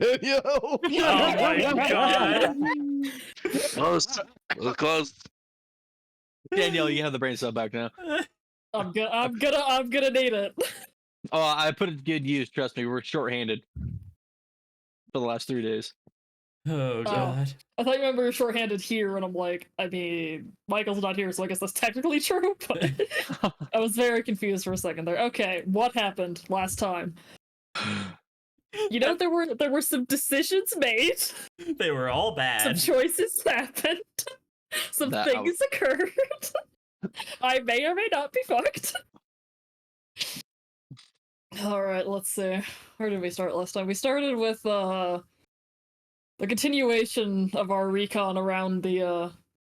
Yo. Oh my god. Close. Close. Danielle, you have the brain cell back now. I'm gonna need it. Oh, I put it to good use. Trust me, we're shorthanded for the last 3 days. Oh god. I thought you remember you're shorthanded here, and I'm like, I mean, Michael's not here, so I guess that's technically true, but I was very confused for a second there. Okay, what happened last time? You know, there were some decisions made, They were all some bad. choices happened, some That- things occurred. I may or may not be fucked. Alright, let's see. Where did we start last time? We started with the continuation of our recon around the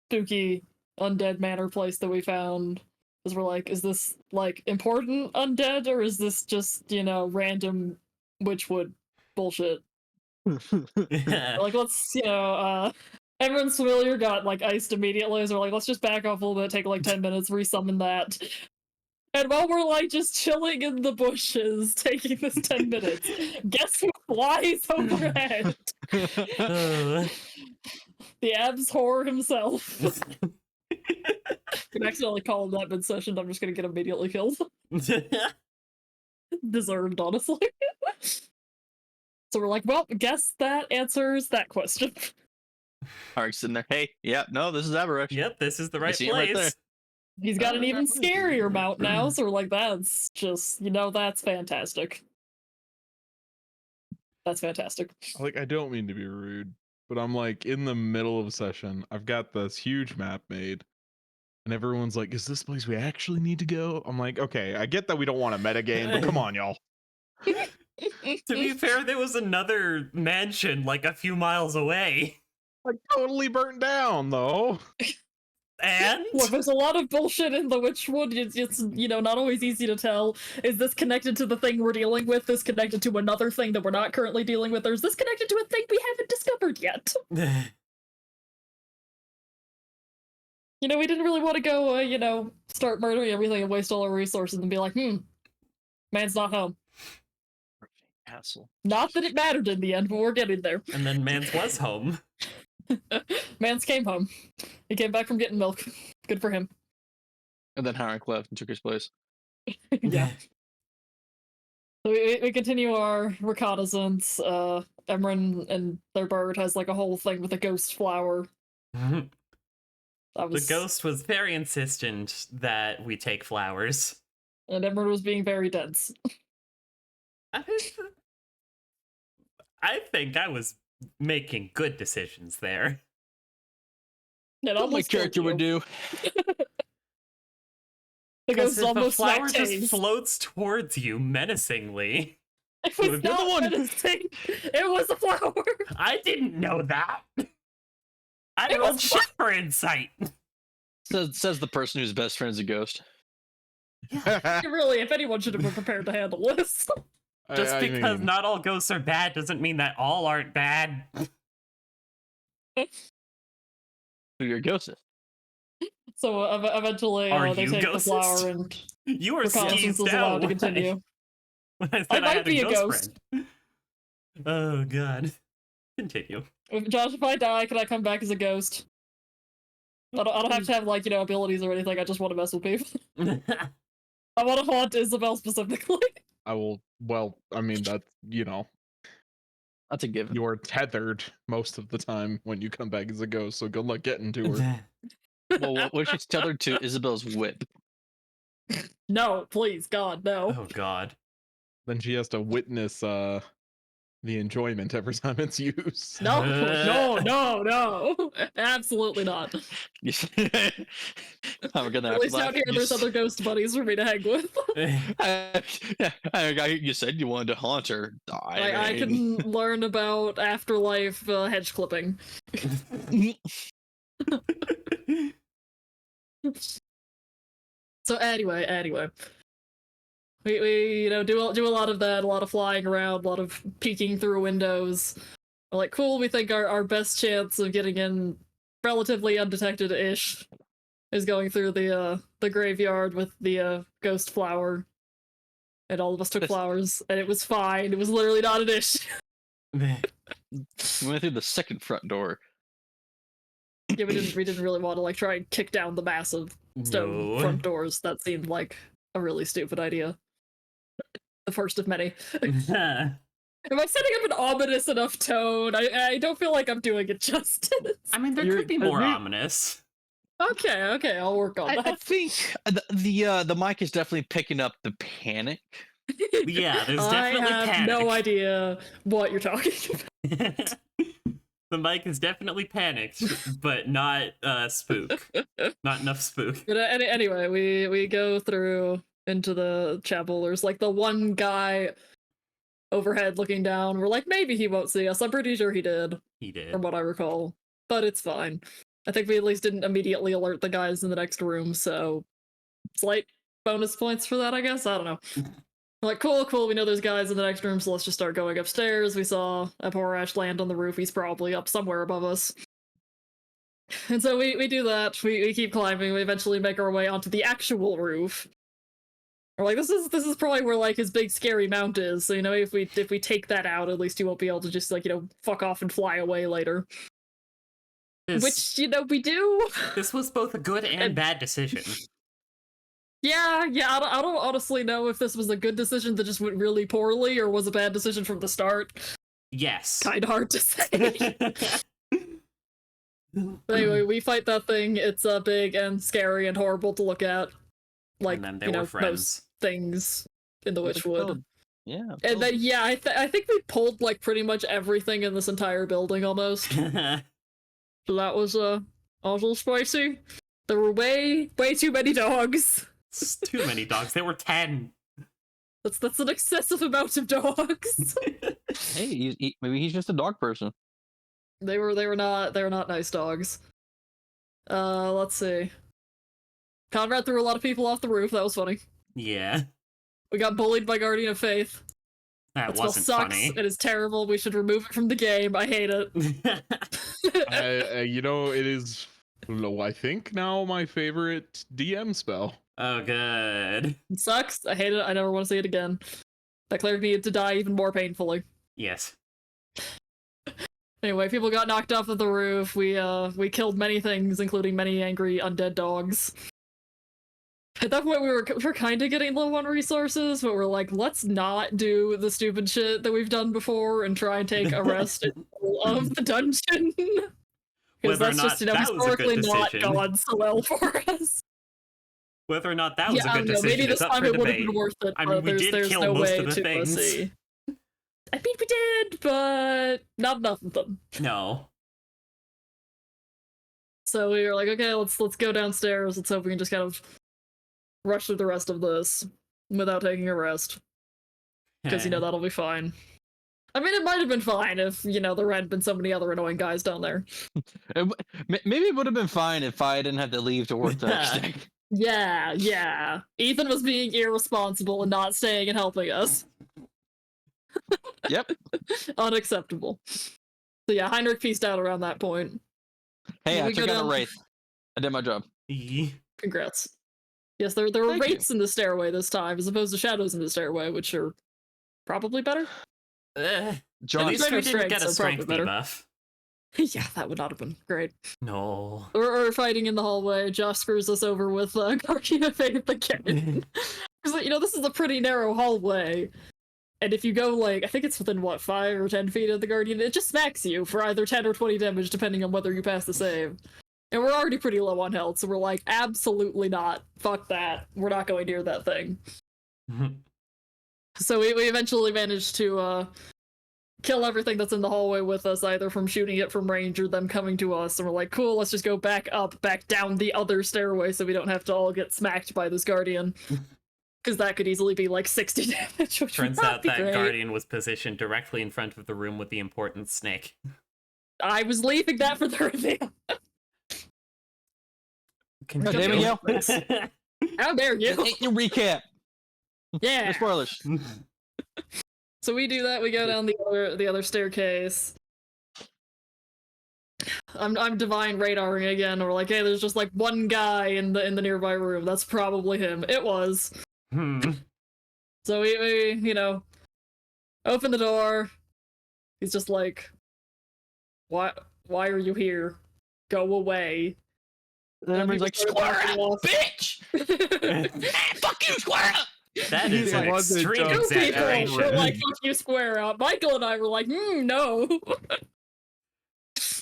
spooky undead manor place that we found. Because we're like, is this like important undead, or is this just, you know, random Witchwood bullshit? Like, let's, you know, everyone's familiar got like iced immediately, so we're like, let's just back off a little bit, take like 10 minutes, resummon that. And while we're like just chilling in the bushes, taking this 10 minutes, guess who flies overhead? Uh, The abs whore himself. Can accidentally call him that mid-session, I'm just gonna get immediately killed. Deserved, honestly. So we're like, well, guess that answers that question. Ark's sitting there. Hey, yeah, no, this is Avarex. yep, this is the I right see him right place. He's got an even that was- scarier mount now, so we're like, that's just, you know, that's fantastic. That's fantastic. Like, I don't mean to be rude, but I'm like in the middle of a session. I've got this huge map made, and everyone's like, "Is this place we actually need to go?" I'm like, "Okay, I get that we don't want a metagame, but come on, y'all." To be fair, there was another mansion like a few miles away. Like, totally burnt down though. And Look, there's a lot of bullshit in the Witchwood. It's you know, not always easy to tell. Is this connected to the thing we're dealing with? Is connected to another thing that we're not currently dealing with? Or is this connected to a thing we haven't discovered yet? You know, we didn't really want to go, you know, start murdering everything and waste all our resources and be like, man's not home. Asshole. Not that it mattered in the end, but we're getting there. and then Mans was home. Mans came home. He came back from getting milk. Good for him. And then Harik left and took his place. Yeah. So we continue our reconnaissance. Emran and their bird has like a whole thing with a ghost flower. The That was, ghost was very insistent that we take flowers. and Emran was being very dense. I think I was making good decisions there. It What my almost killed character would you. do. The Because ghost if a almost flower smacked just Hayes. floats towards you menacingly, It was You're the not one. menacing. It was a flower. I didn't know that. I It rolled was shit for insight. Says the person whose best friend's a ghost. Really, if anyone should have been prepared to handle this. Just I because mean, not all ghosts are bad doesn't mean that all aren't bad. Who your ghost is. So eventually, Are they you take the ghosts? flower and You were reconnaissance skeeved is allowed out to continue. when I said I might had be a ghost ghost. friend. Oh god. Continue. Josh, if I die, can I come back as a ghost? I don't have to have, like, you know, abilities or anything. I just want to mess with people. I want to haunt Isabel specifically. I will. Well, I mean that's That's a given. you're tethered most of the time when you come back as a ghost. So good luck getting to her. Well, what if she's tethered to Isabel's whip? No, please, God, no. Oh god. Then she has to witness the enjoyment every time it's used. No, no, absolutely not. I'm gonna At have least to laugh. out here, there's other ghost buddies for me to hang with. You said you wanted to haunt her. I can learn about afterlife hedge clipping. So anyway, we you know do a lot of that, a lot of flying around, a lot of peeking through windows. We're like, cool. We think our best chance of getting in relatively undetected-ish is going through the graveyard with the ghost flower. And all of us took flowers, and it was fine. It was literally not an issue. We went through the second front door. Yeah, we didn't really want to like try and kick down the massive stone No. front doors. That seemed like a really stupid idea. The first of many. Am I setting up an ominous enough tone? I don't feel like I'm doing it justice. I mean, there You're- could be more we- ominous. Okay, I'll work on I that. think the mic is definitely picking up the panic. Yeah, there's I definitely have panic. no idea what you're talking about. The mic is definitely panicked, but not spook. Not enough spook. But anyway, we go through into the chapel. There's like the one guy overhead looking down. We're like, maybe he won't see us. I'm pretty sure he did, He did. from what I recall. But it's fine. I think we at least didn't immediately alert the guys in the next room, so slight bonus points for that, I guess. I don't know. We're like, cool, we know there's guys in the next room, so let's just start going upstairs. We saw Aborash land on the roof. He's probably up somewhere above us. And so we do that. We keep climbing. We eventually make our way onto the actual roof. We're like, this is probably where like his big scary mount is. So if we take that out, at least he won't be able to just like fuck off and fly away later. This, Which we do. this was both a good and bad decision. Yeah. I don't honestly know if this was a good decision that just went really poorly or was a bad decision from the start. Yes. Kind of hard to say. But anyway, we fight that thing. It's big and scary and horrible to look at. Like, And then they were most friends. things in the Witchwood. Yeah. And then, yeah, I think we pulled, like, pretty much everything in this entire building, almost. So that was, a little spicy. There were way too many dogs. It's too many dogs. There were 10. That's an excessive amount of dogs. Hey, maybe he's just a dog person. They were not nice dogs. Let's see. Conrad threw a lot of people off the roof. That was funny. Yeah. We got bullied by Guardian of Faith. That That spell wasn't sucks. funny. It is terrible. We should remove it from the game. I hate it. It is, I think now my favorite DM spell. Oh, good. It sucks. I hate it. I never want to see it again. That cleric needed to die even more painfully. Yes. Anyway, people got knocked off of the roof. We killed many things, including many angry undead dogs. At that point, we're kind of getting low on resources, but we're like, let's not do the stupid shit that we've done before and try and take a rest in the middle of the dungeon. Because Whether or that's not just, that was a historically good not decision. gone so well for us. Whether or not that was Yeah, a I good don't know. decision Maybe is this up time for it would have debate. been worth it, I but mean, we did there's kill no most way of the to things. see. I mean, we did, but not enough of them. No. So we were like, okay, let's go downstairs. Let's hope we can just kind of rush through the rest of this without taking a rest, because that'll be fine. I mean, it might have been fine if there hadn't been so many other annoying guys down there. Maybe it would have been fine if I didn't have to leave to work the next day. Yeah. Ethan was being irresponsible and not staying and helping us. Yep. Unacceptable. So yeah, Heinrich pieced out around that point. Hey, I We took go out a down- wraith. I did my job. Congrats. Yes, there were Thank you. wraiths in the stairway this time, as opposed to shadows in the stairway, which are probably better. At John, least we better didn't get a strength, so strength probably better. debuff. Yeah, that would not have been great. No. We're fighting in the hallway. Josh screws us over with Guardian of Faith again. Because, this is a pretty narrow hallway. And if you go, I think it's within, 5 or 10 feet of the Guardian, it just smacks you for either 10 or 20 damage, depending on whether you pass the save. And we're already pretty low on health, so we're like, absolutely not. Fuck that. We're not going near that thing. So we eventually managed to kill everything that's in the hallway with us, either from shooting it from range or them coming to us. And we're like, cool, let's just go back down the other stairway so we don't have to all get smacked by this Guardian. Because that could easily be 60 damage. Which Turns would not out be that great. Guardian was positioned directly in front of the room with the important snake. I was leaving that for the reveal. God damn it, Yo. How dare you? Your recap. No Yeah. spoilers. So we do that. We go down the other staircase. I'm divine radaring again. We're like, hey, there's just one guy in the nearby room. That's probably him. It was. So we open the door. He's just like, why are you here? Go away. Then everyone's like, people square started up, walking bitch! Fuck you, square up! That is an It wasn't extreme just- Two people exaggeration. were like, fuck you, square up. Michael and I were like, no.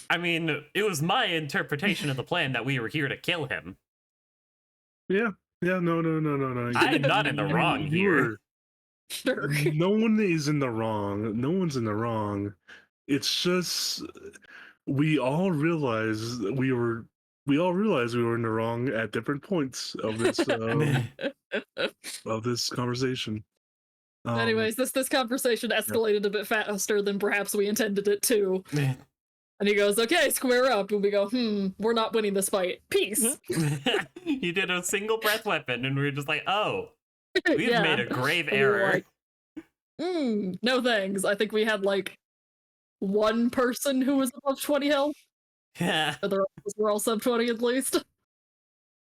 I mean, it was my interpretation of the plan that we were here to kill him. Yeah, no. I'm not in the wrong You here. were- Sure. No one is in the wrong. No one's in the wrong. It's just we all realized we were in the wrong at different points of this of this conversation. Anyways, this conversation escalated a bit faster than perhaps we intended it to. And he goes, okay, square up. And we go, we're not winning this fight. Peace. You did a single breath weapon, and we were just like, oh, we've Yeah. made a grave And we were error. like, no thanks. I think we had like one person who was above 20 health. Yeah. The rest of us were all sub 20 at least.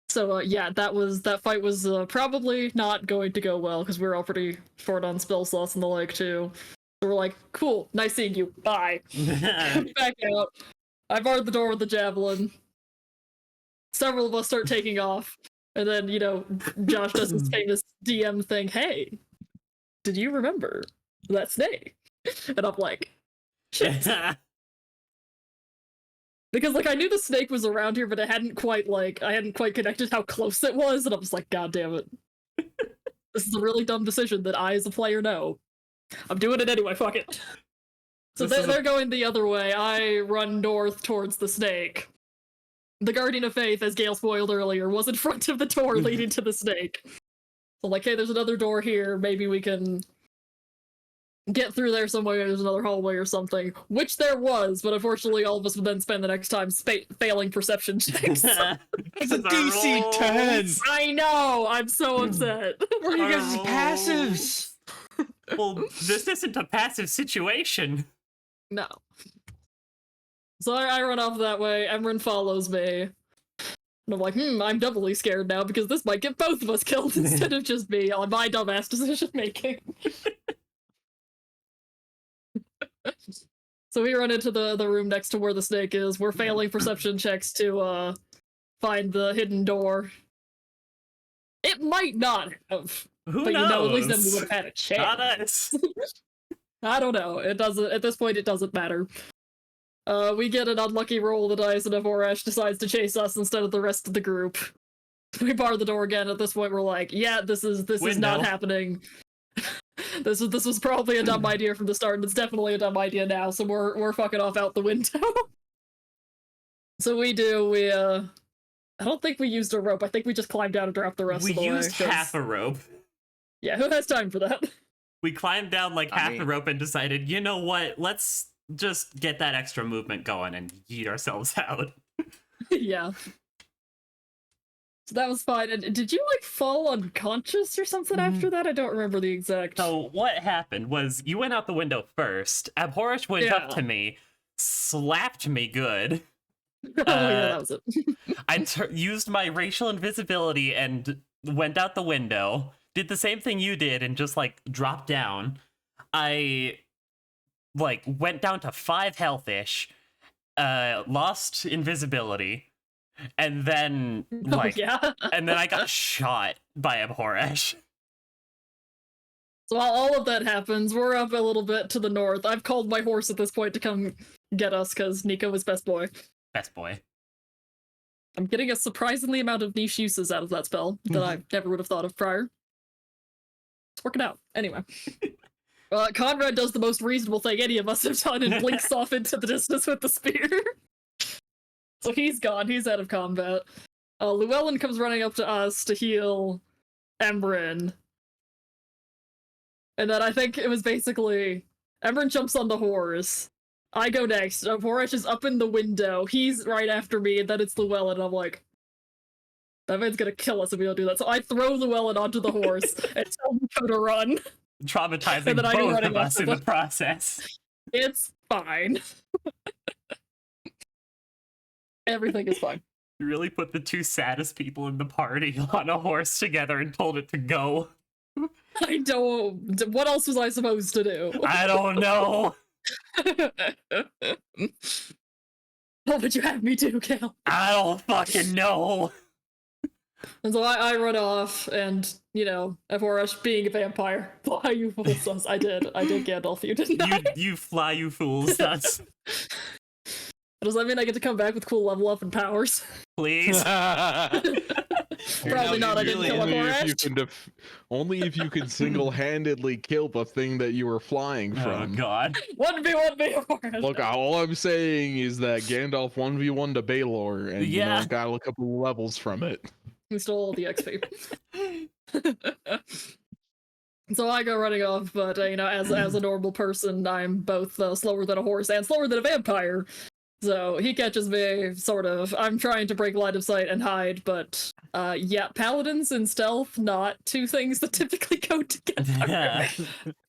So yeah, that fight was probably not going to go well because we were all pretty short on spell slots and the like too. So we're like, cool, nice seeing you. Bye. Back out. I barred the door with the javelin. Several of us start taking off. And then, Josh does his famous DM thing. Hey, did you remember that snake? And I'm like, shit. Because I knew the snake was around here, but I hadn't quite connected how close it was, and I was like, God damn it. This is a really dumb decision that I as a player know. I'm doing it anyway, fuck it. So they're going the other way. I run north towards the snake. The Guardian of Faith, as Gale spoiled earlier, was in front of the door leading to the snake. So hey, there's another door here, maybe we can get through there some way, there's another hallway or something. Which there was, but unfortunately all of us would then spend the next time failing perception checks. It's a DC 10! I know! I'm so upset. What are you guys' Our passives? Well, this isn't a passive situation. No. So I run off that way, Emran follows me. And I'm like, I'm doubly scared now because this might get both of us killed instead of just me on my dumbass decision making. So we run into the room next to where the snake is. We're failing perception checks to find the hidden door. It might not have. Who But knows? at least then we would have had a chance. Not us. I don't know. It doesn't. At this point, it doesn't matter. We get an unlucky roll of the dice, and Avorash decides to chase us instead of the rest of the group. We bar the door again. At this point, we're like, "Yeah, this is not Window. happening. This was probably a dumb idea from the start, and it's definitely a dumb idea now. So we're fucking off out the window." So we do. I don't think we used a rope. I think we just climbed down and dropped the rest We of the way. used 'cause- half a rope. Yeah, who has time for that? We climbed down like I half the mean- rope and decided, you know what? Let's just get that extra movement going and yeet ourselves out. Yeah. So that was fine. And did you fall unconscious or something after that? I don't remember the exact. So what happened was you went out the window first. Abhorrish went up Yeah. to me, slapped me good. Oh yeah, that was it. I used my racial invisibility and went out the window. Did the same thing you did and just dropped down. I went down to 5 health-ish, lost invisibility, and then yeah. and then I got shot by Abhorrish. So while all of that happens, we're up a little bit to the north. I've called my horse at this point to come get us because Nico is best boy. Best boy. I'm getting a surprisingly amount of niche uses out of that spell that I never would have thought of prior. It's working out. Anyway. Conrad does the most reasonable thing any of us have done and blinks off into the distance with the spear. So he's gone. He's out of combat. Llewellyn comes running up to us to heal Emran. And then I think it was basically Emran jumps on the horse. I go next. Vorash is up in the window. He's right after me, and then it's Llewellyn. And I'm like, that man's gonna kill us if we don't do that. So I throw Llewellyn onto the horse and tell Nico to run. Traumatizing And then I go both running of us after in the them. process. It's fine. Everything is fine. You really put the two saddest people in the party on a horse together and told it to go. I don't. What else was I supposed to do? I don't know. What would you have me do, Cal? I don't fucking know. And so I run off, and Evorash being a vampire, fly you fools! I did Gandalf you, didn't I? You fly, you fools. That's Does that mean I get to come back with cool level up and powers? please. Probably not. I didn't kill only if you Evorash. can only if you can single-handedly kill the thing that you were flying Oh from. god. 1v1 Evorash. Look, all I'm saying is that Gandalf 1v1 to Baelor, and Yeah. got a couple of levels from it. We stole all the XP. So I go running off, but as a normal person, I'm both slower than a horse and slower than a vampire. So he catches me, sort of. I'm trying to break line of sight and hide, but yeah, paladins and stealth, not two things that typically go together.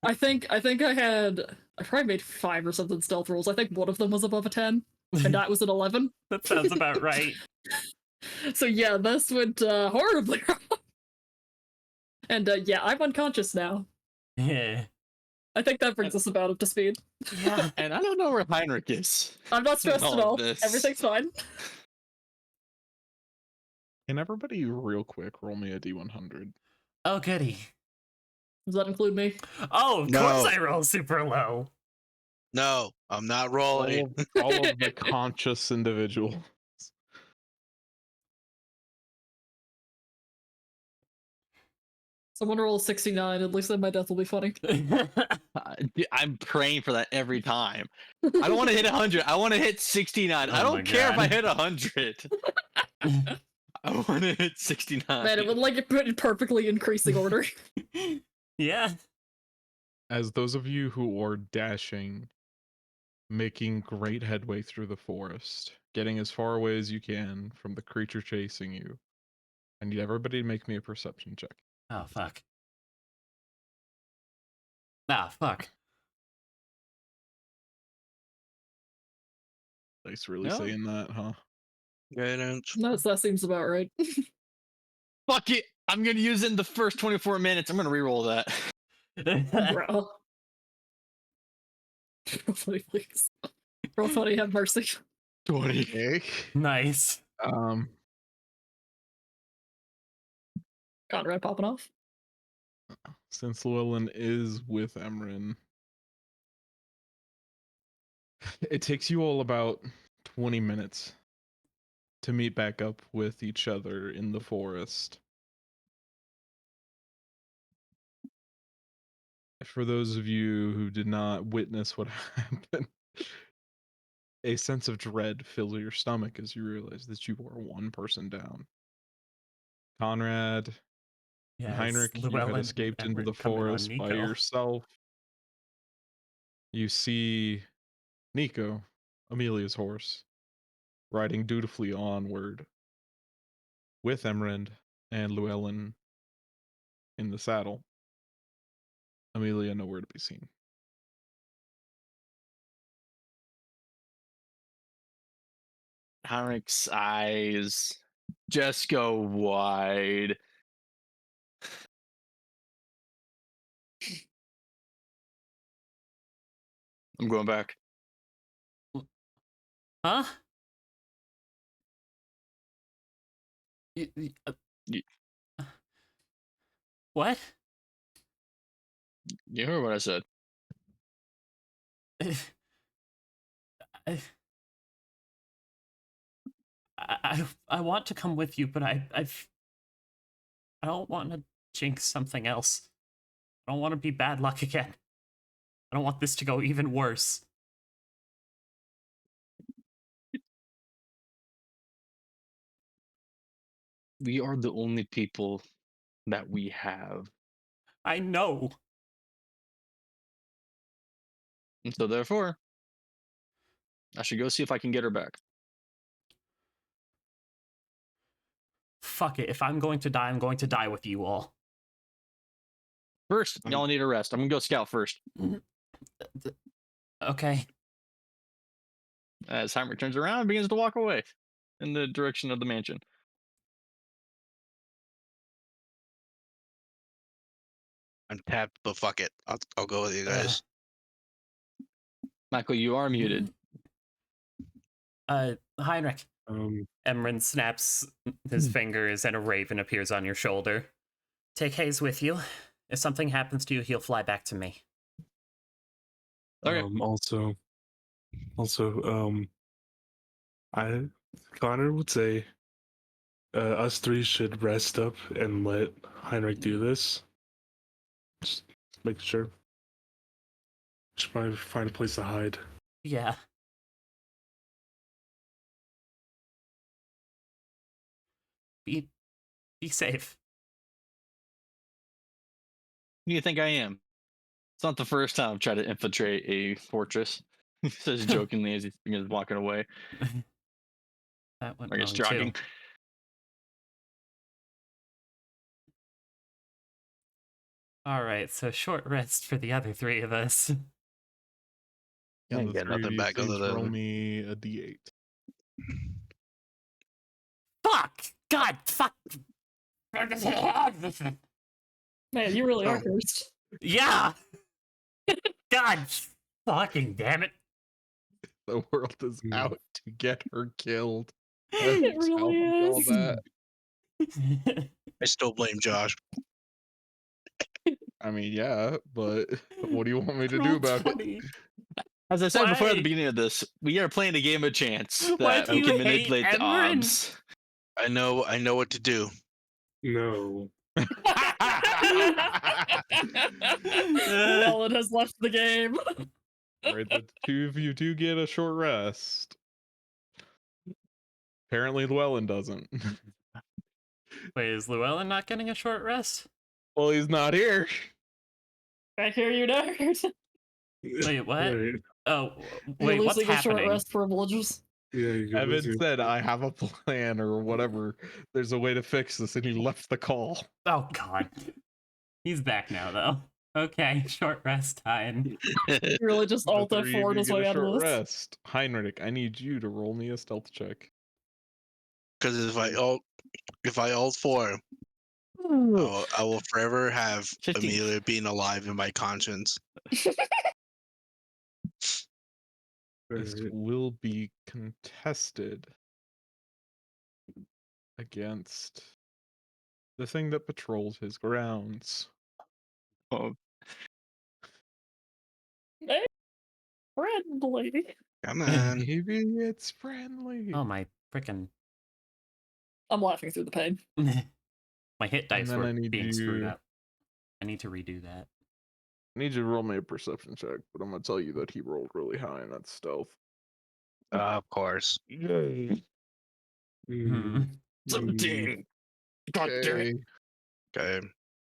I think I probably made 5 or something stealth rolls. I think one of them was above a 10, and that was an 11. That sounds about right. So yeah, this went horribly wrong. And yeah, I'm unconscious now. Yeah. I think that brings us about up to speed. Yeah. And I don't know where Heinrich is. I'm not stressed all at of all. this. Everything's fine. Can everybody real quick roll me a d100? Oh goody. Does that include me? Oh, of No. course I roll super low. No, I'm not All rolling. all of the conscious individual. Someone roll a 69. At least then my death will be funny. Dude, I'm praying for that every time. I don't want to hit 100. I want to hit 69. I Oh my don't care if I God. hit 100. I want to hit 69. Man, it would put in perfectly increasing order. Yeah. As those of you who are dashing, making great headway through the forest, getting as far away as you can from the creature chasing you, I need everybody to make me a perception check. Oh fuck. Ah fuck. Nice, really No. saying that, huh? Guidance. That seems about right. Fuck it. I'm going to use it in the first 24 minutes. I'm going to reroll that. Bro. Roll 20, please. Roll 20, have mercy. 20. Okay. Nice. Conrad popping off. Since Llewellyn is with Emrin, it takes you all about 20 minutes to meet back up with each other in the forest. For those of you who did not witness what happened, a sense of dread fills your stomach as you realize that you are one person down. Conrad and Yes, Heinrich, you had Llewellyn and escaped into Everett the coming on forest by Nico. yourself. You see Nico, Amelia's horse, riding dutifully onward with Emrand and Llewellyn in the saddle. Amelia nowhere to be seen. Heinrich's eyes just go wide. I'm going back. Huh? Y- What? You heard what I said. I, I want to come with you, but I don't want to jinx something else. I don't want to be bad luck again. I don't want this to go even worse. We are the only people that we have. I know. And so therefore, I should go see if I can get her back. Fuck it. If I'm going to die, I'm going to die with you all. First, y'all need a rest. I'm gonna go scout first. Okay. As Heinrich turns around and begins to walk away in the direction of the mansion. I'm tapped, but fuck it. I'll go with you guys. Michael, you are muted. Heinrich. Emran snaps his fingers and a raven appears on your shoulder. Take Hayes with you. If something happens to you, he'll fly back to me. Okay. Connor would say, us three should rest up and let Heinrich do this. Just make sure. Should probably find a place to hide. Yeah. Be safe. Who do you think I am? It's not the first time I've tried to infiltrate a fortress. He says jokingly as he's walking away. That went I guess wrong jogging. too. All right, so short rest for the other three of us. I And ain't the got three of nothing you back other please roll than me a d8. Fuck! God, fuck! Man, you really are Oh. cursed. Yeah! God fucking damn it. The world is Mm. out to get her killed. It That's how really we call is. that. I still blame Josh. I mean, yeah, but what do you want me to do Roll about it? 20. As I said before at Why? the beginning of this, we are playing a game of chance Why that do we you can hate manipulate the Emran? odds. I know what to do. No. Llewellyn has left the game. Right, the two of you do get a short rest. Apparently, Llewellyn doesn't. Wait, is Llewellyn not getting a short rest? Well, he's not here. Back here, you nerd. Wait, what? Right. Oh, You're wait, what's losing a short happening? rest privileges. Yeah, you go Evan lose your- said, I have a plan or whatever. There's a way to fix this, and he left the call. Oh, God. He's back now, though. Okay, short rest time. He really just The alt three of F4 you his get way a out of short this. rest. Heinrich, I need you to roll me a stealth check. Because if I ult 4, I will forever have 15. Amelia being alive in my conscience. This Right. will be contested against the thing that patrols his grounds. Oh, Hey, friendly. Come on. Maybe it's friendly. Oh, my frickin'. I'm laughing through the pain. My hit dice then were I need being screwed you- up. I need to redo that. I need you to roll me a perception check, but I'm gonna tell you that he rolled really high and that's stealth. Of course. Yay. Hmm. 17. God damn it. Okay.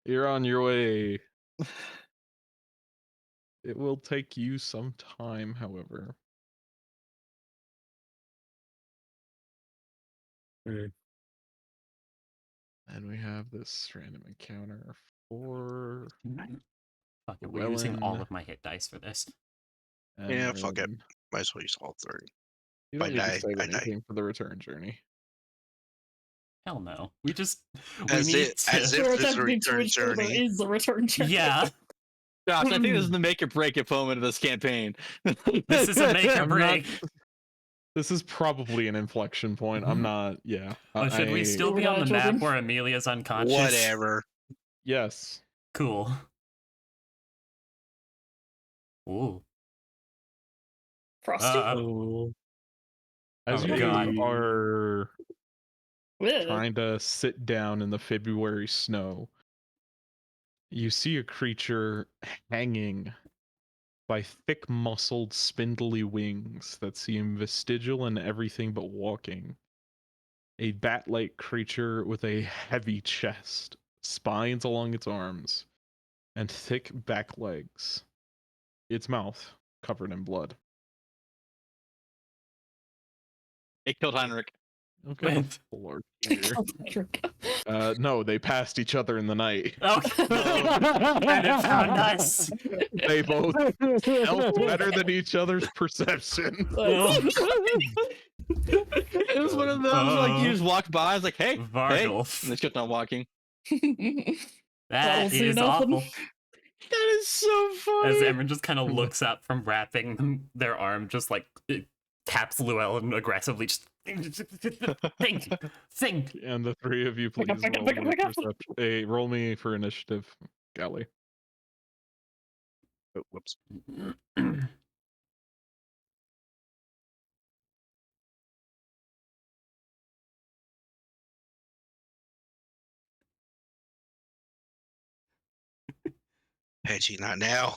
You're on your way. It will take you some time, however. Right. And we have this random encounter for Fuck it, we're using all Llewellyn. of my hit dice for this. Yeah, fuck it. Emran. Might as well use all 3. You If I don't need die, to save I die. anything for the return journey. Hell no. We As need it- to... as if- We're it's a attempting to return ensure there journey. is a return journey. Yeah, Josh, I think this is the make or break moment of this campaign. this is a make or I'm not- break. This is probably an inflection point. I'm not. Yeah. Oh, should we still We're be on not the map children. where Amelia's unconscious? Whatever. Yes. Cool. Ooh. Frosty. Oh, As Oh, you God. are Yeah. trying to sit down in the February snow, you see a creature hanging by thick muscled spindly wings that seem vestigial in everything but walking. A bat-like creature with a heavy chest, spines along its arms, and thick back legs. Its mouth covered in blood. It killed Heinrich. Okay. Wait. Lord dear. No, they passed each other in the night. Okay. And it found us. They both felt better than each other's perception. It was one of those like you just walked by. I was like, "Hey, hey," and Vargulf. they kept on walking. I don't That see is nothing. awful. That is so funny. As Emran just kind of looks up from wrapping their arm, just like it taps Llewellyn aggressively. Just think. And the three of you, please Pick up, pick up, roll pick up, me pick up. roll me for initiative, Gally. Oh, whoops. Hedgie, not now.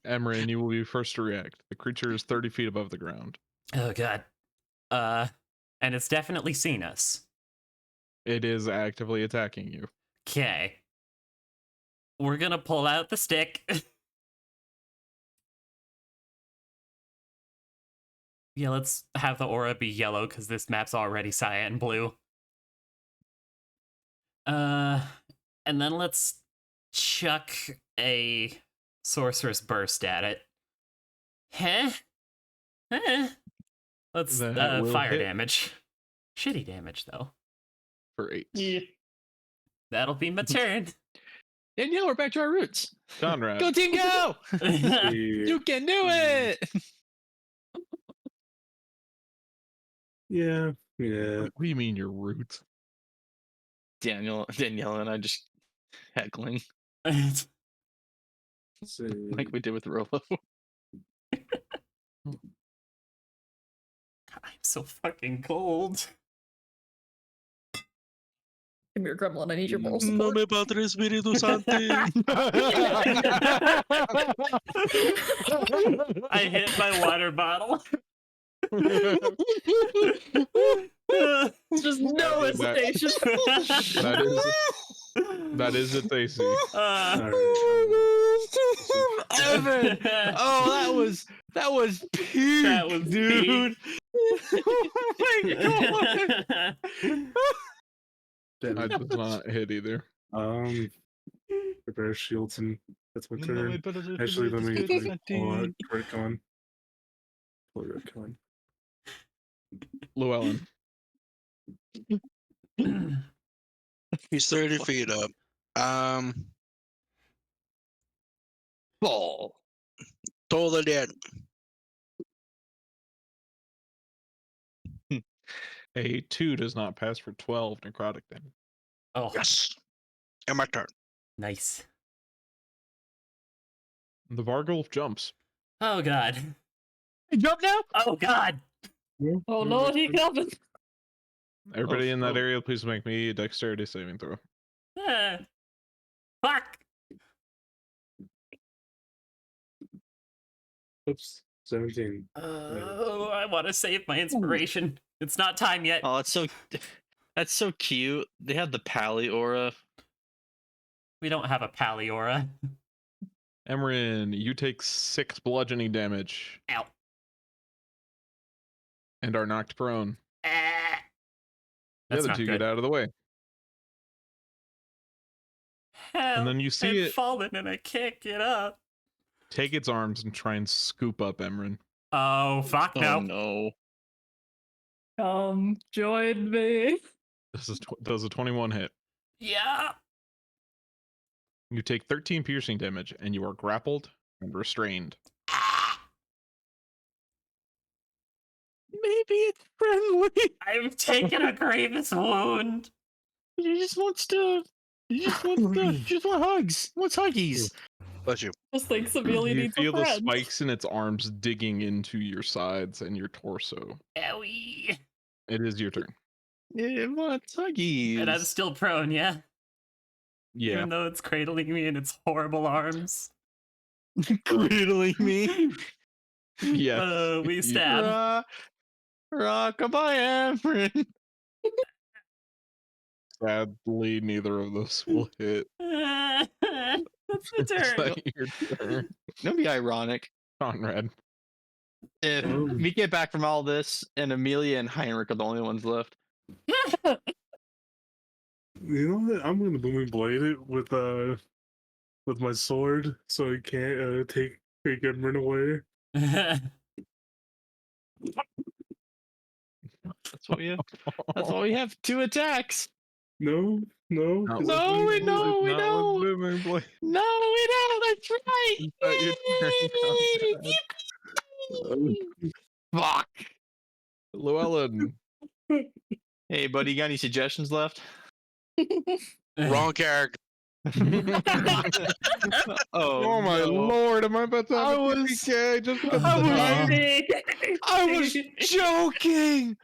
Emran, you will be first to react. The creature is 30 feet above the ground. Oh god. And it's definitely seen us. It is actively attacking you. Okay. We're gonna pull out the stick. Yeah, let's have the aura be yellow because this map's already cyan blue. And then let's chuck a sorceress burst at it. Huh? Let's That will fire hit. damage. Shitty damage though. For 8. Yeah. That'll be my turn. Danielle, we're back to our roots. Conrad. Go team, go! Yeah. You can do it. Yeah. Yeah. What do you mean your roots? Danielle and I just heckling So, like we did with Rolo. I'm so fucking cold. Come here, Gremlin. I need your moral No support. me padre Espíritu Santo. I hit my water bottle. Just no hesitation. That is its AC. all right. Evan! Oh, that was peak, That was dude. Oh my god! I did not hit either. Prepare shields and that's my turn. Actually, let me pull out crit con. Pull your con. Llewellyn. He's 30 feet up. Ball. Totally dead. A 2 does not pass for 12 necrotic damage. Oh, Yes. And my turn. nice. The Vargulf jumps. Oh god. Jump now? Oh god. Oh Lord, he coming. Everybody in that oh. area, please make me a dexterity saving throw. Fuck. Oops. 17. Oh, I want to save my inspiration. It's not time yet. Oh, that's so cute. They have the Pally aura. We don't have a Paliora. Emran, you take 6 bludgeoning damage Ow. and are knocked prone. The That's other not 2 good. get out of the way. Help, And then you see I'm it falling and I can't get up. take its arms and try and scoop up Emran. Oh, fuck Oh no. no. Come join me. Does a 21 hit. Yeah. You take 13 piercing damage and you are grappled and restrained. Maybe it's friendly. I've taken a grievous wound. He just wants to. He just wants to. Just want hugs. Wants huggies. Bless you. Just think Amelia You needs feel a the friend. spikes in its arms digging into your sides and your torso. Owie. It is your turn. It wants huggies. And I'm still prone, yeah? Yeah. Even though it's cradling me in its horrible arms. cradling me. Yeah. We stab. Rockabye, Emran. Sadly, neither of those will hit. That's the Is turn. that your turn, That'd be ironic Conrad? if we get back from all this and Amelia and Heinrich are the only ones left. You know what? I'm gonna booming blade it with my sword so it can't take Emran away. That's what we have. That's all we have. 2 attacks. No, no. Not 'cause with No, we Booming know, Blade, we not know. with Booming Blade. No, we don't. That's right. Is that your turn, Conrad? Fuck. Llewellyn. Hey, buddy, you got any suggestions left? Wrong character. Oh my no. lord, am I about to I have a was- TPK just because I of the was- name? I was joking.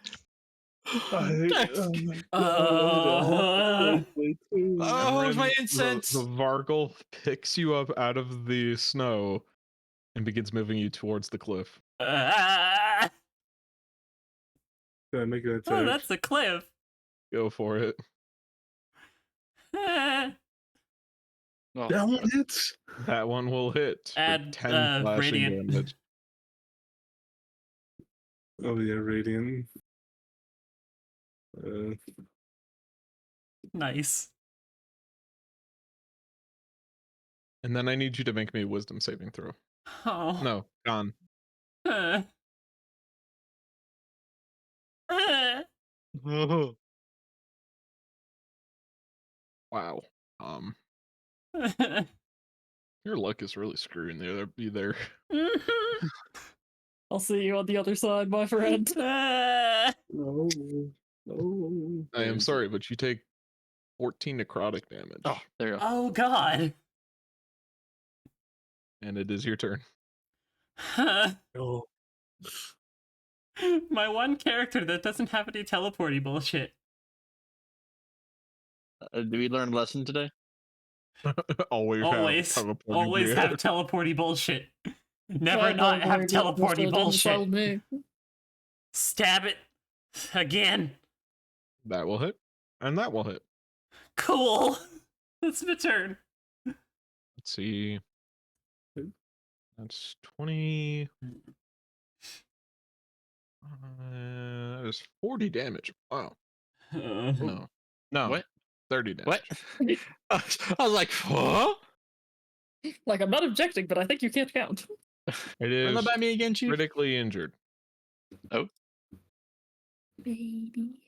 Uh, Oh, it was my Emran, incense. The Vargle picks you up out of the snow and begins moving you towards the cliff. uh, Can I make an attack? oh, that's a cliff. Go for it. Uh, Oh, That one hits. That one will hit. For Add, 10 slashing radiant. damage. Oh yeah, radiant. nice. And then I need you to make me a wisdom saving throw. Oh. No, gone. Uh. Uh. Wow. Your luck is really screwing you there. I'll see you on the other side, my friend. no, no. I am sorry, but you take 14 necrotic damage. Oh, there you go. Oh god. And it is your turn. No. My one character that doesn't have any teleporty bullshit. Did we learn a lesson today? Always Always have teleporty bullshit. Never not have teleporty bullshit. Me. Stab it again. That will hit. And that will hit. Cool. That's my turn. Let's see. That's 20. That is 40 damage. Wow. No. No. What? 30 damage. What? I was like, huh? Like, I'm not objecting, but I think you can't count. It is Run that by me again, Chief. critically injured. Baby.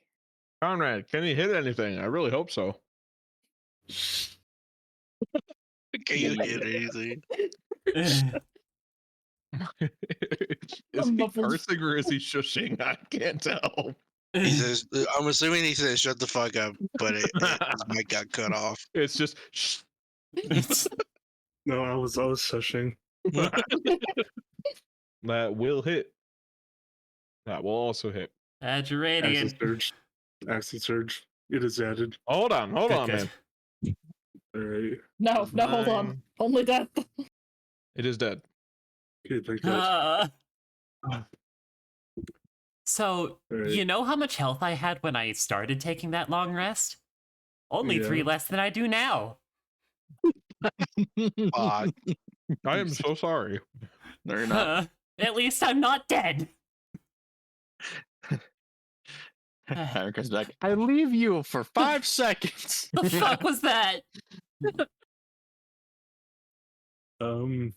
Conrad, can you hit anything? I really hope so. Can you get anything? Is he muffled. cursing or is he shushing? I can't tell. He says, I'm assuming he says, shut the fuck up, but his mic got cut off. It's just shh. No, I was shushing. That will hit. That will also hit. Add your Acid radiant. surge. Acid surge. It is added. Hold on, Good, man. All right. No, hold on. Nine. Only death. It is dead. Okay, thank God. So, All right. you know how much health I had when I started taking that long rest? Only 3 Yeah. less than I do now. Fuck. I am so sorry. No, you're not. At least I'm not dead. Aaron comes back. I leave you for 5 seconds. The fuck was that? Do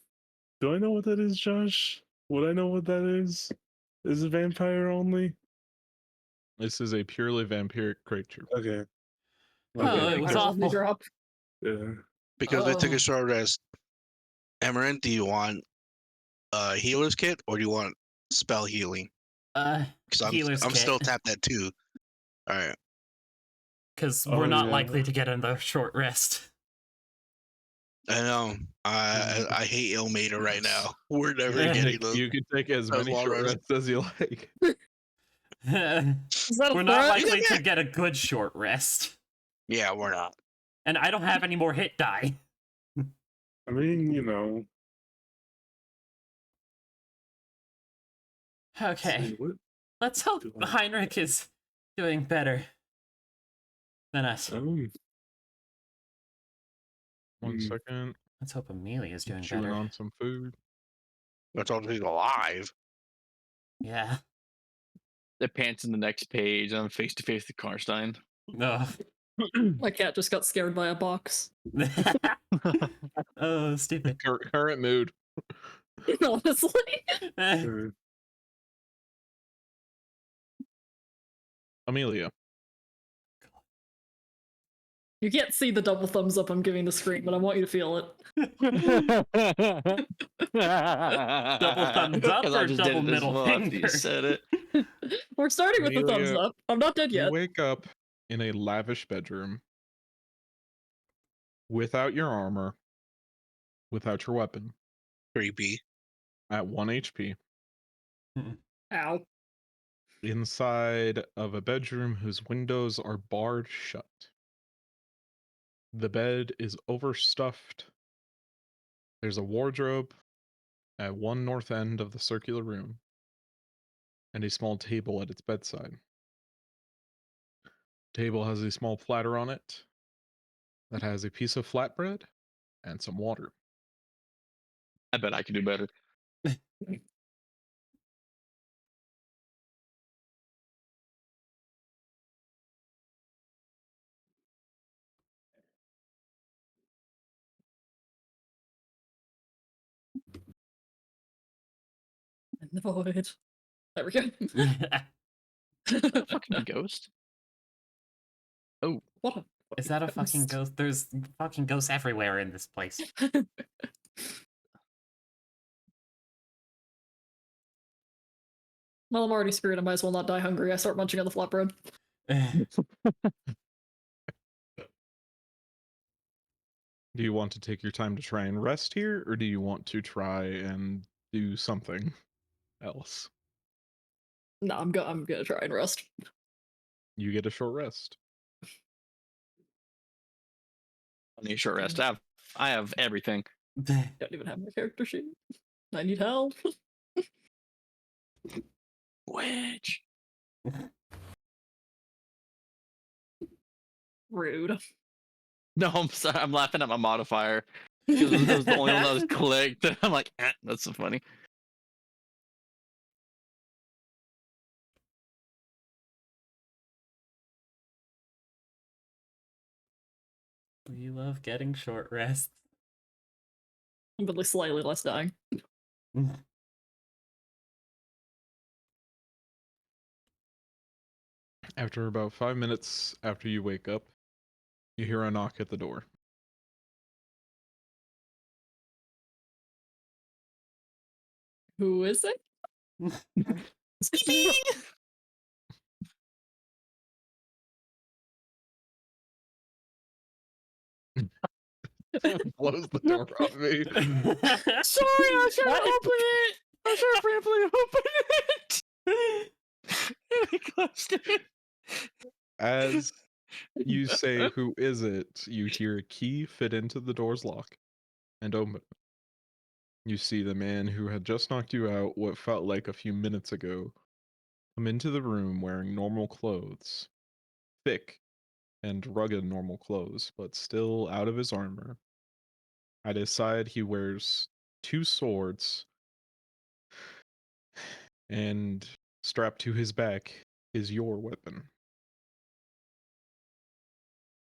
I know what that is, Josh? Would I know what that is? Is it vampire only? This is a purely vampiric creature. Okay. Oh, it was awful. Drop. Yeah. Because I took Oh. a short rest. Amaranth, do you want a healer's kit or do you want spell healing? Because Healer's I'm kit. still tapped at 2. All right. Because Oh, we're not yeah. likely to get another short rest. I know. I hate Ilmater right now. We're never getting those. You can take as That's many long short rest. rests as you like. Is that a We're not threat? likely to get a good short rest. Yeah, we're not. And I don't have any more hit die. I mean, you know. Okay. What? Let's hope Do I- Heinrich is doing better than us. One Hmm. second. Let's hope Amelia is doing Chewing better. on some food. That's all he's alive. Yeah. The pants in the next page. I'm face to face with Karstein. No. My cat just got scared by a box. Oh, stupid. Current mood. Honestly. Alright. Amelia. You can't see the double thumbs up I'm giving the screen, but I want you to feel it. Double thumbs up 'Cause I or just double did it as middle well after finger? you said it. We're starting with the thumbs Amelia, up. I'm not dead You yet. wake up in a lavish bedroom without your armor, without your weapon, Creepy. at 1 HP, Ow. inside of a bedroom whose windows are barred shut. The bed is overstuffed. There's a wardrobe at one north end of the circular room, and a small table at its bedside. The table has a small platter on it that has a piece of flatbread and some water. I bet I could do better. In the void. There we go. Fucking ghost. Oh, What a Is that a fucking ghost? There's fucking ghosts everywhere in this place. Well, I'm already screwed. I might as well not die hungry. I start munching on the flatbread. Do you want to take your time to try and rest here, or do you want to try and do something else? No, I'm gonna try and rest. You get a short rest. I need a short rest. I have everything. Don't even have my character sheet. I need help. Which? Rude. No, I'm sorry. I'm laughing at my modifier. Because it was the only one that was clicked. I'm like, that's so funny. We love getting short rests. But slightly less dying. After about 5 minutes after you wake up, you hear a knock at the door. Who is it? Close the door on me. Sorry, I was trying to open it. I was trying to briefly open it. And I closed it. As you say, "Who is it?" you hear a key fit into the door's lock and open it. You see the man who had just knocked you out what felt like a few minutes ago come into the room wearing normal clothes. Thick and rugged normal clothes, but still out of his armor. At his side, he wears 2 swords, and strapped to his back is your weapon.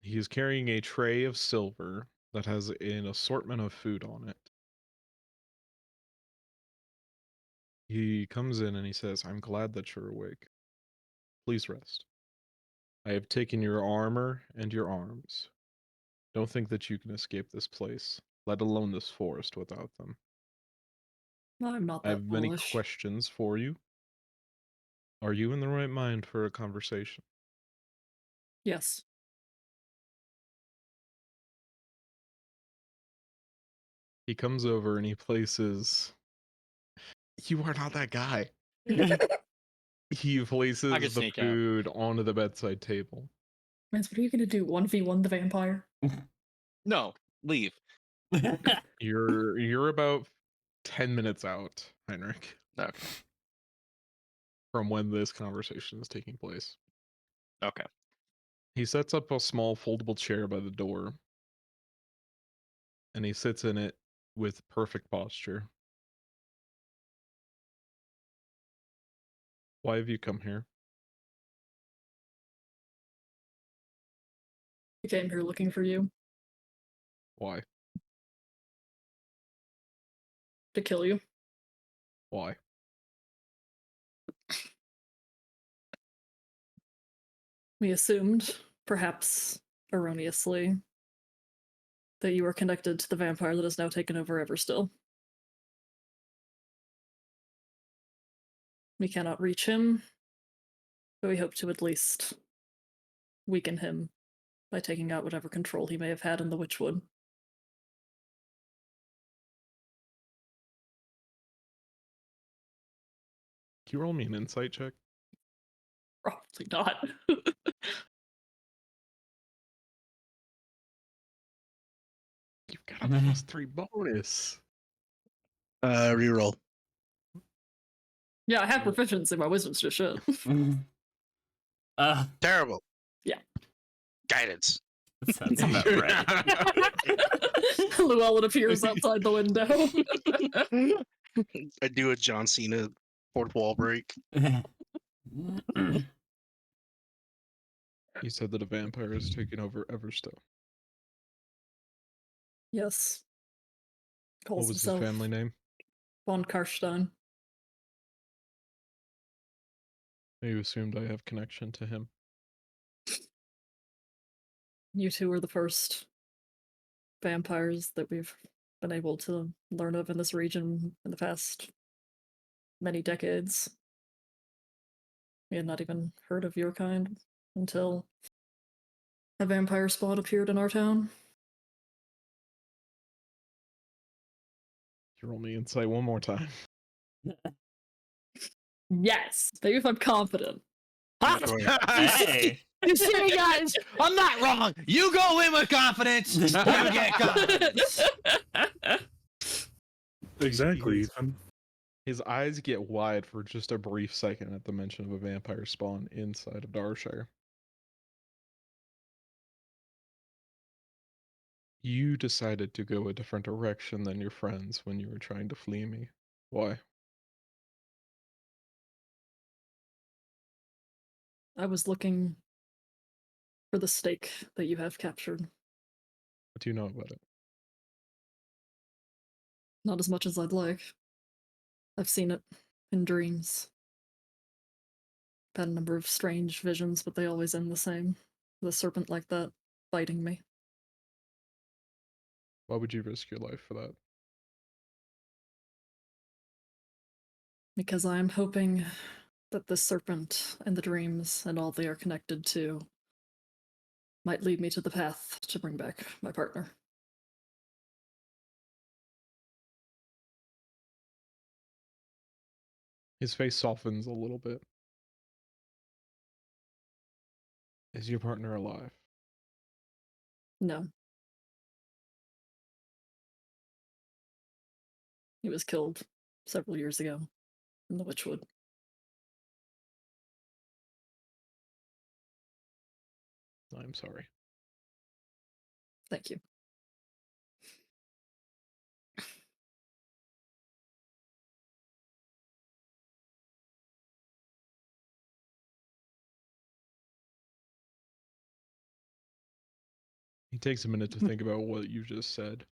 He is carrying a tray of silver that has an assortment of food on it. He comes in and he says, "I'm glad that you're awake. Please rest. I have taken your armor and your arms. Don't think that you can escape this place, let alone this forest, without them. I'm not I that have many foolish. questions for you. Are you in the right mind for a conversation?" Yes. He comes over and he places. You are not that guy. He places I can the sneak out. food onto the bedside table. Mans, what are you gonna do? 1v1 the vampire? No, leave. You're about 10 minutes out, Heinrich, Okay. from when this conversation is taking place. Okay. He sets up a small foldable chair by the door, and he sits in it with perfect posture. Why have you come here? I came here looking for you Why? to kill you. Why? We assumed perhaps erroneously that you were connected to the vampire that has now taken over Everstill. We cannot reach him, but we hope to at least weaken him by taking out whatever control he may have had in the Witchwood. Can you roll me an insight check? Probably not. You've got a +3 bonus. Reroll. Yeah, I have proficiency. My wisdom's just shit. Terrible. Yeah. Guidance. Sounds about right. Llewellyn appears outside the window. I do a John Cena fourth wall break. You said that a vampire is taking over Everstow. Yes. Calls What was his himself family name? Von Karstein. You assumed I have connection to him. You two are the first vampires that we've been able to learn of in this region in the past many decades. We had not even heard of your kind until a vampire spawn appeared in our town. You roll me insight one more time. Yes, maybe if I'm confident. Hey. You see, guys, I'm not wrong. You go in with confidence. You get confidence. Exactly, Ethan. His eyes get wide for just a brief second at the mention of a vampire spawn inside of Darshire. You decided to go a different direction than your friends when you were trying to flee me. Why? I was looking for the stake that you have captured. What do you know about it? Not as much as I'd like. I've seen it in dreams. Had a number of strange visions, but they always end the same. The serpent like that biting me. Why would you risk your life for that? Because I'm hoping that the serpent and the dreams and all they are connected to might lead me to the path to bring back my partner. His face softens a little bit. Is your partner alive? No. He was killed several years ago in the Witchwood. I'm sorry. Thank you. He takes a minute to think about what you just said.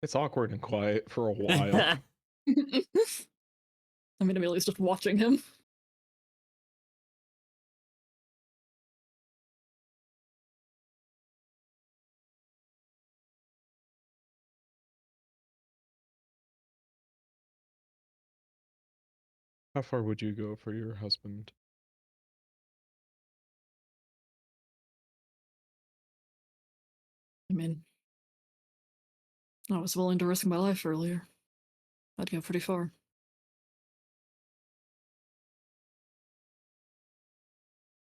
It's awkward and quiet for a while. I mean, Amelia's just watching him. How far would you go for your husband? I mean, I was willing to risk my life earlier. I'd go pretty far.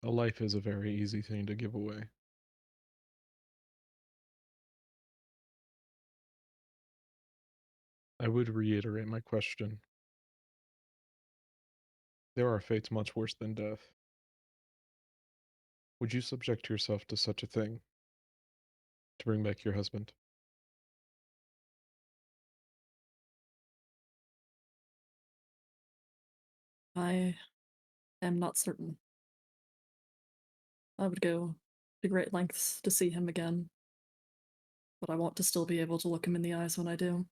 A life is a very easy thing to give away. I would reiterate my question. There are fates much worse than death. Would you subject yourself to such a thing to bring back your husband? I am not certain. I would go to great lengths to see him again, but I want to still be able to look him in the eyes when I do.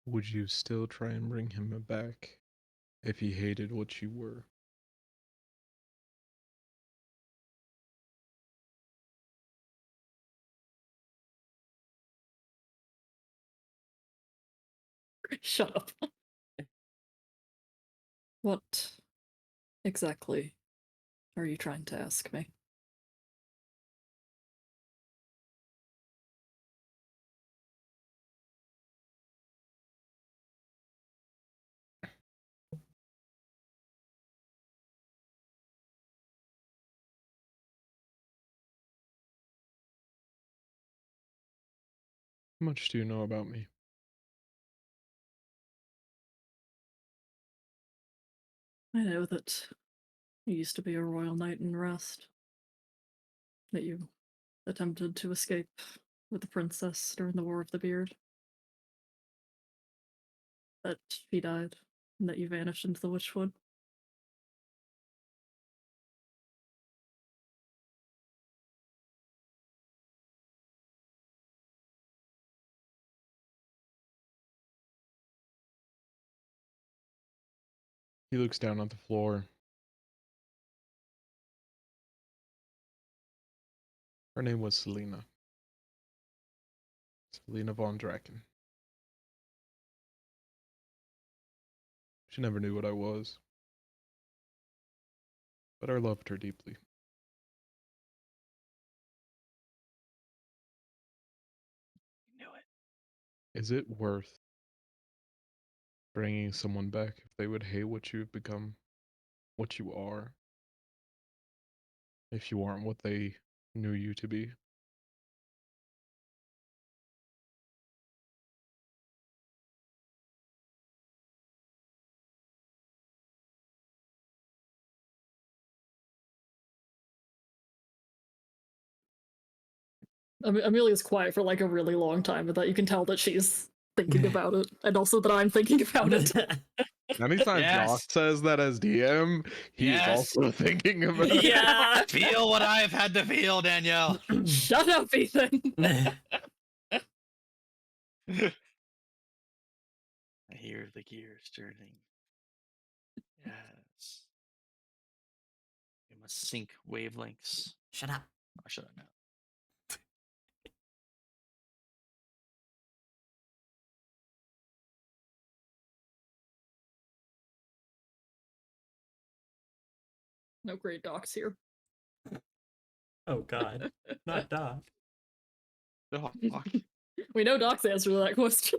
would you still try and bring him back if he hated what you were? Shut up. What exactly are you trying to ask me? How much do you know about me? I know that you used to be a royal knight in Rest. That you attempted to escape with the princess during the War of the Beard. That she died, and that you vanished into the Witchwood. He looks down on the floor. Her name was Selena. Selena von Draken. She never knew what I was, but I loved her deeply. Knew it. Is it worth bringing someone back if they would hate what you've become, what you are, if you aren't what they knew you to be? Amelia's quiet for like a really long time, but that you can tell that she's thinking about it, and also that I'm thinking about it. Anytime Yes. Josh says that as DM, he's Yes. also thinking about it. Yeah. Feel what I've had to feel, Danielle. Shut up, Ethan. I hear the gears turning. Yes. We must sync wavelengths. Shut up. Oh, shut up now. No great docs here. Oh god. Not Doc. Oh, fuck. We know Doc's answer to that question.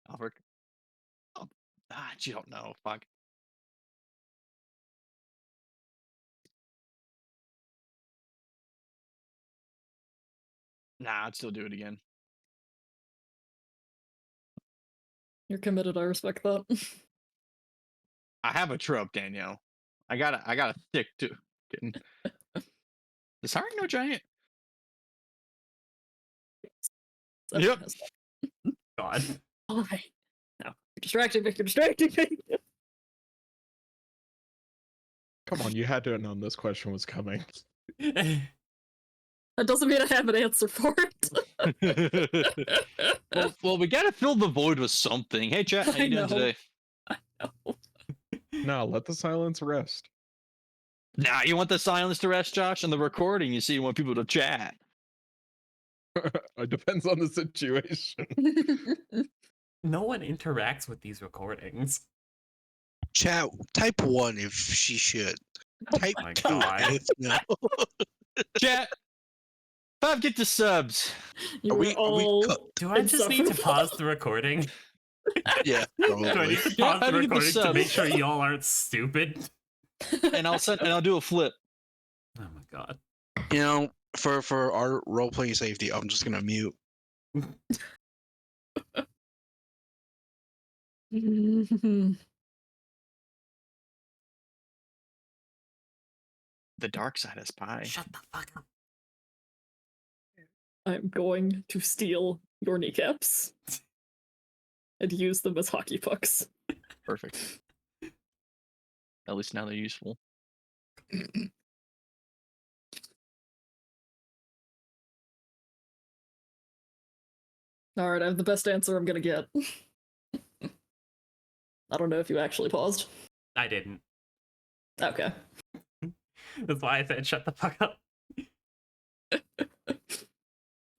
Albert. Oh, you don't know. Fuck. Nah, I'd still do it again. You're committed, I respect that. I have a trope, Danielle. I gotta stick to getting. Is Harry no giant? Yep. God. Why? No. You're distracting me, you're distracting me. Come on, you had to have known this question was coming. That doesn't mean I have an answer for it. well, we gotta fill the void with something. Hey, chat, how I you doing know. today? No. Now let the silence rest. Nah, you want the silence to rest, Josh? On the recording, you see, you want people to chat. It depends on the situation. No one interacts with these recordings. Chat, type 1 if she should. Type my 2 God. if no. Chat. 5 get the subs. You Are were we all Do I just need to insufferable. pause the recording? Yeah, Do I probably. need to Yeah, pause the how do you get the recording to make subs? sure y'all aren't stupid? And I'll do a flip. Oh my god. You know, for our role playing safety, I'm just gonna mute. The dark side is pie. Shut the fuck up. I'm going to steal your kneecaps and use them as hockey pucks. Perfect. At least now they're useful. All right, I have the best answer I'm gonna get. I don't know if you actually paused. I didn't. Okay. That's why I said shut the fuck up.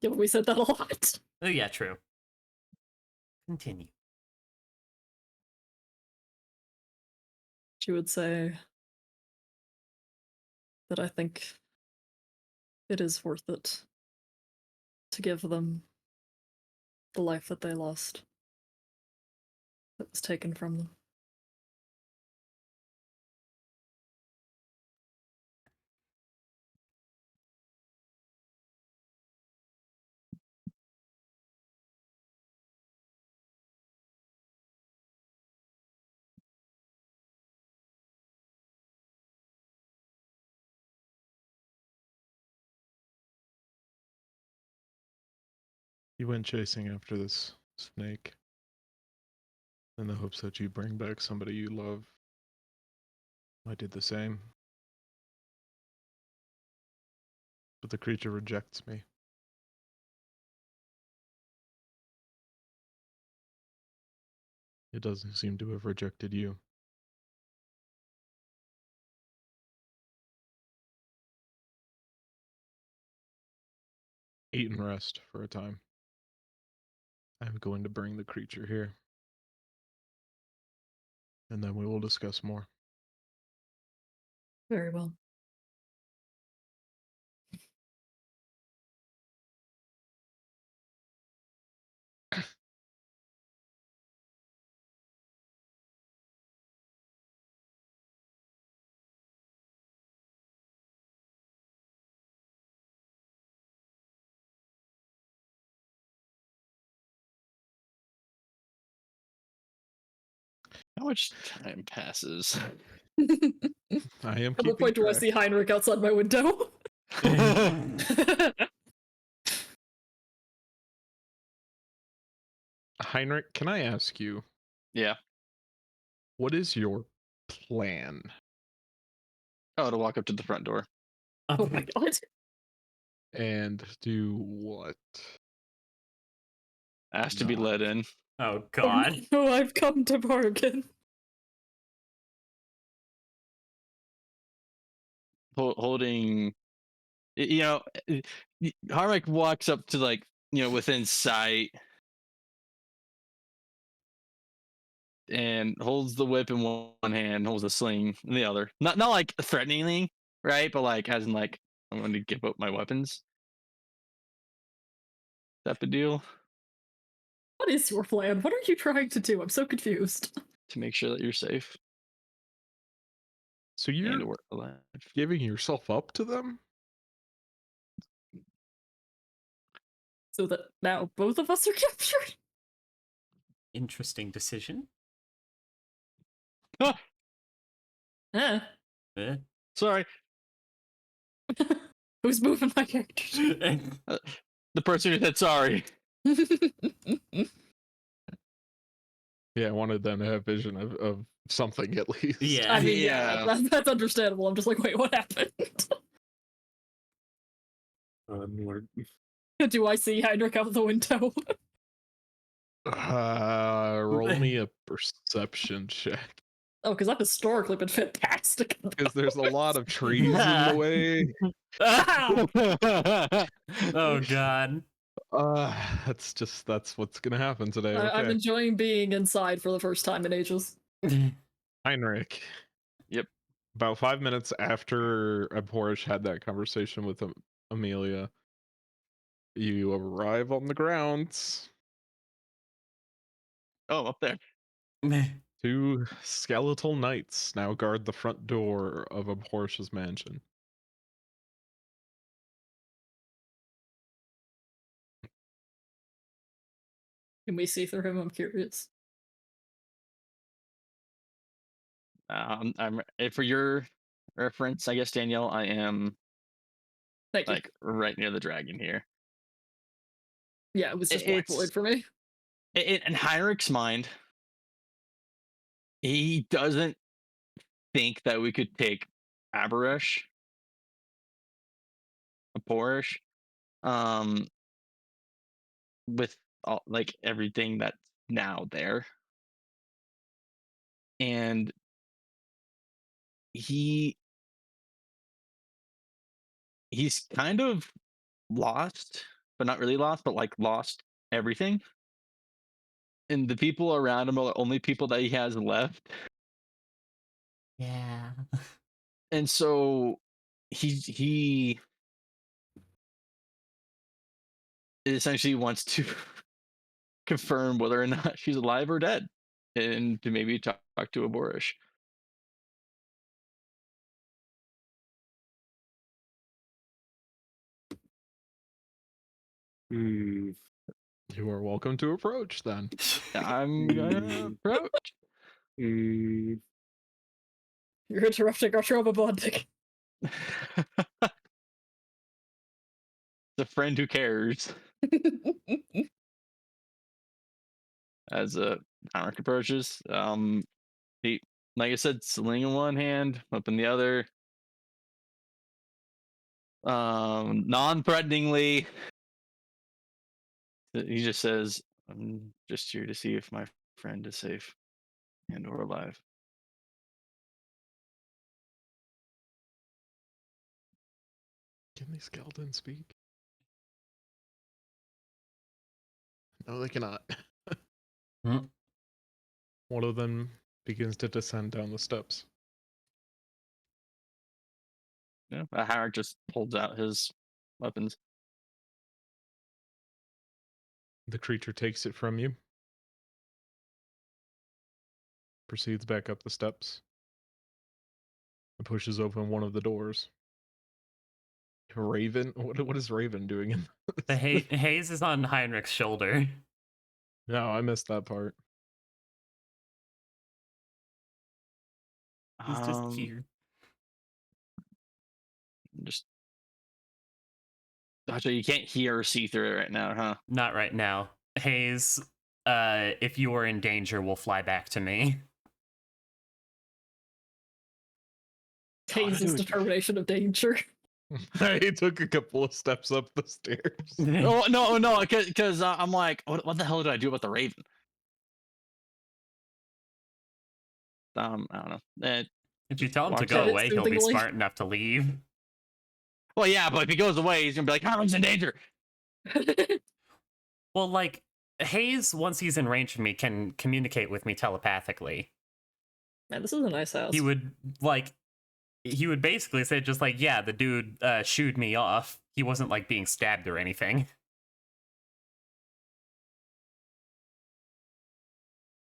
Yeah, but we said that a lot. Oh, yeah, true. Continue. She would say that I think it is worth it to give them the life that they lost, that was taken from them. You went chasing after this snake in the hopes that you bring back somebody you love. I did the same. But the creature rejects me. It doesn't seem to have rejected you. Eat and rest for a time. I'm going to bring the creature here. And then we will discuss more. Very well. How much time passes? I am At what keeping point do I track. see Heinrich outside my window? Heinrich, can I ask you, Yeah. what is your plan? Oh, to walk up to the front door. Oh my god. And do what? Ask to be Not. let in. Oh, God. Oh no, I've come to bargain. Holding, Harmonic walks up to within sight and holds the whip in one hand, holds the sling in the other. Not like threateningly, right? But like as in like I'm going to give up my weapons. Type of deal. What is your plan? What are you trying to do? I'm so confused. To make sure that you're safe So and you're we're alive. giving yourself up to them? So that now both of us are captured? Interesting decision. Eh. Eh. Sorry, Who's moving my characters? the person who said sorry. Yeah, I wanted them to have vision of something at least. Yeah. I mean, Yeah. that's understandable. I'm just like, wait, what happened? We're Do I see Heinrich out the window? Roll me a perception check. Oh, because I've historically been fantastic. Because there's a lot of trees in the way. Ow! Oh, God. That's what's gonna happen today. I'm Okay. enjoying being inside for the first time in ages. Heinrich. Yep. About 5 minutes after Abhorish had that conversation with Amelia, you arrive on the grounds. Oh, up there. 2 skeletal knights now guard the front door of Abhorish's mansion. Can we see through him? I'm curious. For your reference, I guess, Danielle, I am Thank you. like right near the dragon here. Yeah, it was just black void for me. In Heinrich's mind, he doesn't think that we could take Abhorish, Abhorish, with all like everything that's now there. And he he's kind of lost, but not really lost, but like lost everything. And the people around him are the only people that he has left. Yeah. And so he essentially wants to confirm whether or not she's alive or dead, and to maybe talk to a Borish. Hmm. You are welcome to approach then. I'm gonna Mm. approach. Hmm. You're interrupting our trauma bonding. The friend who cares. As Heinrich approaches, he, like I said, sling in one hand, up in the other. Non-threateningly, he just says, "I'm just here to see if my friend is safe and or alive." Can these skeletons speak? No, they cannot. Hmm. One of them begins to descend down the steps. Yeah, Heinrich just holds out his weapons. The creature takes it from you, proceeds back up the steps, and pushes open one of the doors. Raven? What is Raven doing in The this? Hayes is on Heinrich's shoulder. No, I missed that part. He's just here. Just so you can't hear or see through it right now, huh? Not right now. Hayes, if you are in danger, will fly back to me. Hayes' determination of danger. He took a couple of steps up the stairs. No, because I'm like, what the hell did I do about the Raven? I don't know. If you tell him to Walks go out. away, he'll be Soothingly. smart enough to leave. Well, yeah, but if he goes away, he's gonna be like, Heinrich's in danger. Well, like, Hayes, once he's in range of me, can communicate with me telepathically. Man, this is a nice house. He would, like, he would basically say just like, yeah, the dude shooed me off. He wasn't, like, being stabbed or anything.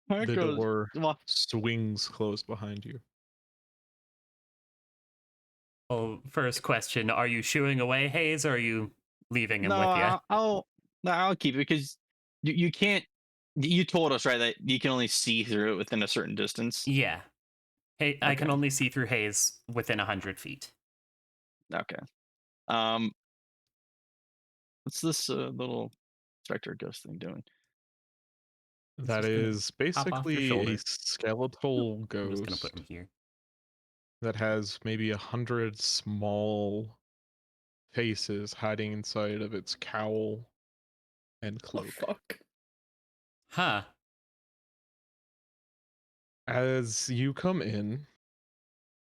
Heinrich The goes, door well, swings closed behind you. Well, first question, are you shooing away Hayes, or are you leaving him no, with you? I'll keep it because you can't. You told us right that you can only see through it within a certain distance. Yeah. Hey, I can Okay. only see through Hayes within 100 feet. Okay. What's this little specter ghost thing doing? That just gonna is hop off your basically a shoulder. skeletal I'm just gonna put him ghost here. that has maybe 100 small faces hiding inside of its cowl and Oh, cloak. fuck. Huh. As you come in,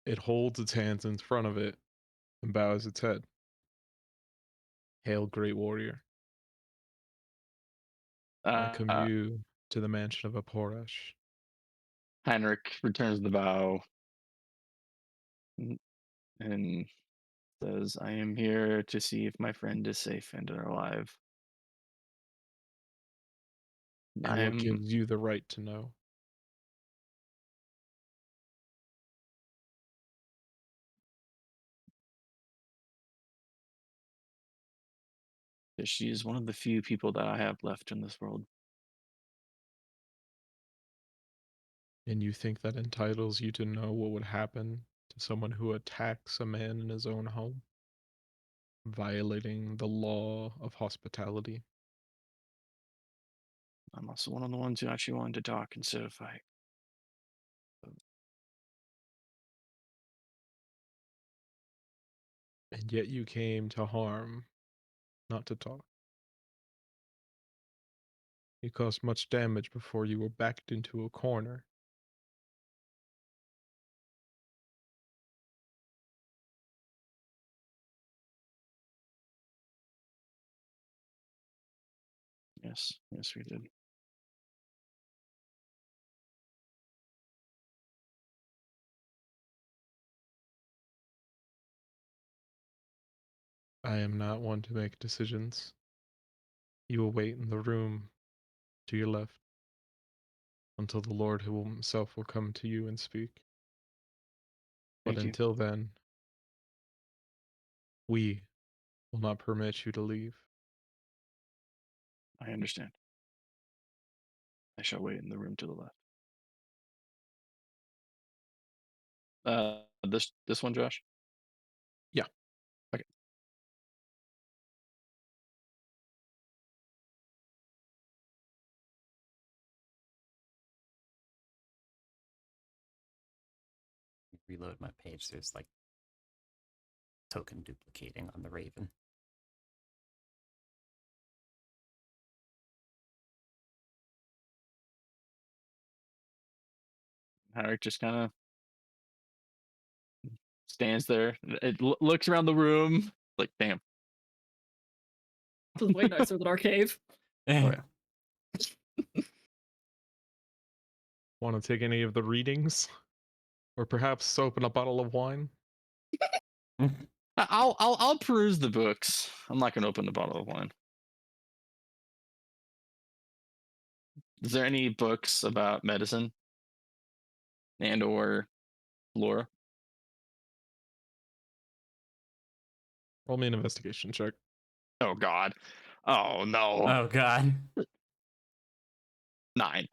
it holds its hands in front of it and bows its head. Hail, great warrior. Welcome you to the mansion of Aporesh. Heinrich returns the bow and says, "I am here to see if my friend is safe and alive." And what gives you the right to know? She is one of the few people that I have left in this world. And you think that entitles you to know what would happen to someone who attacks a man in his own home, violating the law of hospitality? I'm also one of the ones who actually wanted to talk instead of fight. And yet you came to harm, not to talk. You caused much damage before you were backed into a corner. Yes, yes, we did. I am not one to make decisions. You will wait in the room to your left until the Lord himself will come to you and speak. But Thank you. until then, we will not permit you to leave. I understand. I shall wait in the room to the left. This one, Josh? Yeah. Okay. Reload my page. There's like token duplicating on the Raven. Harrick just kind of stands there. It looks around the room, like, damn. This is way nicer than our cave. Oh yeah. Want to take any of the readings? Or perhaps open a bottle of wine? I'll peruse the books. I'm not gonna open the bottle of wine. Is there any books about medicine and or lore? Roll me an investigation check. Oh God. Oh no. Oh god. 9.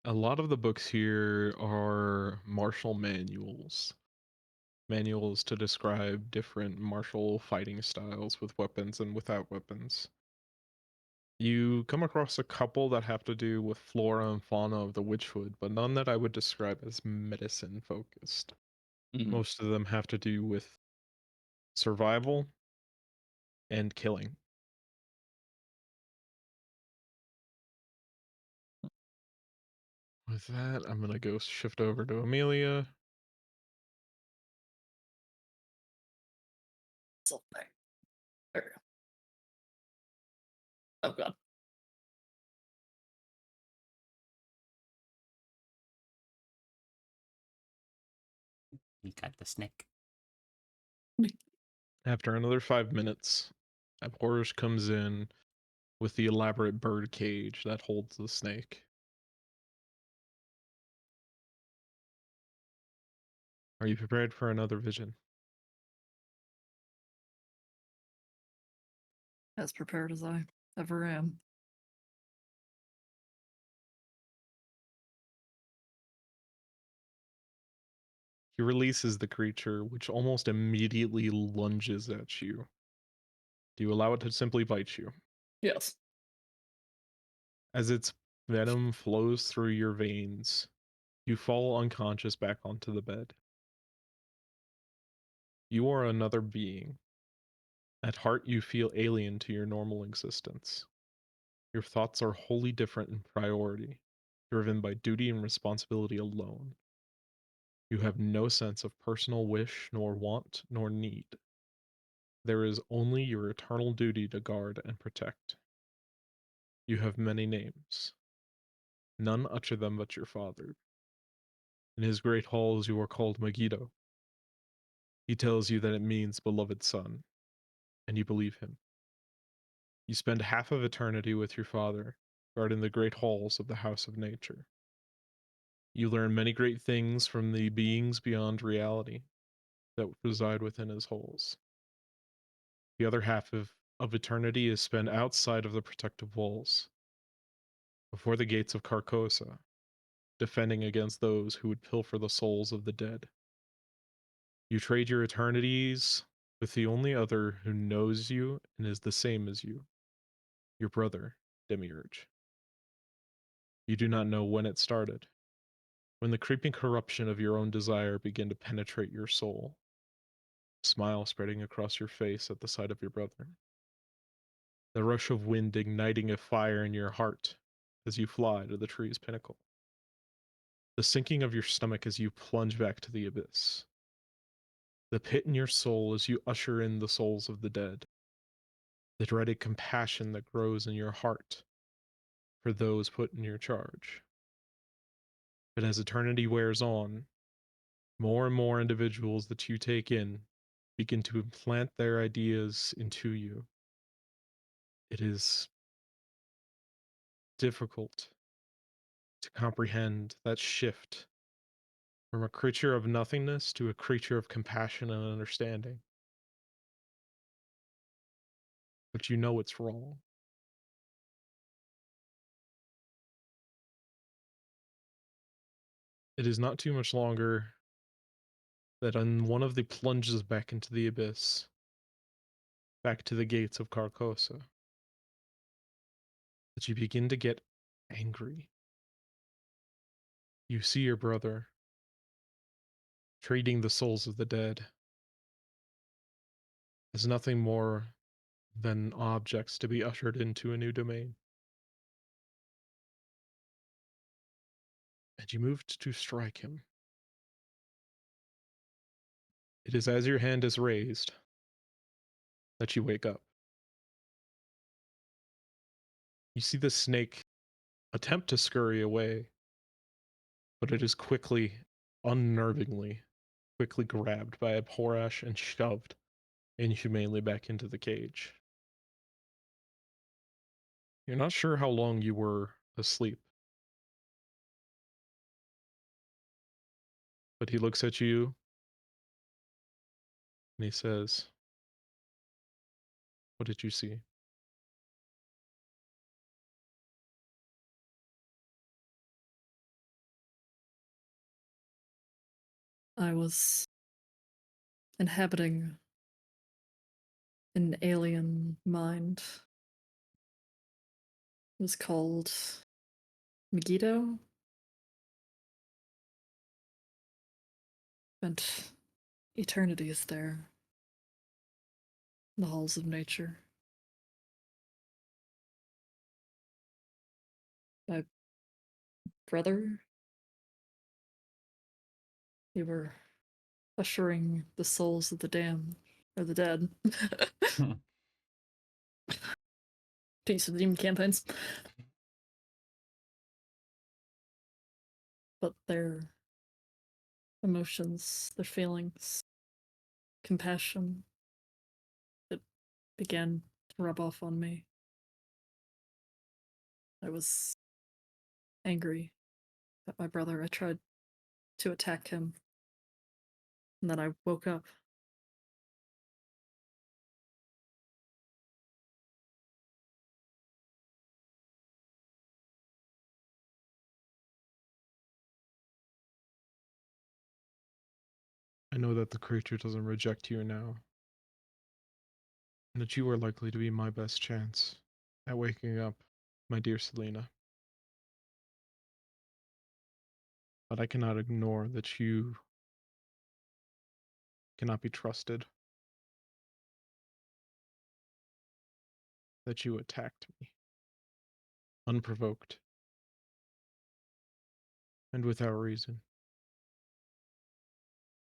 A lot of the books here are martial manuals. Manuals to describe different martial fighting styles with weapons and without weapons. You come across a couple that have to do with flora and fauna of the Witchwood, but none that I would describe as medicine focused. Mhm. Most of them have to do with survival and killing. With that, I'm gonna go shift over to Amelia. There we go. Oh god. You got the snake. After another 5 minutes, Abhorrish comes in with the elaborate bird cage that holds the snake. Are you prepared for another vision? As prepared as I ever am. He releases the creature, which almost immediately lunges at you. Do you allow it to simply bite you? Yes. As its venom flows through your veins, you fall unconscious back onto the bed. You are another being. At heart, you feel alien to your normal existence. Your thoughts are wholly different in priority, driven by duty and responsibility alone. You have no sense of personal wish, nor want, nor need. There is only your eternal duty to guard and protect. You have many names. None utter them but your father. In his great halls you are called Megiddo. He tells you that it means beloved son, and you believe him. You spend half of eternity with your father, guarding the great halls of the House of Nature. You learn many great things from the beings beyond reality that reside within his halls. The other half of eternity is spent outside of the protective walls, before the gates of Carcosa, defending against those who would pilfer the souls of the dead. You trade your eternities with the only other who knows you and is the same as you, your brother, Demiurge. You do not know when it started, when the creeping corruption of your own desire began to penetrate your soul. smile spreading across your face at the sight of your brother. The rush of wind igniting a fire in your heart as you fly to the tree's pinnacle. The sinking of your stomach as you plunge back to the abyss. The pit in your soul as you usher in the souls of the dead. The dreaded compassion that grows in your heart for those put in your charge. But as eternity wears on, more and more individuals that you take in begin to implant their ideas into you. It is difficult to comprehend that shift from a creature of nothingness to a creature of compassion and understanding. But you know it's wrong. It is not too much longer that on one of the plunges back into the abyss, back to the gates of Carcosa, that you begin to get angry. You see your brother treating the souls of the dead as nothing more than objects to be ushered into a new domain. And you moved to strike him. It is as your hand is raised that you wake up. You see the snake attempt to scurry away, but it is quickly, unnervingly, quickly grabbed by Abhorash and shoved inhumanely back into the cage. You're not sure how long you were asleep, but he looks at you and he says, "What did you see?" I was inhabiting an alien mind. It was called Megiddo. Spent eternities there. In the halls of nature. My brother, we were ushering the souls of the damned, or the dead. Piece of the demon campaigns. But their emotions, their feelings, compassion, it began to rub off on me. I was angry at my brother. I tried to attack him. And then I woke up. I know that the creature doesn't reject you now, and that you are likely to be my best chance at waking up, my dear Selena. But I cannot ignore that you cannot be trusted, that you attacked me, unprovoked, and without reason,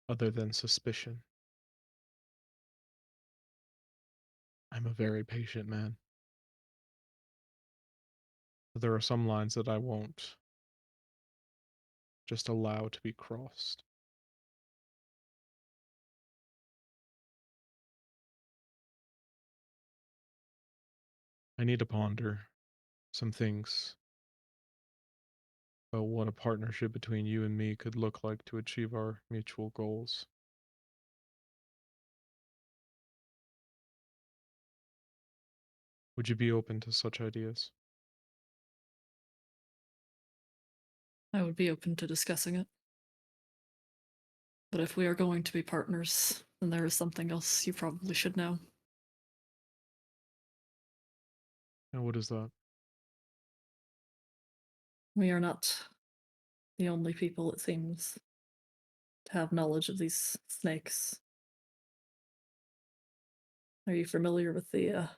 other than suspicion. I'm a very patient man. But there are some lines that I won't just allow to be crossed. I need to ponder some things about what a partnership between you and me could look like to achieve our mutual goals. Would you be open to such ideas? I would be open to discussing it. But if we are going to be partners, then there is something else you probably should know. And what is that? We are not the only people, it seems, to have knowledge of these snakes. Are you familiar with the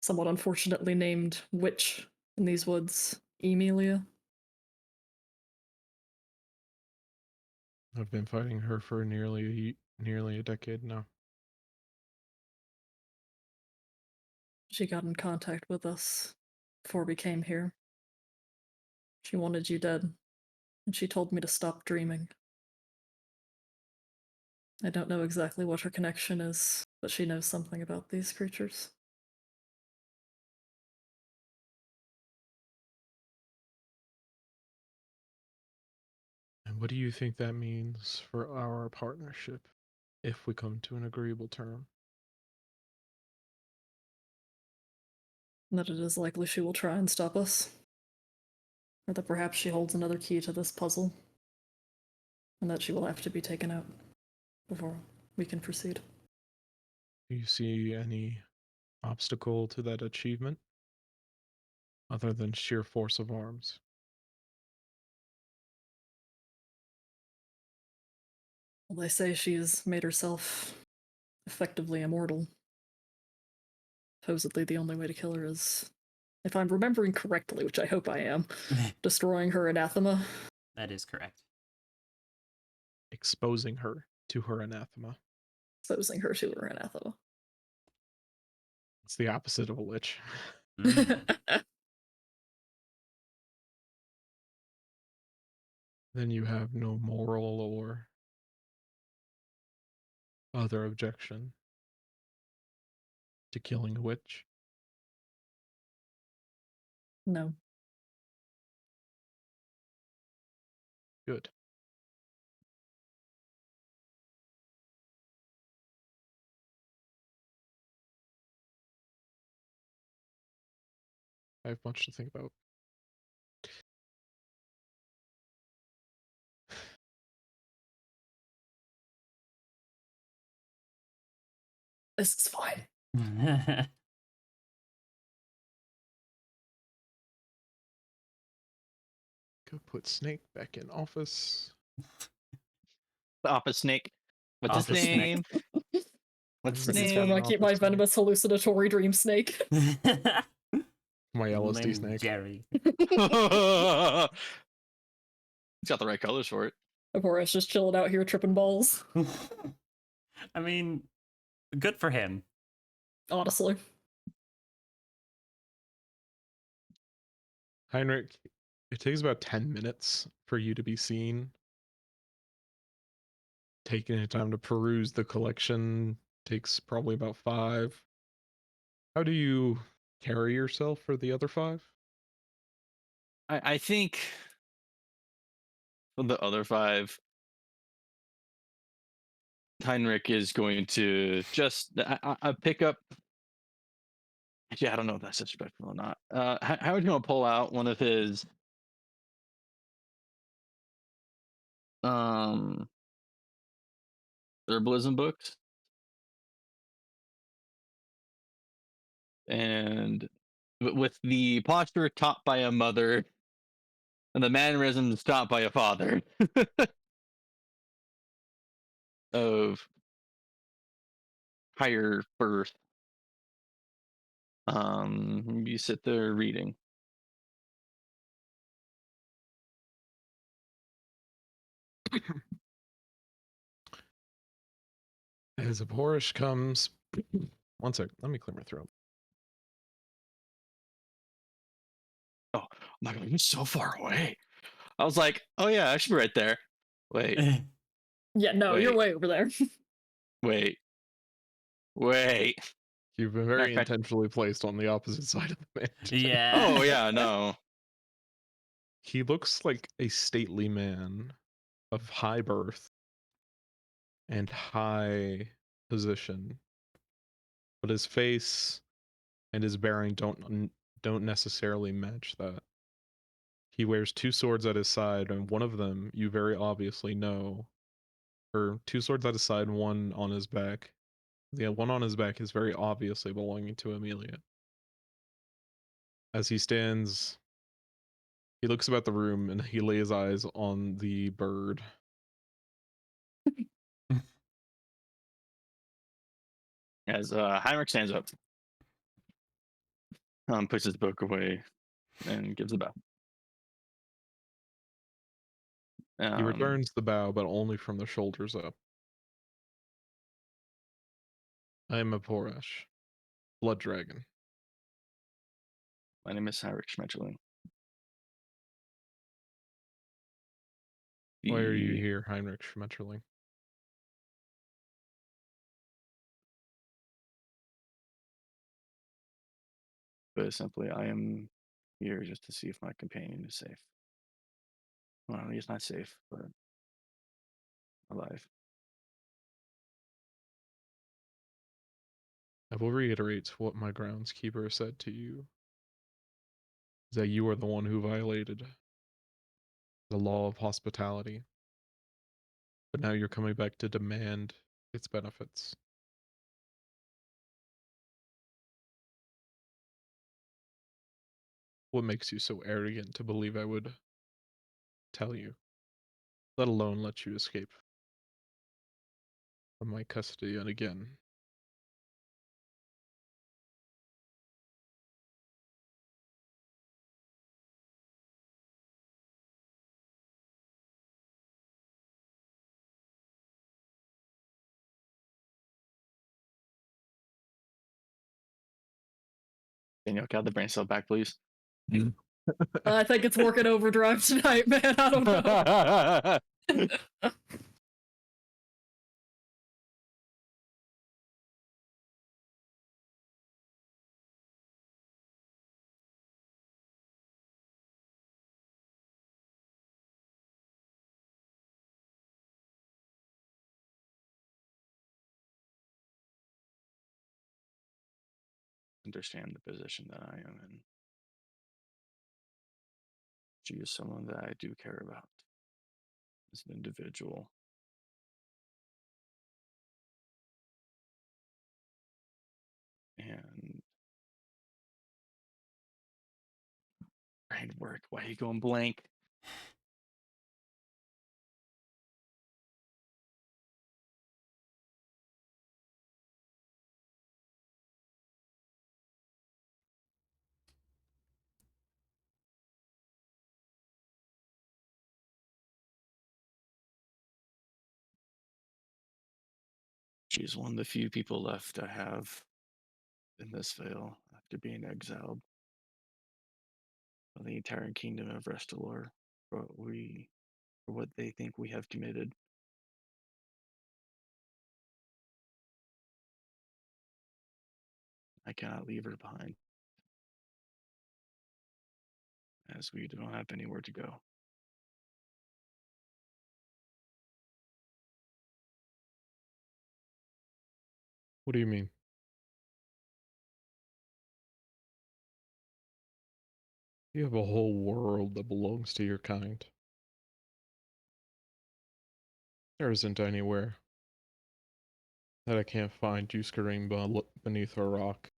somewhat unfortunately named witch in these woods, Emilia? I've been fighting her for nearly a decade now. She got in contact with us before we came here. She wanted you dead, and she told me to stop dreaming. I don't know exactly what her connection is, but she knows something about these creatures. And what do you think that means for our partnership if we come to an agreeable term? That it is likely she will try and stop us. Or that perhaps she holds another key to this puzzle. And that she will have to be taken out before we can proceed. Do you see any obstacle to that achievement other than sheer force of arms? Well, they say she's made herself effectively immortal. Supposedly the only way to kill her is, if I'm remembering correctly, which I hope I am, destroying her anathema. That is correct. Exposing her to her anathema. Exposing her to her anathema. It's the opposite of a lich. Then you have no moral or other objection to killing a witch. No. Good. I have much to think about. This is fine. Go put Snake back in office. The office snake. What's his Office snake. name? What's his This is Snake. where name? I keep my Office snake. venomous hallucinatory dream snake. My LSD Named snake. Jerry. He's got the right colors for it. Boris just chilling out here tripping balls. I mean, good for him. Honestly. Heinrich, it takes about 10 minutes for you to be seen. Taking the time to peruse the collection takes probably about 5. How do you carry yourself for the other 5? I think for the other 5, Heinrich is going to just I pick up. Actually, I don't know if that's disrespectful or not. Howard's going to pull out one of his herbalism books, and with the posture taught by a mother and the mannerisms taught by a father of higher birth. You sit there reading. As a Boris comes. One sec, let me clear my throat. Oh my god, you're so far away. I was like, oh yeah, I should be right there. Wait, Yeah, no, you're Wait. way over there. wait. You've been very Okay. intentionally placed on the opposite side of the man. Yeah. Oh yeah, no. He looks like a stately man of high birth and high position, but his face and his bearing don't necessarily match that. He wears 2 swords at his side, and one of them you very obviously know, or 2 swords at his side, one on his back. The one on his back is very obviously belonging to Amelia. As he stands, he looks about the room and he lays eyes on the bird. As Heinrich stands up, puts his book away, and gives a bow. He returns the bow, but only from the shoulders up. I am a Porash, blood dragon. My name is Heinrich Schmetterling. Why are you here, Heinrich Schmetterling? But simply, I am here just to see if my companion is safe. Well, he's not safe, but alive. I will reiterate what my groundskeeper said to you. That you are the one who violated the law of hospitality. But now you're coming back to demand its benefits. What makes you so arrogant to believe I would tell you, let alone let you escape from my custody yet again? Daniel, can I have the brain cell back, please? I think it's working overdrive tonight, man. I don't know. Understand the position that I am in. She is someone that I do care about as an individual. And brain work. Why are you going blank? She's one of the few people left I have in this vale after being exiled from the entire kingdom of Restalor for what they think we have committed. I cannot leave her behind, as we don't have anywhere to go. What do you mean? You have a whole world that belongs to your kind. There isn't anywhere that I can't find Juskaring beneath a rock.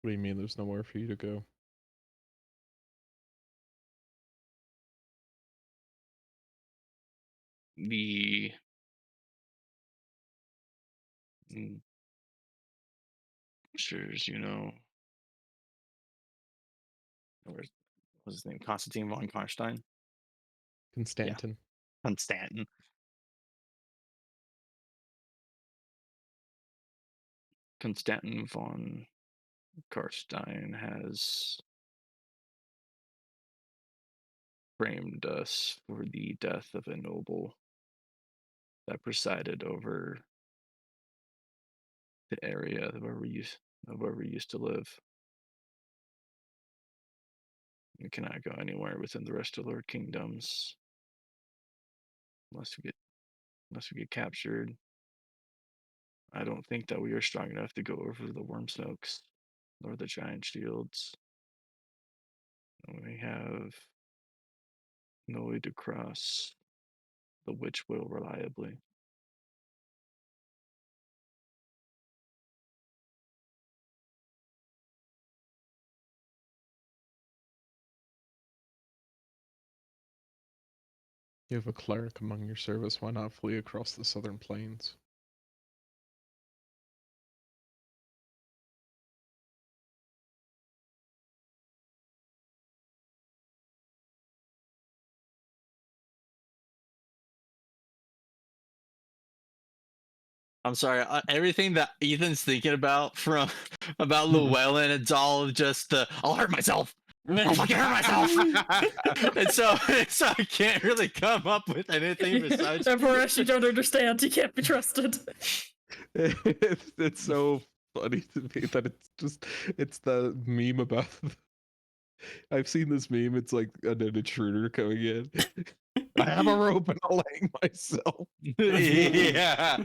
What do you mean there's nowhere for you to go? The sure, you know, where's what's his name? Constantine von Karnstein. Constantin. Constantin. Constantin von Karstein has framed us for the death of a noble that presided over the area where we used to live. We cannot go anywhere within the rest of Lord Kingdoms unless we get captured. I don't think that we are strong enough to go over the Wormsnokes or the Giant Shields. We have no way to cross the Witch Will reliably. You have a cleric among your service, why not flee across the southern plains? I'm sorry. Everything that Ethan's thinking about from about Llewellyn, it's all just I'll hurt myself. I'll fucking hurt myself. and so I can't really come up with anything besides. Empress, you don't understand. He can't be trusted. It's so funny to me that it's the meme about. I've seen this meme. It's like an intruder coming in. I have a rope and I'll hang myself. Yeah.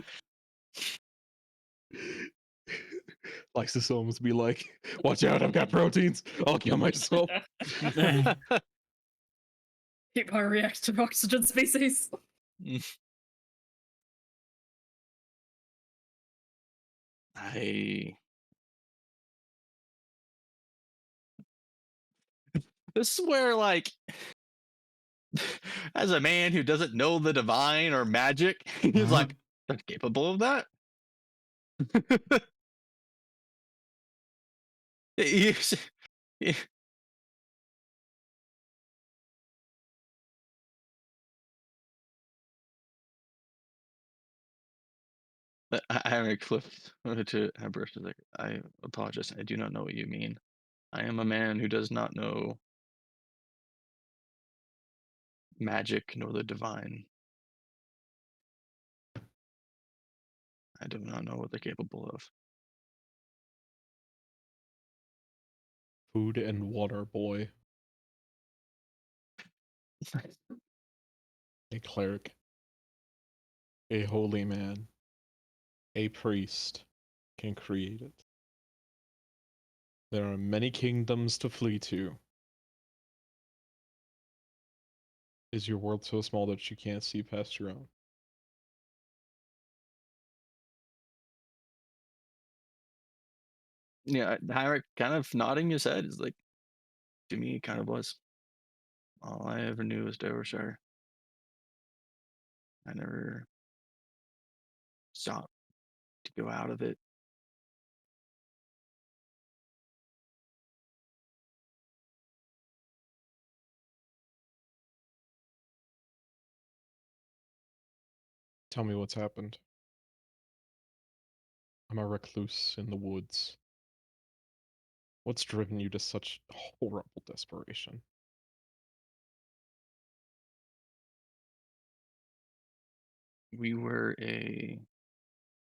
Lysosomes be like, watch out, I've got proteins. I'll kill myself. Keep bioreactive oxygen species. This is where, like, as a man who doesn't know the divine or magic, he's like, they're capable of that. You- yeah. I flipped to Empress. Like, I apologize. I do not know what you mean. I am a man who does not know magic nor the divine. I do not know what they're capable of. Food and water boy. A cleric. A holy man. A priest can create it. There are many kingdoms to flee to. Is your world so small that you can't see past your own? Yeah, Heinrich kind of nodding his head is like, to me, it kind of was. All I ever knew was Dovershire. I never stopped to go out of it. Tell me what's happened. I'm a recluse in the woods. What's driven you to such horrible desperation? We were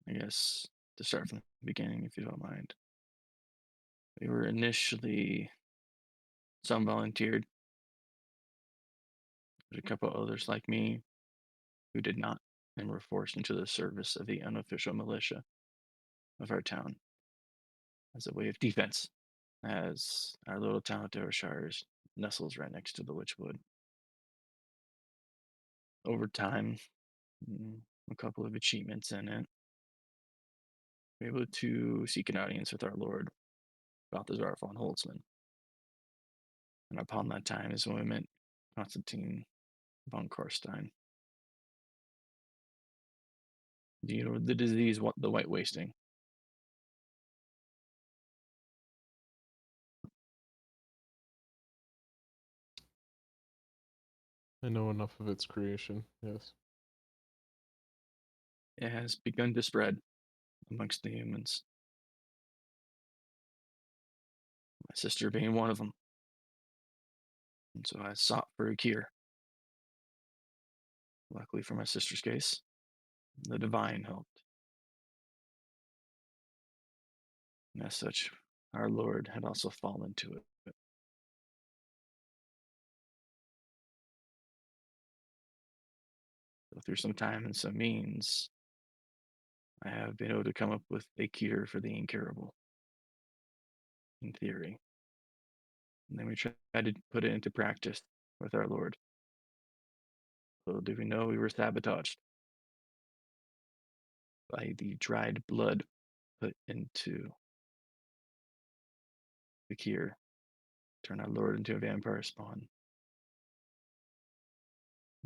I guess, to start from the beginning, if you don't mind. We were initially, some volunteered, but a couple others like me who did not and were forced into the service of the unofficial militia of our town as a way of defense, as our little town of Dovershire nestles right next to the Witchwood. Over time, a couple of achievements in it, we were able to seek an audience with our Lord, Balthazar von Holtzmann. And upon that time is when we met Constantine von Karstein. Do you know the disease, the white wasting? I know enough of its creation, yes. It has begun to spread amongst the humans. My sister being one of them. And so I sought for a cure. Luckily for my sister's case, the divine helped. And as such, our Lord had also fallen to it. So through some time and some means, I have been able to come up with a cure for the incurable, in theory. And then we tried to put it into practice with our Lord. Little did we know we were sabotaged by the dried blood put into the cure. Turn our Lord into a vampire spawn.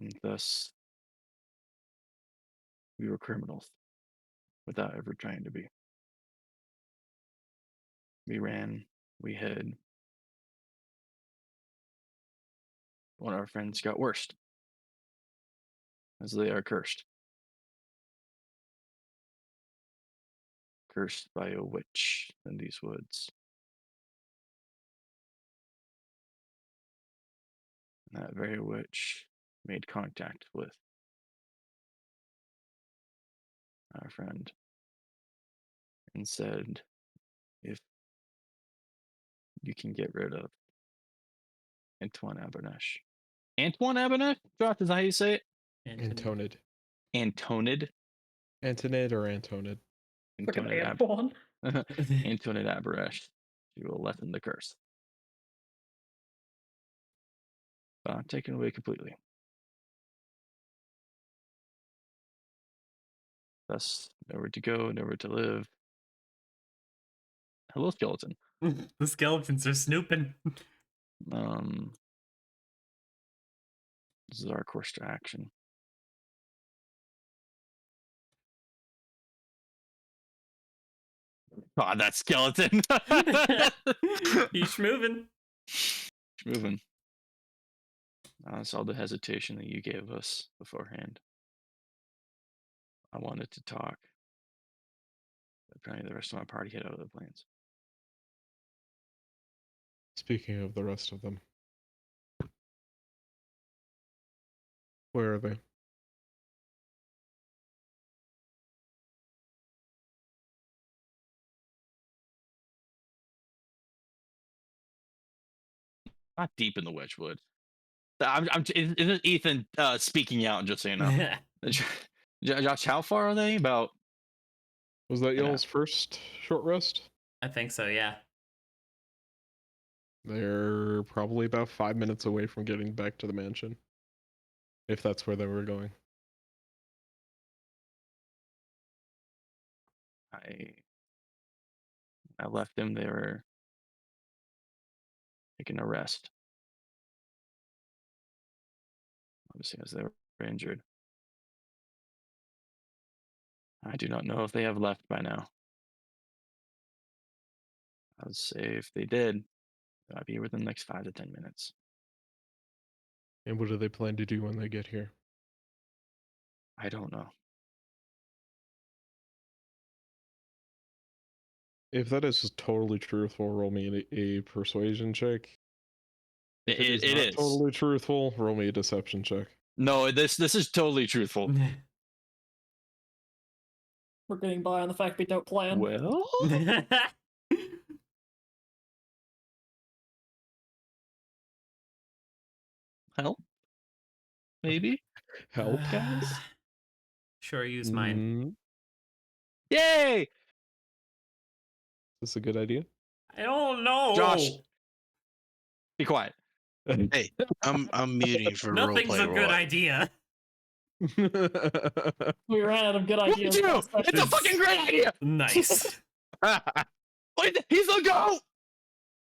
And thus, we were criminals without ever trying to be. We ran, we hid. One of our friends got worse, as they are cursed. cursed by a witch in these woods. And that very witch made contact with our friend and said, if you can get rid of Antoine Abernash. Antoine Abernash? Josh, is that how you say it? Antonid. Antonid? Antonid or Antonid. Freaking Antonid Antoine. Antonid Aberrash. She will lessen the curse. But not taken away completely. Thus, nowhere to go, nowhere to live. Hello, skeleton. The skeletons are snooping. This is our course to action. God, that skeleton. He's moving. Moving. I saw the hesitation that you gave us beforehand. I wanted to talk. Apparently, the rest of my party had other plans. Speaking of the rest of them, where are they? Not deep in the Wedgewood. Isn't Ethan speaking out? Just so you know, Josh, how far are they? About. Was that Yeah. y'all's first short rest? I think so, yeah. They're probably about 5 minutes away from getting back to the mansion. If that's where they were going. I left them. They were taking a rest. Obviously, as they were injured. I do not know if they have left by now. I would say if they did, I'd be within the next 5 to 10 minutes. And what do they plan to do when they get here? I don't know. If that is just totally truthful, roll me a persuasion check. If It not is totally truthful, roll me a deception check. No, this is totally truthful. We're getting by on the fact we don't plan. Well, help, maybe. Help, guys? Sure, use mine. Yay! Is this a good idea? I don't know. Josh, be quiet. Hey, I'm muting for Nothing's roleplay a good role. idea. We ran out of good What ideas. you? last It's a session. fucking great idea. Nice. Wait, he's the goat.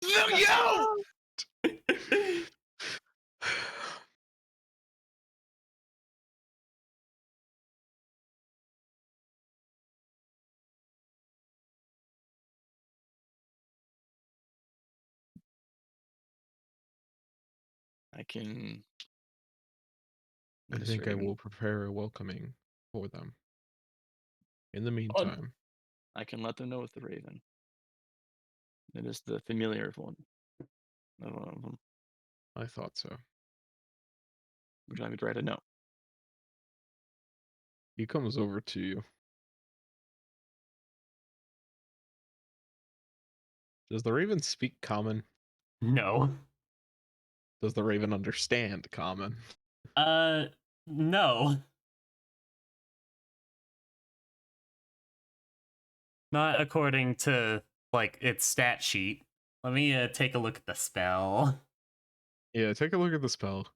The goat. I can. I think I will prepare a welcoming for them. In the meantime, I can let them know with the raven. It is the familiar one. Of one of them. I thought so. Would you like me to write a note? He comes over to you. Does the raven speak common? No. Does the raven understand common? No. Not according to, like, its stat sheet. Let me take a look at the spell. Yeah, take a look at the spell.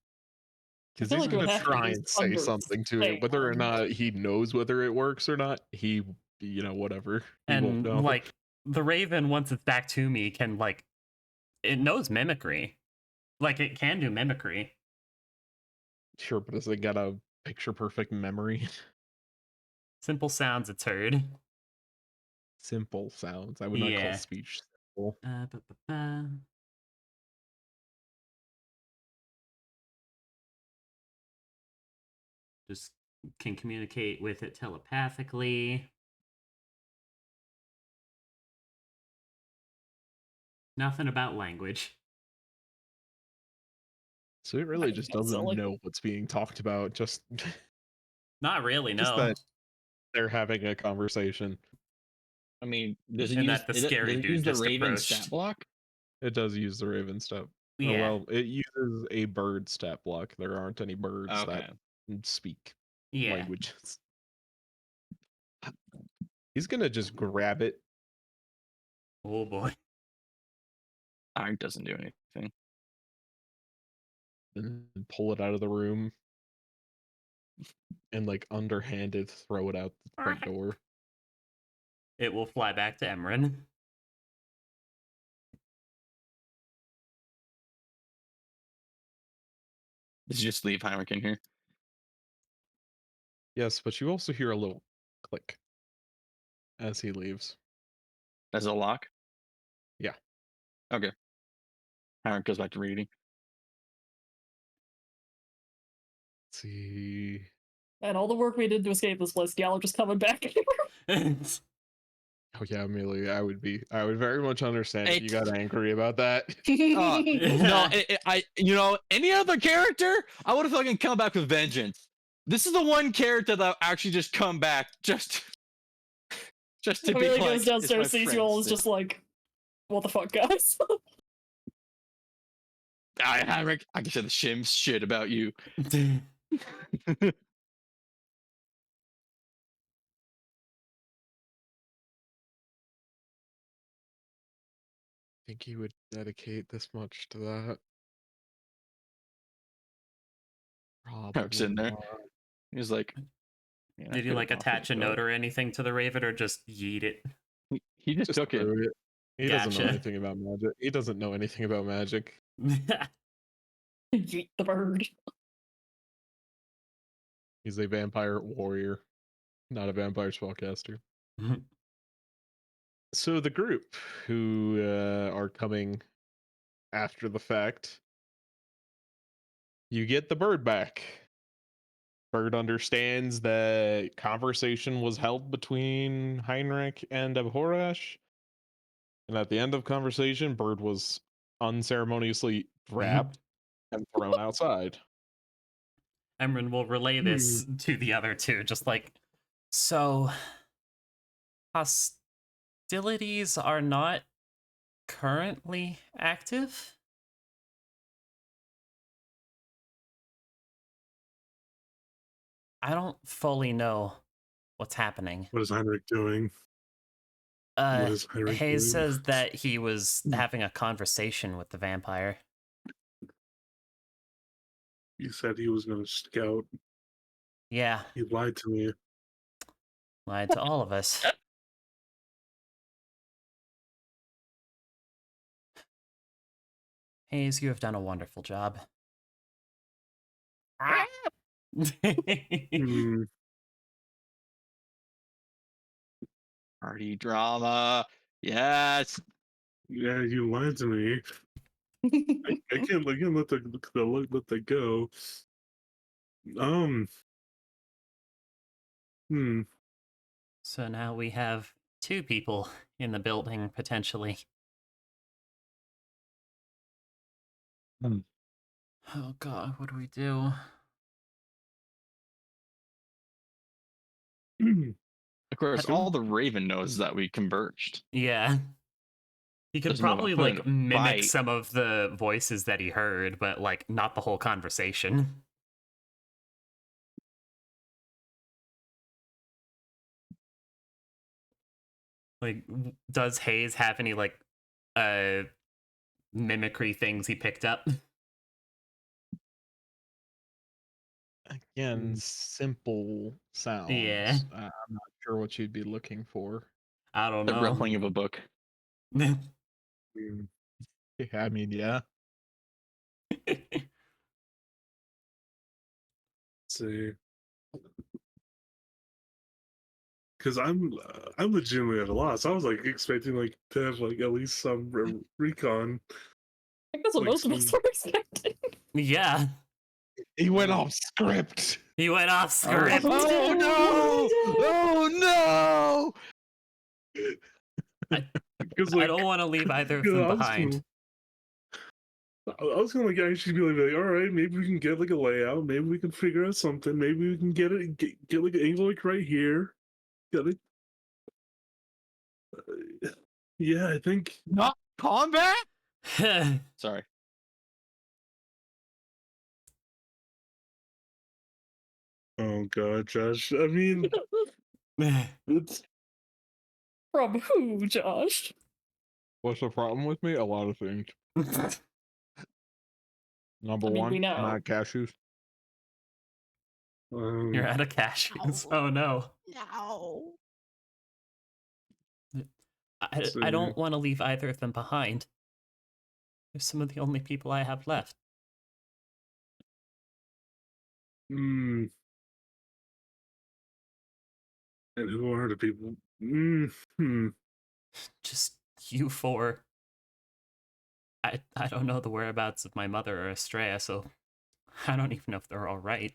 Because feel he's like it would gonna have to try be and say something to it, whether or understand. not he knows whether it works or not. He, whatever. He won't And, know. like, the raven, once it's back to me, can, like, it knows mimicry. Like, it can do mimicry. Sure, but does it got a picture perfect memory? Simple sounds it's heard. Simple sounds. I would not call speech simple. Just can communicate with it telepathically. Nothing about language. So it really just doesn't Silly. know what's being talked about. Just Not really, Just no. that they're having a conversation. I mean, does it And use that the does scary it dude use the just Raven approached. stat block? It does use the Raven step. Oh, Yeah. well, it uses a bird stat block. There aren't any birds Okay. that speak Yeah. languages. He's gonna just grab it. Oh boy. Iron doesn't do anything. And pull it out of the room and like underhanded throw it out the front door. It will fly back to Emran. Did you just leave Heinrich in here? Yes, but you also hear a little click as he leaves. As a lock? Yeah. Okay. Heinrich goes back to reading. Let's see. And all the work we did to escape this place, y'all are just coming back. Oh yeah, Amelia, I would very much understand if you It- got angry about that. No, any other character, I would have fucking come back with vengeance. This is the one character that actually just come back just to be Amelia like, goes "It's my downstairs, sees you all, is friends." just like, what the fuck, guys? Heinrich, I can say the shims shit about you. Think he would dedicate this much to that? Heinrich's in there. not. He's like, "Man, I Did you could've like offered attach a go." note or anything to the Raven, or just yeet it? He just took it. Threw it. He doesn't know Gotcha. anything about magic. He doesn't know anything about magic. Yeet the bird. He's a vampire warrior, not a vampire spellcaster. So the group who are coming after the fact, you get the bird back. Bird understands that conversation was held between Heinrich and Abhorash. And at the end of conversation, Bird was unceremoniously grabbed and thrown outside. Emran will relay this to the other two, just like, so hostilities are not currently active? I don't fully know what's happening. What is Heinrich doing? What is Heinrich Hayes doing? says that he was having a conversation with the vampire. He said he was going to scout. Yeah, He lied to me. lied to all of us. Hayes, you have done a wonderful job. Hmm. Party drama. Yes. Yeah, you lied to me. I can't let that go. Hmm. So now we have two people in the building, potentially. Oh god, what do we do? Of course, I- all the Raven knows is that we converged. Yeah. He could Doesn't know probably, about putting like, a mimic fight. some of the voices that he heard, but, like, not the whole conversation. Like, does Hayes have any, like, mimicry things he picked up? Again, simple sounds. Yeah. I'm not sure what you'd be looking for. I don't The know. rippling of a book. Yeah, I mean, yeah. Let's see. Because I'm legitimately at a loss. I was like expecting like to have like at least some recon. I think that's what Like most of us some- were expecting. Yeah. He went off script. He went off script. Oh no! Oh no! Because I like, don't want to leave either of you know, them behind. I was gonna like actually be like, all right, maybe we can get like a layout. Maybe we can figure out something. Maybe we can get it, get like an angle like right here. Get it. Yeah, I think. Not combat. Sorry. Oh god, Josh. I mean, it's From who, Josh? What's the problem with me? A lot of things. Number I mean, one, we know. not cashews. You're out of cashews. Oh no. No. I don't want to leave either of them behind. They're some of the only people I have left. Hmm. And who are the people? Just you four. I don't know the whereabouts of my mother or Estrella, so I don't even know if they're all right.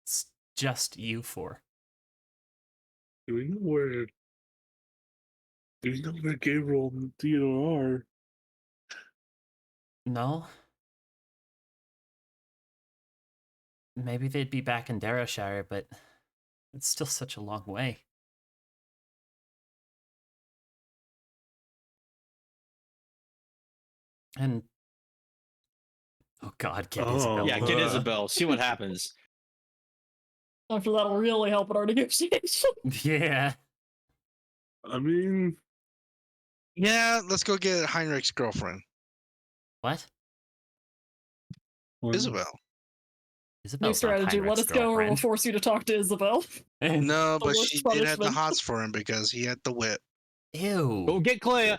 It's just you four. Do we know where? Do we know where Gabriel and Theo are? No? Maybe they'd be back in Darrowshire, but it's still such a long way. And oh god, get Isabel. Yeah, get Isabel. See what happens. After that'll really help in our negotiation. Yeah. I mean, Yeah, let's go get Heinrich's girlfriend, What? Isabel. New Isabel's not strategy. Let Heinrich's us go, or we'll girlfriend. force you to talk to Isabel. No, The but worst she did have the punishment. hots for him because he had the whip. Ew. Go get Clea.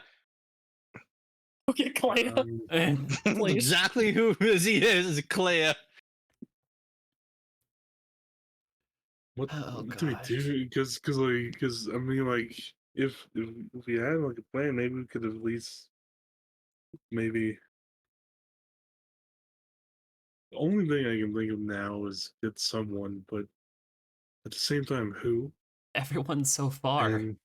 Okay, Clea. Please. Exactly who he is Clea. what Oh, do we gosh. do? Because I mean, like, if we had like a plan, maybe we could at least maybe. The only thing I can think of now is get someone, but at the same time, who? Everyone's so far. And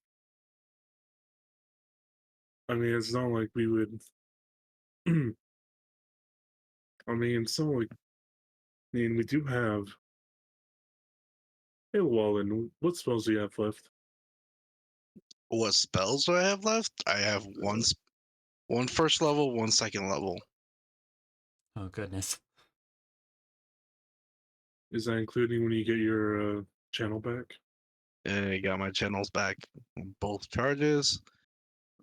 I mean, it's not like we would. I mean, it's not like. I mean, we do have. Hey, Wallen, what spells do you have left? What spells do I have left? I have one first level, one second level. Oh goodness. Is that including when you get your channel back? I got my channels back, both charges.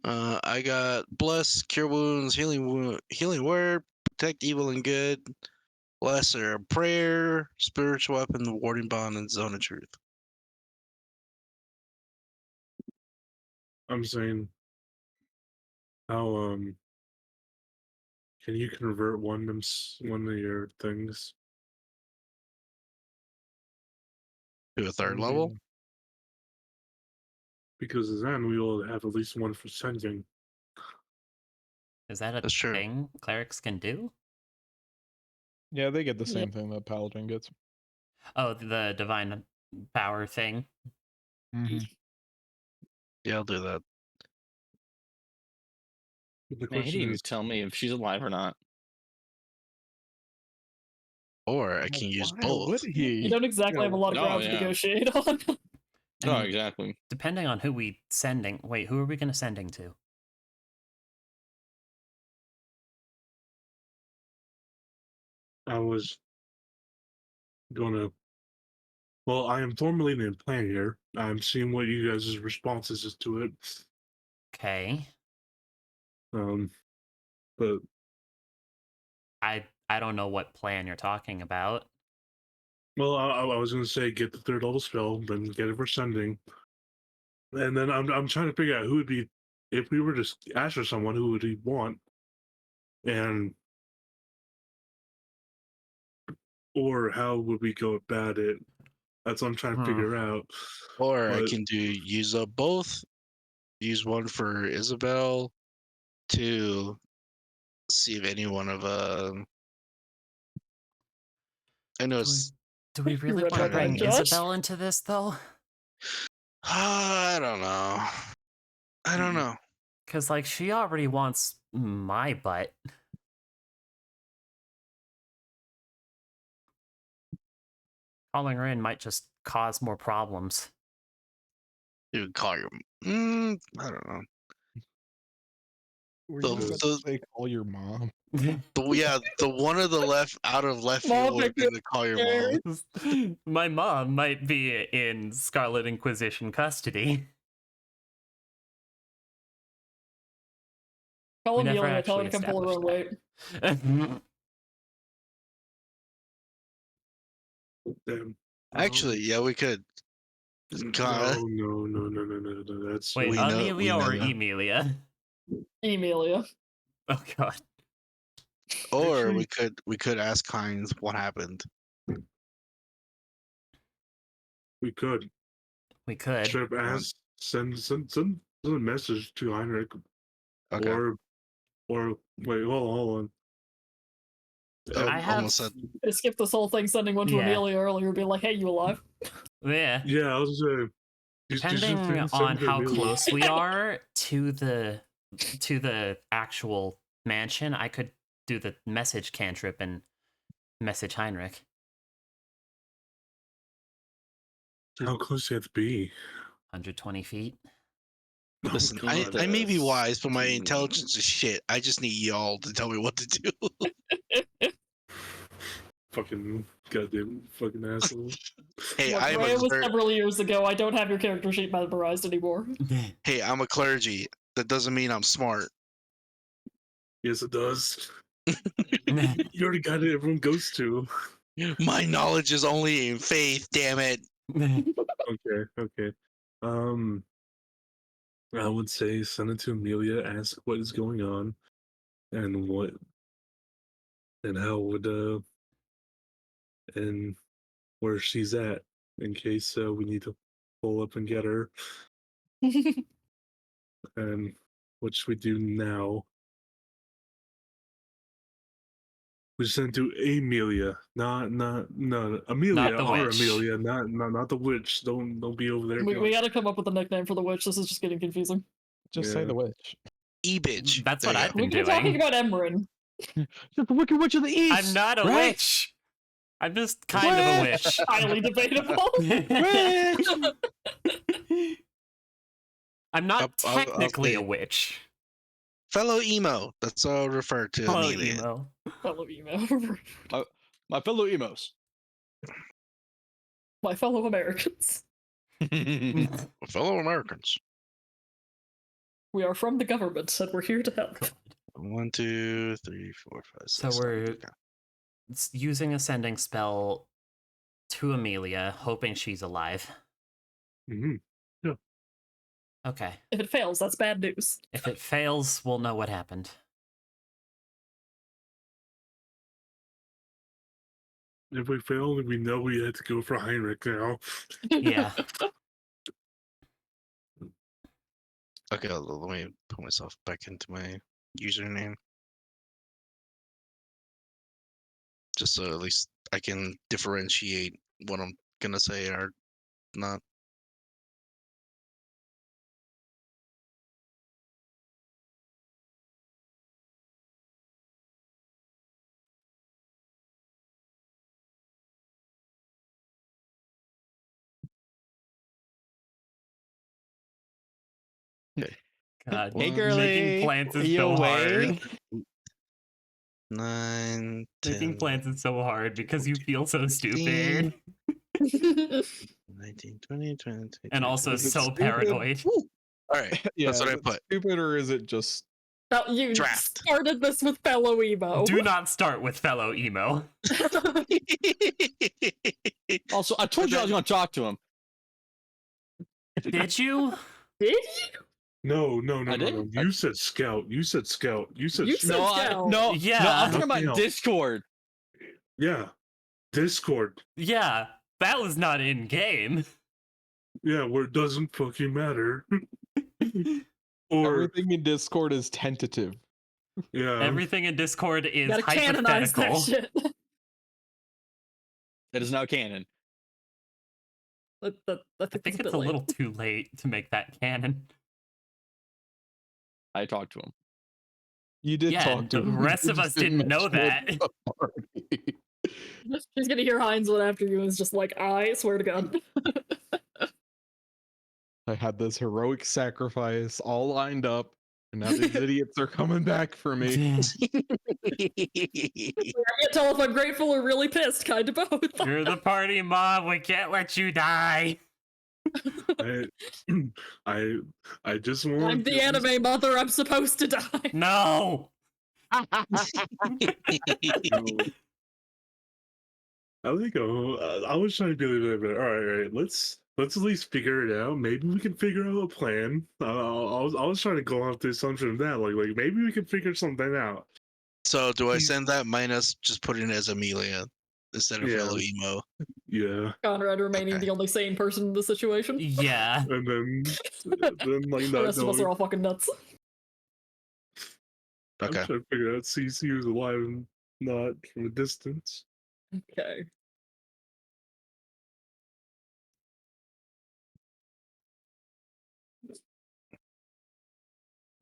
I got bless, cure wounds, healing word, protect evil and good, lesser prayer, spiritual weapon, warding bond, and zone of truth. I'm saying, how can you convert one of your things To a third level? Because then we will have at least one for sending. Is that a That's true. thing clerics can do? Yeah, they get the Yep. same thing that Paladin gets. Oh, the divine power thing. Yeah, I'll do that. But the Man, he question didn't even is, tell me if she's alive or not. Or I can use Why both. would he? You don't exactly have a lot of No, ground to yeah. negotiate on. No, And exactly. depending on who we sending. Wait, who are we gonna sending to? I was gonna. Well, I am formulating a plan here. I'm seeing what you guys' responses is to it. Okay. But I don't know what plan you're talking about. well, I was gonna say get the third level spell, then get it for sending, and then I'm trying to figure out who would be if we were to ask for someone, who would we want, and or how would we go about it? That's what I'm trying to figure out. Or I But- can use up both. Use one for Isabel to see if any one of I know it's Do we really read want to that one, bring Josh? Isabel into this though? I don't know. I don't know. Because, like, she already wants my butt. Calling her in might just cause more problems. You would call your. I don't know. Were The- you about the- to say call your mom? The one of the left out of left Mom, field would have make been to call your mom. My mom might be in Scarlet Inquisition custody. Call We him never Amelia, tell her to actually come pull her own weight. established Damn. Actually, yeah, we could. Kinda. No. That's Wait, We know- Amelia we know or that. Emilia? Emilia. Oh god. Or Actually- we could ask Hines what happened. we could. We could. Should have asked, send a message to Heinrich, Okay. or wait, hold on. I have- Almost said I skipped this whole thing sending one to Yeah. Amelia earlier, being like, hey, you alive? Yeah. Yeah, I was Depending on how close we are to the actual mansion, I could do the message cantrip and message Heinrich. How close do you have to be? 120 feet. Oh, Listen, God, I may be that's wise, but my too- intelligence is shit. I just need y'all to tell me what to do. Fucking goddamn fucking asshole. Hey, Look, I'm Raya a was cler- several years ago. I don't have your character sheet memorized anymore. hey, I'm a clergy. That doesn't mean I'm smart. Yes, it does. You're the guy that everyone goes to. My knowledge is only in faith, damn it. Okay. I would say send it to Amelia, ask what is going on, and how would and where she's at, in case we need to pull up and get her, and what should we do now? We send to Amelia, no, Amelia, the our witch. Amelia, not the witch. Don't be over there. we gotta come up with a nickname for the witch. This is just getting confusing. Just say Yeah. the witch. E-bitch. That's There what you I've go. been We've been talking doing. about Emran. You're the Wicked Witch of the East. I'm not a right? witch. I'm just kind of a witch. Highly debatable. Witch! I'm not I'll technically say- a witch. Fellow emo. That's all I'll refer to Hello, Amelia. emo. Fellow emo. My fellow emos. My fellow Americans. Fellow Americans. We are from the government and we're here to help. 1, 2, 3, 4, 5, 6. So 7. we're- Okay. Using a sending spell to Amelia, hoping she's alive. Mhm. Okay. If it fails, that's bad news. If it fails, we'll know what happened. If we fail, we know we had to go for Heinrich now. Yeah. Okay, let me put myself back into my username. Just so at least I can differentiate what I'm gonna say or not. God, Hey, One, girly. making plans Are is you so awake? hard. 9, Making 10, plans is so hard because you feel so stupid 19, 20, 20, and also Is it so stupid? paranoid. All right, Yeah, that's what is I it put. Stupid, or is it just Now, you Draft. started this with fellow emo. Do not start with fellow emo. Also, I told you I was going to talk to him. Did you? Did you? No. I did? You said scout. You said scout. You said No, scout. no, Yeah. no. I'm talking Nothing about else. Discord. Yeah. Discord. Yeah, that was not in game. Yeah, where it doesn't fucking matter. Or everything in Discord is tentative? yeah. Everything in Discord is Gotta canonize that hypothetical. shit. That is now canon. I I think that's it's bit a late. little too late to make that canon. I talked to him. You did Yeah, talk to the him. rest you of just us didn't know mention it that. at the party. She's gonna hear Heinz one after you and is just like, I swear to God. I had this heroic sacrifice all lined up, and now these idiots are coming back for me. I can't tell if I'm grateful or really pissed, kind of both. You're the party mom. We can't let you die. I, I just want. I'm the anime mother, I'm supposed to die. No. I think I was trying to be a little bit. All right, let's at least figure it out. Maybe we can figure out a plan. I was trying to go off the assumption of that, like maybe we can figure something out. So do I send that minus just putting it as Amelia instead of Yeah. fellow emo? Yeah, Conrad remaining Okay. the only sane person in the situation. Yeah. and then like The not rest of us are knowing. all fucking nuts. I'm Okay. trying to figure out CC who's alive and not from a distance. Okay.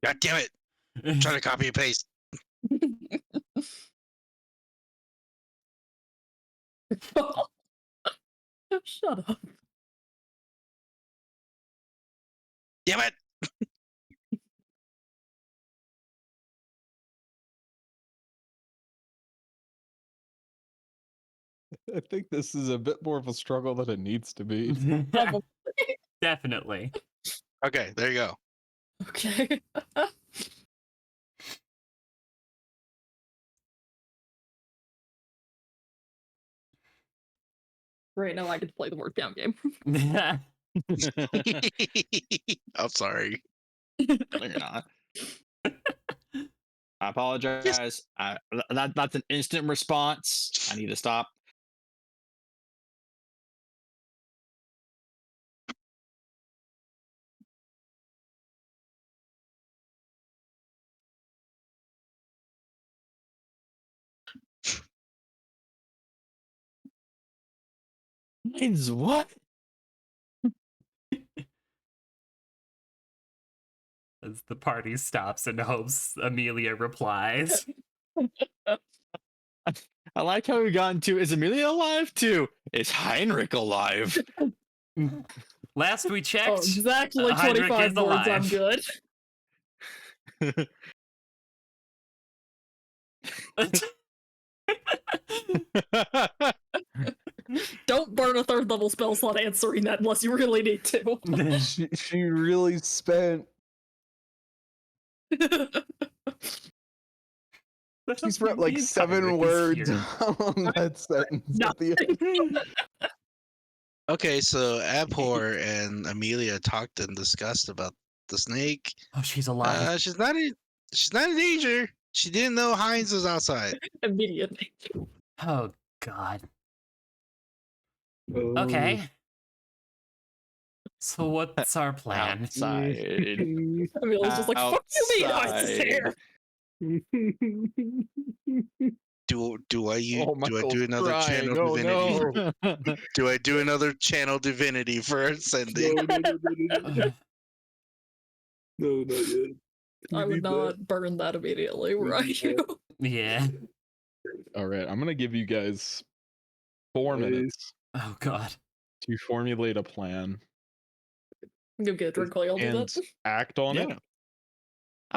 God damn it! I'm trying to copy and paste. Shut up. Damn it! I think this is a bit more of a struggle than it needs to be. Definitely. Okay, there you go. Okay. Right now I get to play the word count game. I'm sorry. No, you're not. I apologize. That's an instant response. I need to stop. Means what? As the party stops and hopes Amelia replies. I like how we got into is Amelia alive too? Is Heinrich alive? Last we checked, Oh, exactly Heinrich 25 is words, I'm alive. good. Don't burn a third level spell slot answering that unless you really need to. she really spent. She spent like He's 7 Heinrich is words here. on that sentence at the end. Okay, so Abhor and Amelia talked and discussed about the snake. Oh, she's alive. She's not in danger. She didn't know Heinz was outside. Immediately. Oh God. Oh. Okay. So what's our plan? Outside. Amelia's just like, fuck you, mean Heinz is here. Do I Oh, do I Michael's do another crying. channel Oh, divinity? no. Do I do another channel divinity for sending? No, not yet. I We would need that. not burn that immediately, We right? need that. Yeah. All right, I'm gonna give you guys 4 Nice. minutes Oh God. to formulate a plan Go get a drink while y'all do and that. act on it. Yeah.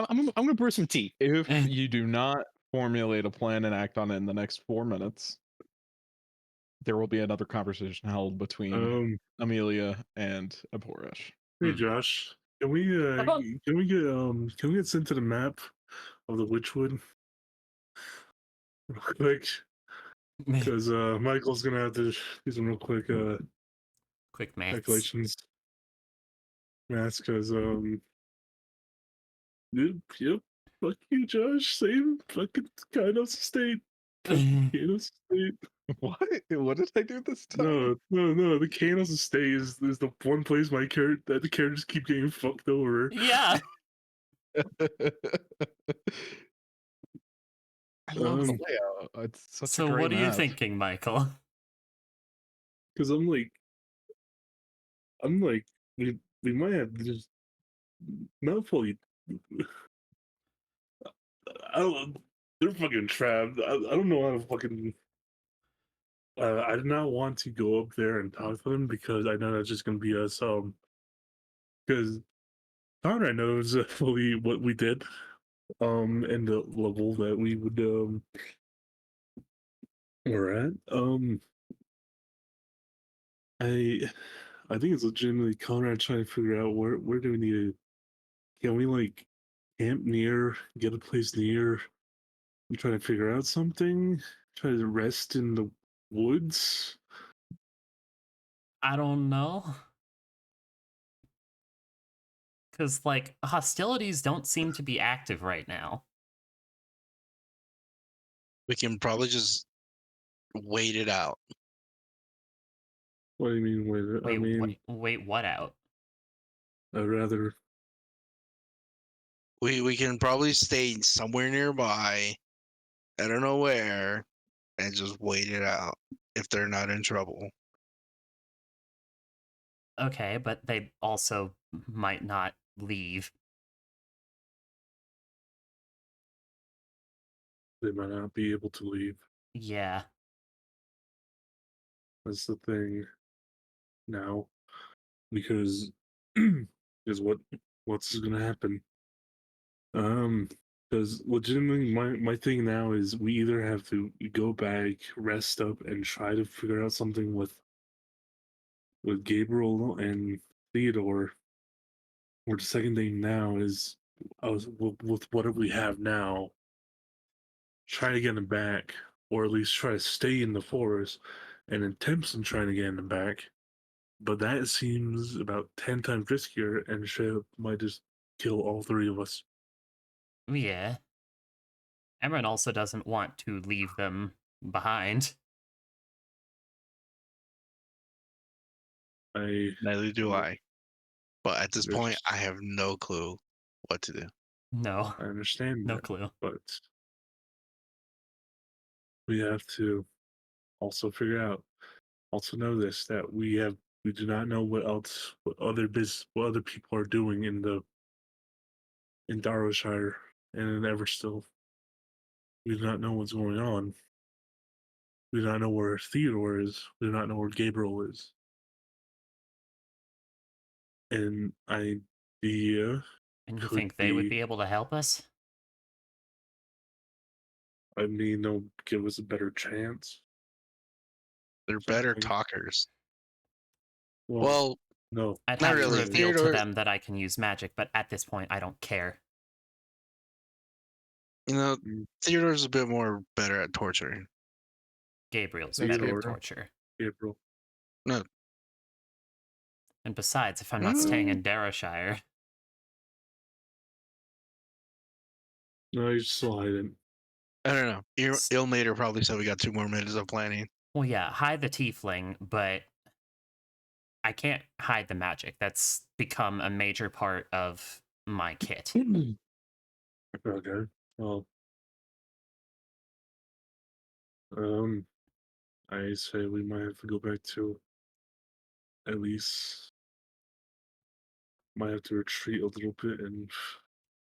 I'm gonna brew some tea. If you do not formulate a plan and act on it in the next 4 minutes, there will be another conversation held between Amelia and Abhorish. Hey Josh, can we get sent to the map of the Witchwood real quick? Because Michael's gonna have to do some real quick Quick maths. calculations. Maths, because yep. Fuck you, Josh. Same fucking Kainos State. Kainos State. What? What did I do this time? No. The Kainos Estate is the one place the characters keep getting fucked over. Yeah. I love the layout. It's such a So great what are you map. thinking, Michael? Because I'm like, we might have to just not fully I don't. They're fucking trapped. I don't know how to fucking. I did not want to go up there and talk to them because I know that's just gonna be us. Because Conrad knows fully what we did. And the level that we would we're at. I think it's legitimately Conrad trying to figure out where do we need to. Can we like camp near, get a place near? I'm trying to figure out something. Try to rest in the woods. I don't know. Because, like, hostilities don't seem to be active right now. We can probably just wait it out. What do you mean? Wait, I mean, Wait, what out? I'd rather. We can probably stay somewhere nearby. I don't know where, and just wait it out if they're not in trouble. Okay, but they also might not leave. They might not be able to leave. Yeah. That's the thing. Now, because is what's gonna happen. Because legitimately, my thing now is we either have to go back, rest up, and try to figure out something with Gabriel and Theodore, or the second thing now is with what we have now, try to get them back, or at least try to stay in the forest, and attempt on trying to get them back. But that seems about 10 times riskier, and shit might just kill all three of us. Yeah. Emran also doesn't want to leave them behind. Neither do I. But at this point, There's- I have no clue what to do. No. I understand No that, clue. but we have to also figure out, also know this, that we do not know what other people are doing in Darrowshire and in Everstill. We do not know what's going on. We do not know where Theodore is. We do not know where Gabriel is. An idea And you could think they would be able to help us? I mean, they'll give us a better chance. They're better Something. talkers. Well, Well, no. I'd not have really. to reveal to Theodore, them that I can use magic, but at this point, I don't care. Theodore's a bit more better at torturing. Gabriel's Theodore. better at torture. Gabriel. No, And besides, if I'm not staying in Darrowshire, No, he's still hiding. I don't know. Ilmater probably said we got 2 more minutes of planning. well, yeah, hide the tiefling, but I can't hide the magic. That's become a major part of my kit. Okay. Well, I say we might have to go back to at least might have to retreat a little bit and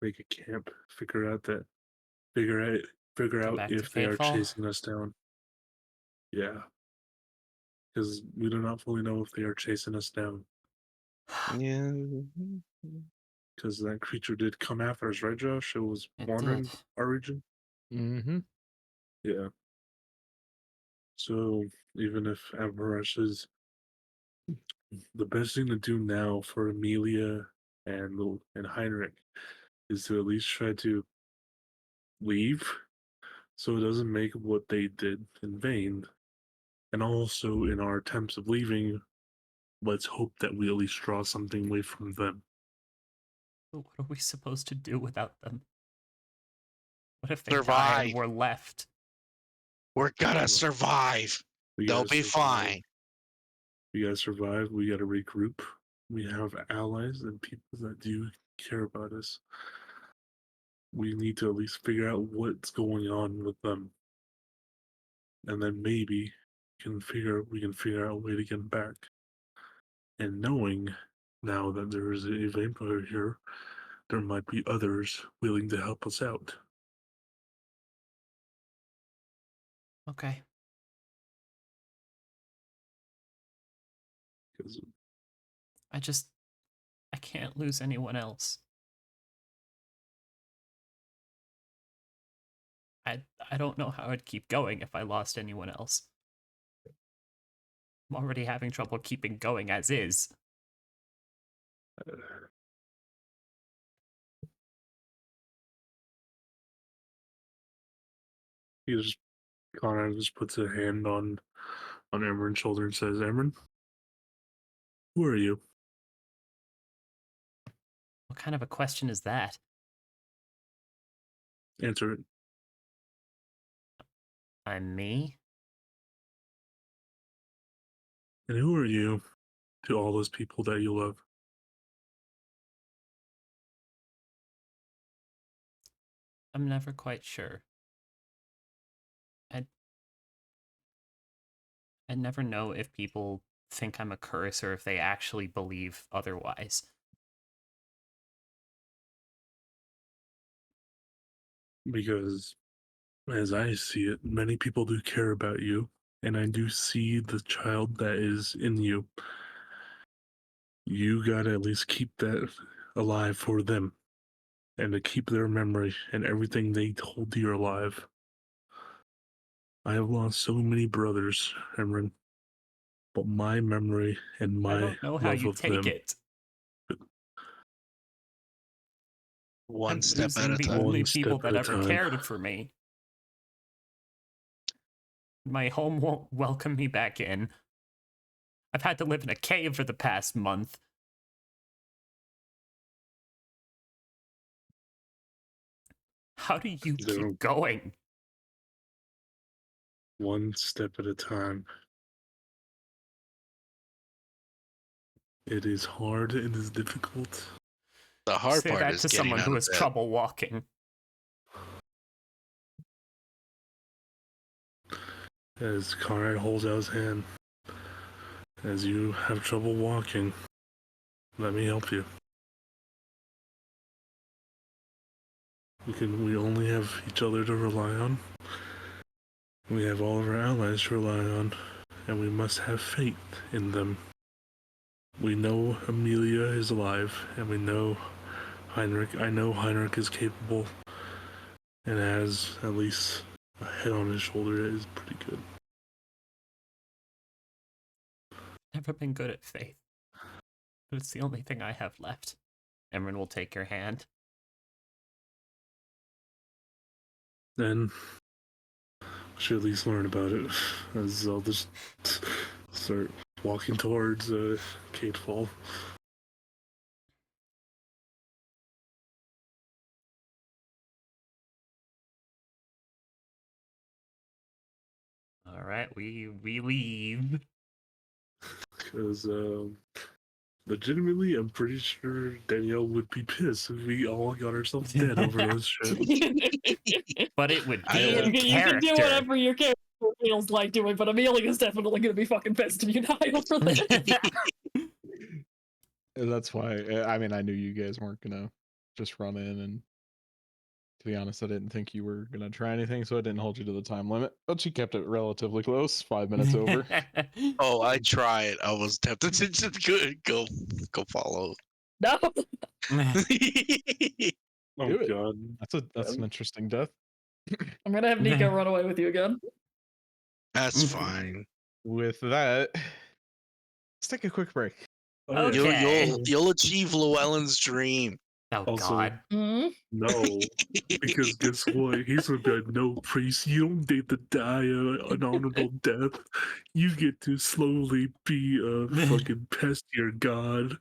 make a camp. Figure out Go out back to if they are Fatefall? chasing us down. Yeah, because we do not fully know if they are chasing us down. Yeah. Because that creature did come after us, right, Josh? It was It wandering did. our region. Mm-hmm. Yeah. So even if Avarush is the best thing to do now for Amelia and Heinrich is to at least try to leave, so it doesn't make what they did in vain. And also, in our attempts of leaving, let's hope that we at least draw something away from them. But what are we supposed to do without them? What if they die Survive. and we're left? We're gonna survive. We They'll gotta be survive. fine. We gotta survive. We gotta regroup. We have allies and people that do care about us. We need to at least figure out what's going on with them, and then maybe we can figure out a way to get them back. And knowing now that there is a vampire here, there might be others willing to help us out. Okay. 'Cause I can't lose anyone else. I don't know how I'd keep going if I lost anyone else. I'm already having trouble keeping going as is. he just Conrad just puts a hand on Emran's shoulder and says, "Emran, who are you?" What kind of a question is that? Answer it. I'm me? And who are you to all those people that you love? I'm never quite sure. I never know if people think I'm a curse or if they actually believe otherwise. Because as I see it, many people do care about you, and I do see the child that is in you. You gotta at least keep that alive for them, and to keep their memory and everything they told you alive. I have lost so many brothers, Emran, but my memory and I my don't know how love you of take them. it. One I'm step at losing a the time. only One step people at that a ever time. cared for me. My home won't welcome me back in. I've had to live in a cave for the past month. How do you There- keep going? One step at a time. It is hard, it is difficult. The hard Say part that is to getting someone out who of has bed. trouble walking. As Conrad holds out his hand, as you have trouble walking, let me help you. We only have each other to rely on. We have all of our allies to rely on, and we must have faith in them. We know Amelia is alive, and we know Heinrich. I know Heinrich is capable, and has at least a head on his shoulder that is pretty good. Never been good at faith. But it's the only thing I have left. Emran will take your hand. Then I should at least learn about it, as I'll just start walking towards Catefall. Alright, we leave. Because legitimately, I'm pretty sure Danielle would be pissed if we all got ourselves dead over this shit. But it would be I in you can do character. whatever your character feels like doing, but Amelia is definitely going to be fucking pissed if you die over this. That's why. I mean, I knew you guys weren't gonna just run in, and to be honest, I didn't think you were gonna try anything, so I didn't hold you to the time limit. But she kept it relatively close, 5 minutes over. Oh, I tried. I was tempted to just go follow. No. Oh Do it. god. That's an interesting death. I'm going to have Nico run away with you again. That's fine. With that, let's take a quick break. Oh, yeah. Okay. You'll achieve Llewellyn's dream. Oh Also- god. Hmm? No, because guess what? He's gonna be like, no, priest, you don't get to die an honorable death. You get to slowly be a fucking pest to your god.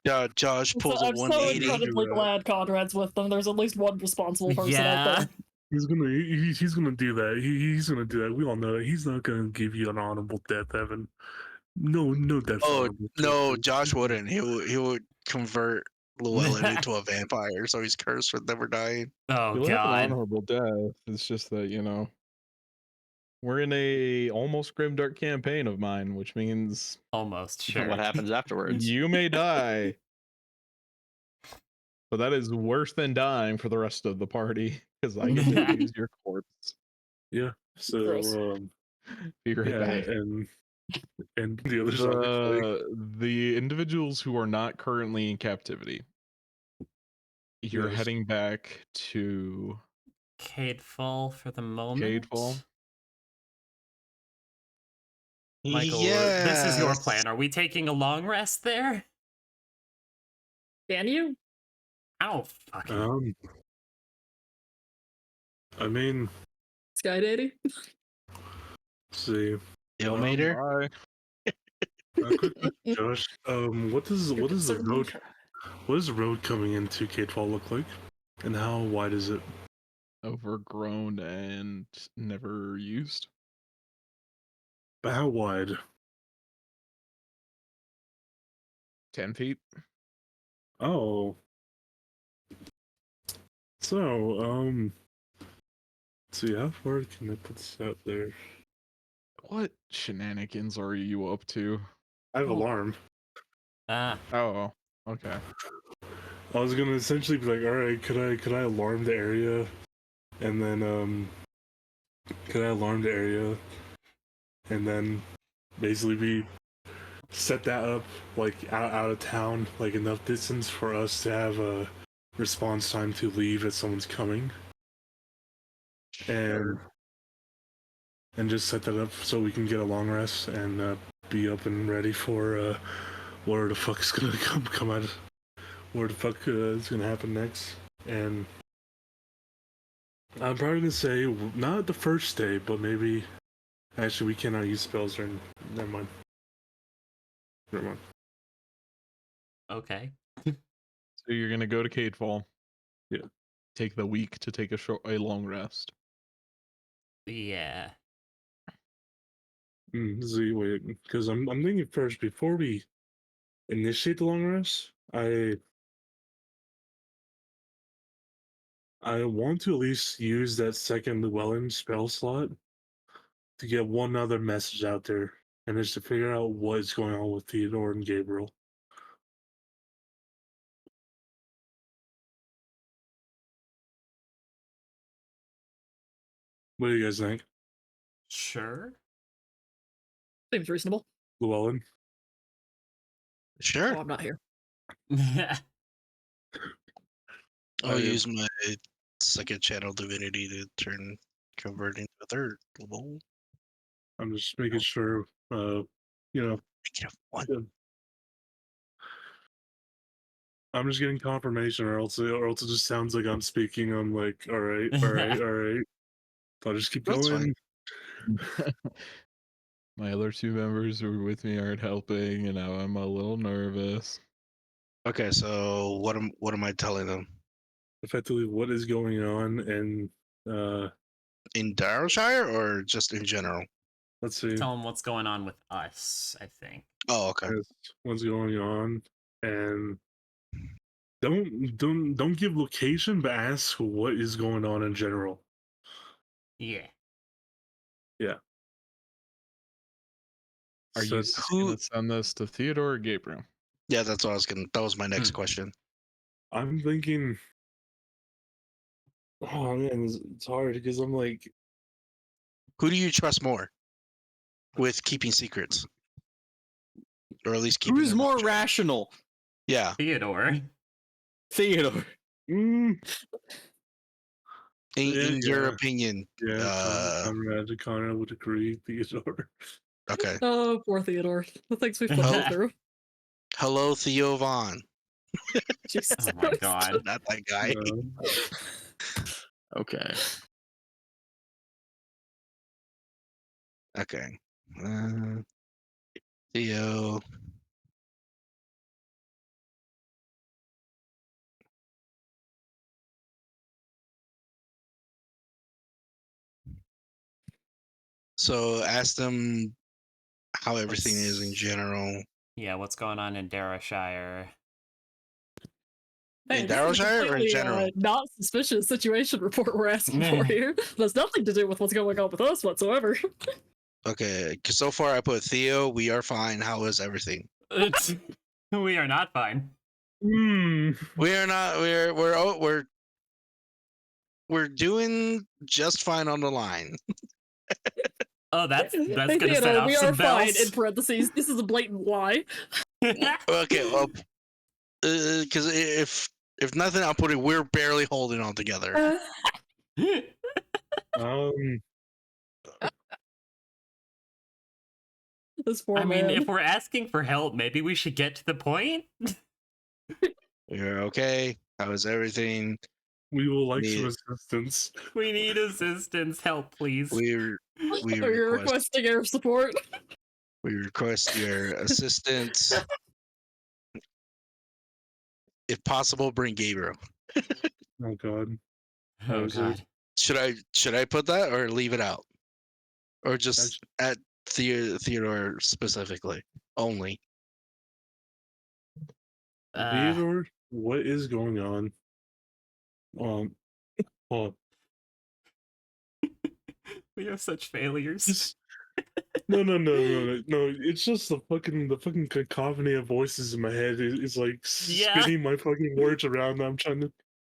Yeah, Josh pulls a I'm so 180. incredibly Yeah. glad Conrad's with them. There's at least one responsible person out Yeah. there. He's gonna do that. He's gonna do that. We all know that. He's not gonna give you an honorable death, Evan. No death. Oh honorable to a no, priest. Josh wouldn't. He would convert Llewellyn into a vampire, so he's cursed with never dying. Oh You'll have an god. honorable death. It's just that, we're in a almost grimdark campaign of mine, which means Almost sure. What happens afterwards? you may die. But that is worse than dying for the rest of the party, because I get to use your corpse. Yeah. Gross. So Be right yeah, back. and the other zombie fight. The individuals who are not currently in captivity, you're Yes. heading back to Cadefall for the moment. Cadefall. Michael, this is your plan. Are we taking a long rest there? Can you? Oh, fucking. I mean, Sky Daddy? let's see. Yo, Mater. Bye. Quick, Josh. What does the road? What does the road coming into Cadefall look like, and how wide is it? Overgrown and never used. But how wide? 10 feet. Oh. So, let's see, how far can I put this out there? What shenanigans are you up to? I have Oh. alarm. Ah, Oh, okay. I was gonna essentially be like, all right, could I alarm the area, and then could I alarm the area, and then basically be set that up like out of town, like enough distance for us to have a response time to leave if someone's coming, and just set that up so we can get a long rest and be up and ready for where the fuck is gonna come out, where the fuck is gonna happen next. And I'm probably gonna say not the first day, but maybe actually we cannot use spells during. Never mind. okay. So you're gonna go to Cadefall. Yeah. Take the week to take a long rest. Yeah. See, wait, because I'm thinking first before we initiate the long rest. I want to at least use that second Llewellyn spell slot to get one other message out there, and it's to figure out what is going on with Theodore and Gabriel. What do you guys think, Sure. Seems reasonable. Llewellyn? Sure. Oh, I'm not here. I'll use my second channel divinity to convert into a third level. I'm just making sure, you know. Make it a one. I'm just getting confirmation, or else it just sounds like I'm speaking. I'm like, all right. I'll just keep That's going. My other two members who were with me aren't helping, and now I'm a little nervous. Okay, so what am I telling them? Effectively, what is going on, and In Darrowshire or just in general? let's see. Tell them what's going on with us, I think. Oh, okay. Yes, what's going on, and don't give location, but ask what is going on in general. Yeah. Are So you gonna send this to Theodore or Gabriel? Yeah, that's what I was gonna. That was my next question. I'm thinking. Oh man, it's hard because I'm like, Who do you trust more with keeping secrets, or at least keeping? Who's them more under- rational? Yeah, Theodore. Theodore. in Yeah, your yeah. opinion. yeah, Conrad would agree. Theodore. Okay. Oh, poor Theodore. The things we've put him through. Hello, Theo Vaughn. Jesus Oh my Christ. god. Not that guy. Okay. Okay. Theo. So ask them how everything is in general. Yeah, what's going on in Darrowshire? Hey, In this is a Darrowshire or in completely, general? not suspicious situation report we're asking for here. It has nothing to do with what's going on with us whatsoever. Okay, 'cause so far I put Theo. We are fine. How is everything? We are not fine. We are not. We're doing just fine on the line. Oh, that's Hey, gonna set Theodore, off we some are fine. bells. In parentheses, this is a blatant lie. Okay, well, because if nothing, I'll put it. We're barely holding on together. Um, This poor I mean, man. if we're asking for help, maybe we should get to the point. You're okay. How is everything? we will like some Yeah. assistance. We need assistance. Help, please. We Are you requesting air support? we request your assistance. If possible, bring Gabriel. Oh God. Oh is it? god. Should I put that or leave it out, or just Actu- at Theodore specifically only? Theodore, what is going on? Well, We are such failures. just no. It's just the fucking cacophony of voices in my head. It's like Yeah. spinning my fucking words around. That I'm trying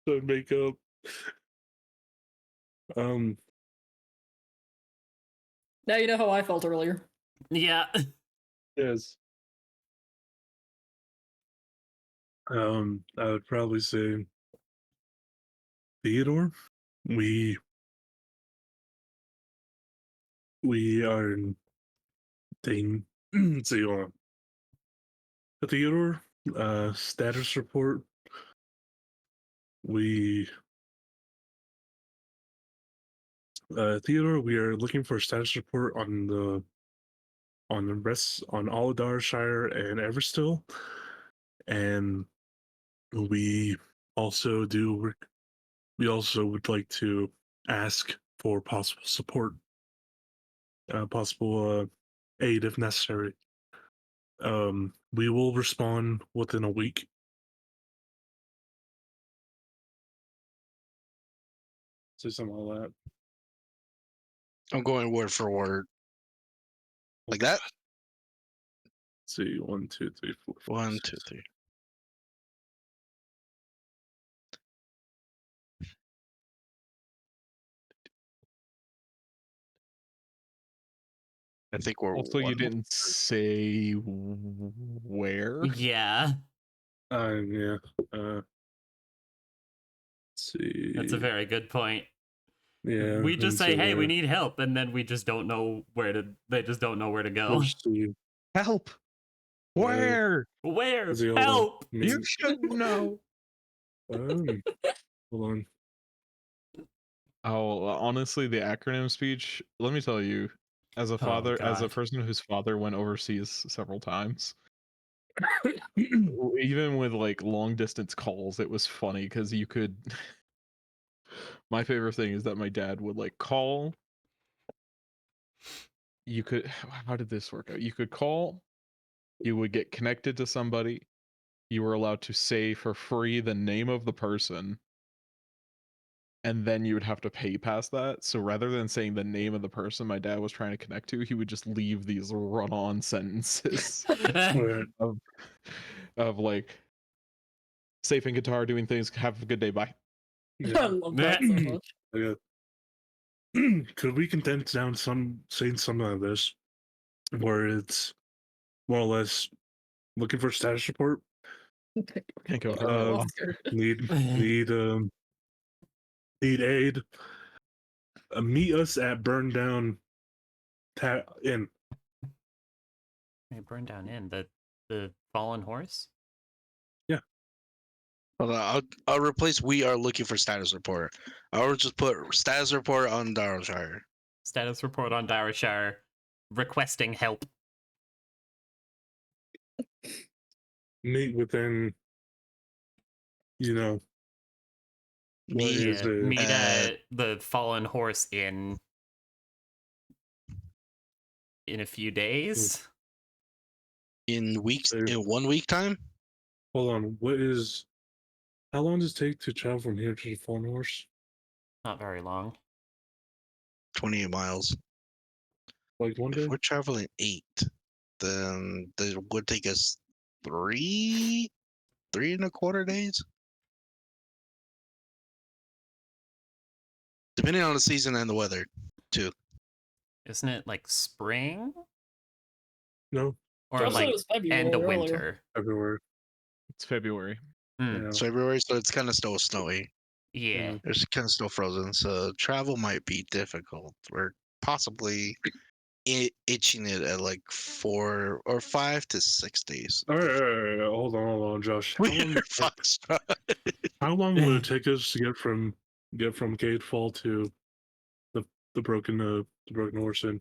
to make up. Now you know how I felt earlier. Yeah. Yes. I would probably say Theodore. We are in thing. So you want Theodore? Status report. We Theodore, we are looking for a status report on the rest on Aladarshire and Everstill, and we also we also would like to ask for possible support, possible aid if necessary. We will respond within a week. Say something like that. I'm going word for word. Like that? Let's see, 1, 2, 3, 4, 5, 1, 6. 2, 3. I think we're Also, you one. didn't say where. Yeah. Yeah. Let's see. That's a very good point. Yeah. We just and say, so, "Hey, we need help," and then we just don't know where to. They just don't know where to go. let's see. Help! Where? Where? Let's see, hold on. Help! You should know. Hold on. Oh, honestly, the acronym speech. Let me tell you, as a father, as a God. person whose father went overseas several times, even with like long distance calls, it was funny because you could. My favorite thing is that my dad would like call. You could. How did this work out? You could call. You would get connected to somebody. You were allowed to say for free the name of the person, and then you would have to pay past that. So rather than saying the name of the person my dad was trying to connect to, he would just leave these run-on sentences Alright. of like safe in guitar doing things. Have a good day. Bye. I Yeah. love that so much. Yeah. Could we condense down saying something like this, where it's more or less looking for a status report? Can't go Oh, for Oscar. Need aid. Meet us at Burn Down Inn. Hey, burn down in the fallen horse. Hold on, I'll replace we are looking for status report. I'll just put status report on Darshire. Status report on Darashire, requesting help. Meet within, what is it? Meet at- at the fallen horse in a few days. In weeks, So- in 1 week time. Hold on. How long does it take to travel from here to the Fallen Horse? Not very long. 28 miles. Like one day? If we're traveling 8, then it would take us 3.25 days, depending on the season and the weather, too. Isn't it like spring No, or Josh said it like was February end of earlier. winter? everywhere. It's February. Hmm. Yeah. It's February, so it's kind of still snowy. Yeah. There's kind of still frozen, so travel might be difficult. Or possibly itching it at like 4 or 5 to 6 days. All right, hold on, Josh. We're fucked. How long would it take us to get from Gatefall to the broken horse inn?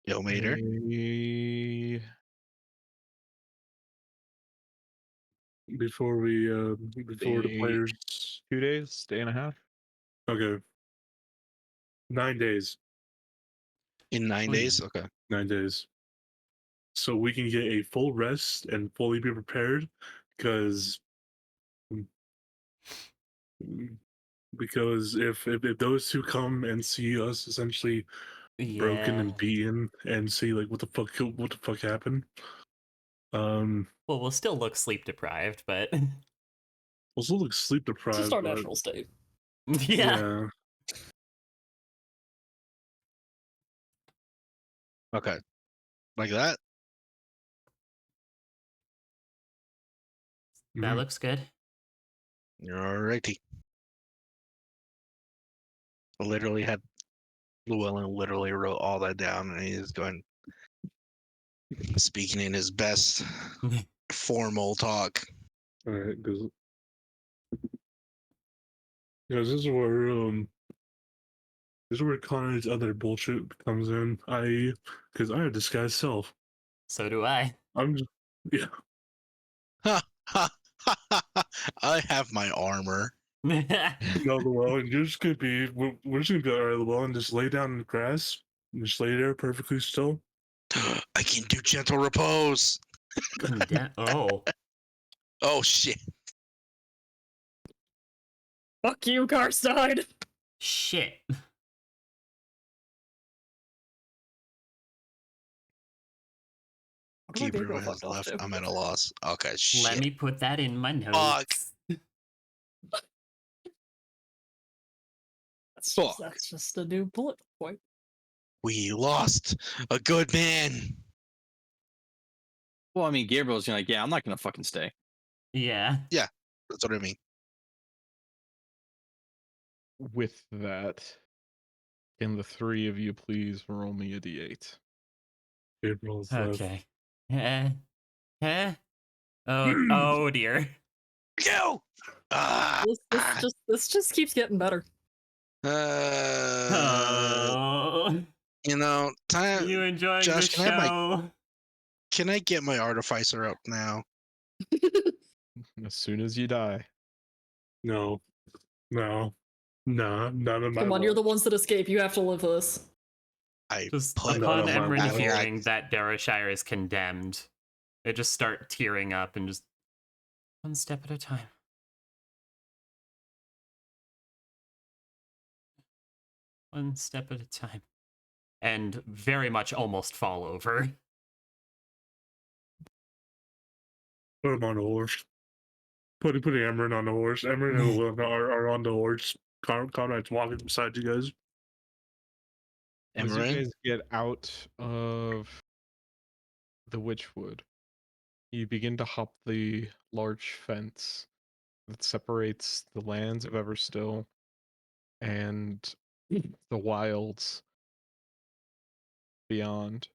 Yo, Mater. Eh, Before the Day- players. 2 days, day and a half. Okay. 9 days. In 9 days? Okay. 9 days. So we can get a full rest and fully be prepared, because if those two come and see us essentially broken Yeah. and beaten and see like what the fuck happened, Well, we'll still look sleep deprived, but we'll still look sleep It's deprived. just our but natural state. yeah. Okay. Like that? That Mhm. looks good. You're alrighty. Literally had Llewellyn literally wrote all that down, and he's going speaking in his best formal talk. All right, because this is where Connor's other bullshit comes in. Because I have disguised self. So do I. I'm just, yeah. Ha ha ha ha ha! I have my armor. No, Llewellyn, you're just gonna be. We're just gonna be all right, Llewellyn. Just lay down in the grass. And just lay there perfectly still. I can do gentle repose. Oh. Oh shit! Fuck you, Karstein! Shit. What do I Keeper go has fucked off left. to? I'm at a loss. Okay, shit. Let me put that in my notes. Fuck. Fuck. That's just a new bullet point. We lost a good man. Well, I mean, Gabriel's like, yeah, I'm not gonna fucking stay. Yeah. That's what I mean. With that, can the three of you please roll me a d8? Gabriel's left. Okay. Oh dear. Go. Ah. This just keeps getting better. Oh. You know, time. You enjoying Josh, the can I have show? Can I get my artificer up now? As soon as you die. No, none of my. Come on, you're the ones that escape. You have to live this. I Just put upon on my Emran battle hearing axe. that Darashire is condemned, they just start tearing up and just one step at a time. One step at a time. And very much almost fall over. Put him on the horse. Putting Emran on the horse. Emran and Llewellyn are on the horse. Conrad's walking beside you guys. As you Emran? guys get out of the Witchwood, you begin to hop the large fence that separates the lands of Everstill and the wilds beyond.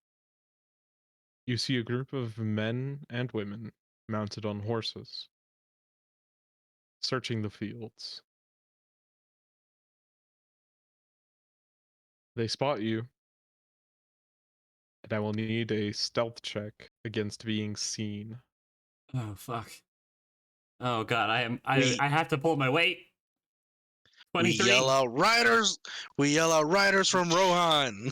You see a group of men and women mounted on horses, searching the fields. They spot you, and I will need a stealth check against being seen. Oh fuck. Oh god, I We- have to pull my weight. We 23. yell out riders. We yell out riders from Rohan.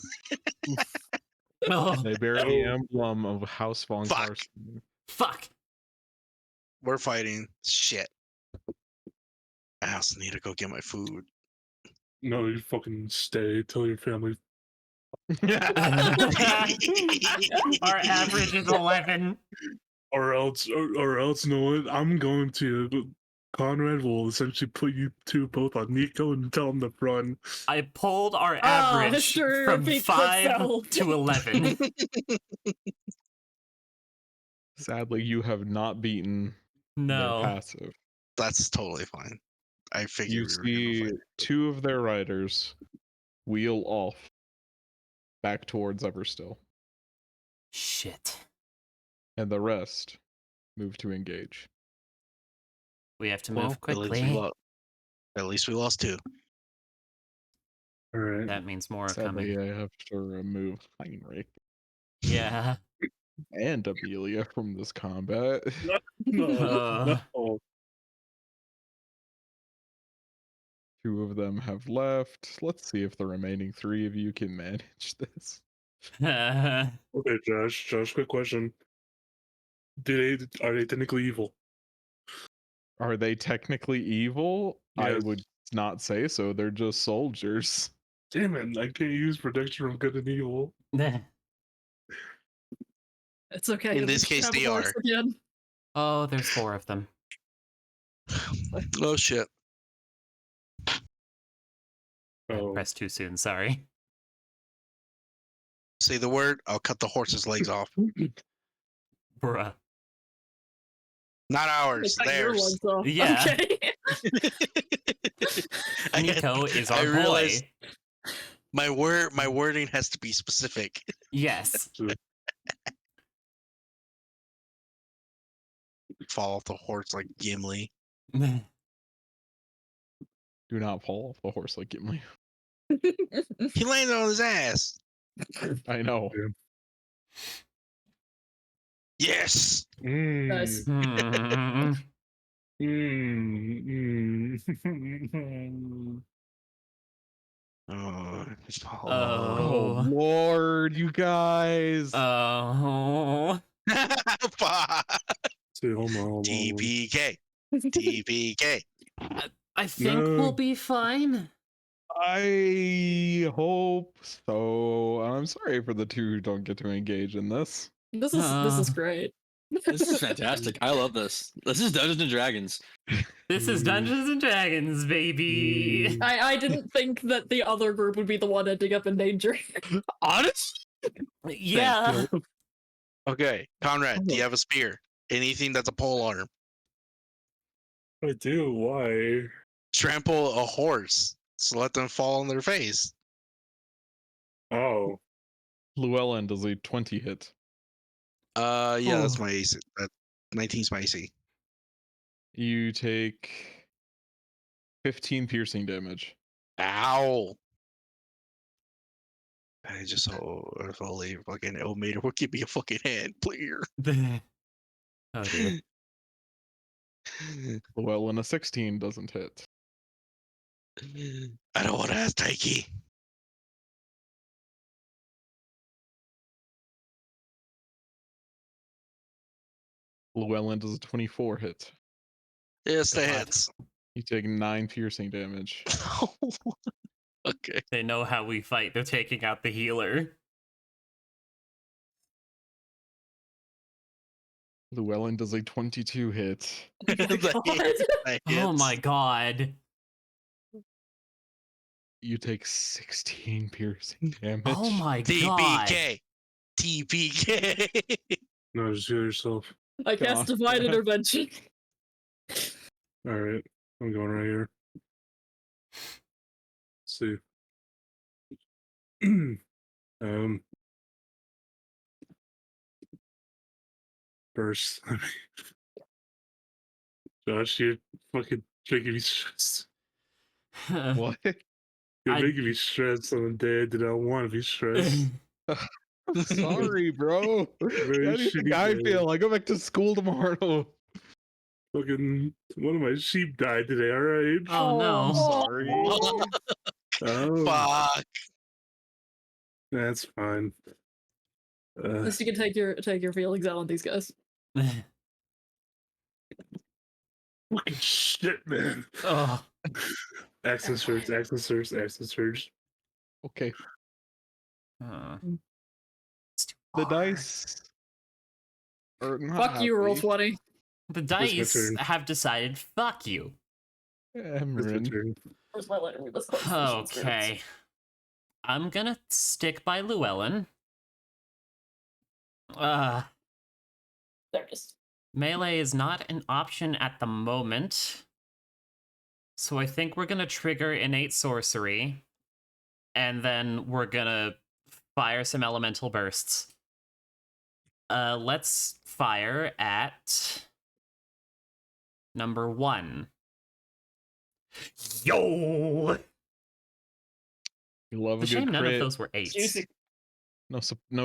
Oh, They bear the emblem of House von Fuck. Karsten. fuck. We're fighting. Shit. I also need to go get my food. No, you fucking stay till your family. Our average is 11. Or else, you know what? I'm going to Conrad will essentially put you two both on Nico and tell him to run. I pulled our Ah, average history from repeats 5 itself. to 11. Sadly, you have not beaten their No. passive. That's totally fine. I figured You we were gonna see fight. two of their riders wheel off back towards Everstill, Shit. and the rest move to engage. We have to Well, move At least, quickly. at least we lost 2. All right. That means more are coming. Sadly, I have to remove Heinrich Yeah. and Amelia from this combat. No. No. Two of them have left. Let's see if the remaining 3 of you can manage this. Okay, Josh. Josh, quick question. Are they technically evil? Are they technically evil? I Yes. would not say so. They're just soldiers. Damn it! I can't use protection from good and evil. It's okay. In you'll this just case, have they a horse are. Again. Oh, there's 4 of them. Oh shit! I Oh, pressed too soon, sorry. Say the word, I'll cut the horse's legs off. Bruh. Not ours, Cut your theirs. legs off. Yeah. Okay. Nico is I our boy. realized my wording has to be specific. Yes. Fall off the horse like Gimli. Do not fall off the horse like Gimli. He landed on his ass. I know. Yes. Nice. Hmm. Oh, Oh Oh. Lord, you guys. Oh. Fuck. See, hold on. TPK. TPK. I think we'll No. be fine. I hope so. I'm sorry for the 2 who don't get to engage in this. This is great. This is fantastic. I love this. This is Dungeons and Dragons. This is Dungeons and Dragons, baby. I didn't think that the other group would be the one ending up in danger. Honest? Yeah. Okay, Conrad, do you have a spear? Anything that's a pole arm. I do. Why? Trample a horse. So let them fall on their face. Oh, Llewellyn does a 20 hit. Yeah, that's Oh. my AC. That 19's my AC. You take 15 piercing damage. Ow. I just if only fucking Elmater would give me a fucking hand, please. Oh dear. Llewellyn, a 16 doesn't hit. I don't want to ask Taiki. Llewellyn does a 24 hit. Yes, the God. hits. You take 9 piercing damage. Okay. They know how we fight. They're taking out the healer. Llewellyn does a 22 hit. The Oh hits. my god. You take 16 piercing damage. Oh my god. TPK. TPK. no, just heal yourself. I Come cast on. Divine Intervention. All right, I'm going right here. Let's see. First, Josh, you're fucking making me stressed. What? You're I- making me stressed on a day I did not want to be stressed. I'm sorry, bro. Very How do you think shitty I day. feel? I go back to school tomorrow. Fucking one of my sheep died today. All right. Oh no. Sorry. Oh, Fuck. that's fine. At least you can take your feelings out on these guys. Fucking shit, man. Oh. Accent surge, accent surge, accent surge. Okay. It's too The hard. dice are not Fuck you, happy. roll 20. The It's my dice turn. have decided, fuck you. It's my Emran. turn. Where's my letter? Let's close the spirits. Okay. I'm gonna stick by Llewellyn. There it is. Melee is not an option at the moment. So I think we're gonna trigger innate sorcery. And then we're gonna fire some elemental bursts. Let's fire at number 1. Yo! You love a It's a shame good none of crit. those were 8s. Juicy. No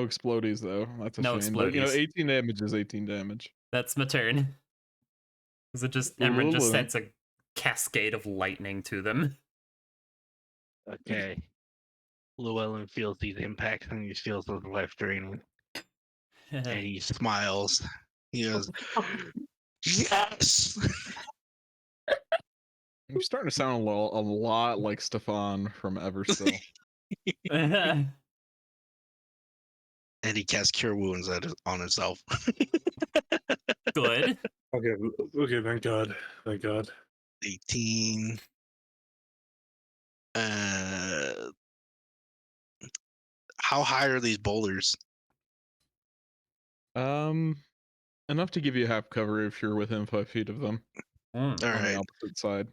explodies though. That's a No shame. But, you know, explodies. 18 damage is 18 damage. That's my turn. Because it just Emran just Ooh. sends a cascade of lightning to them. Okay. Llewellyn feels these impacts and he feels those life draining. And he smiles. He goes, yes! You're starting to sound a lot like Stefan from Everstill. And he casts Cure Wounds on himself. Good. Okay, thank God. Thank God. 18. How high are these boulders? Enough to give you half cover if you're within 5 feet of them All on the right. opposite side.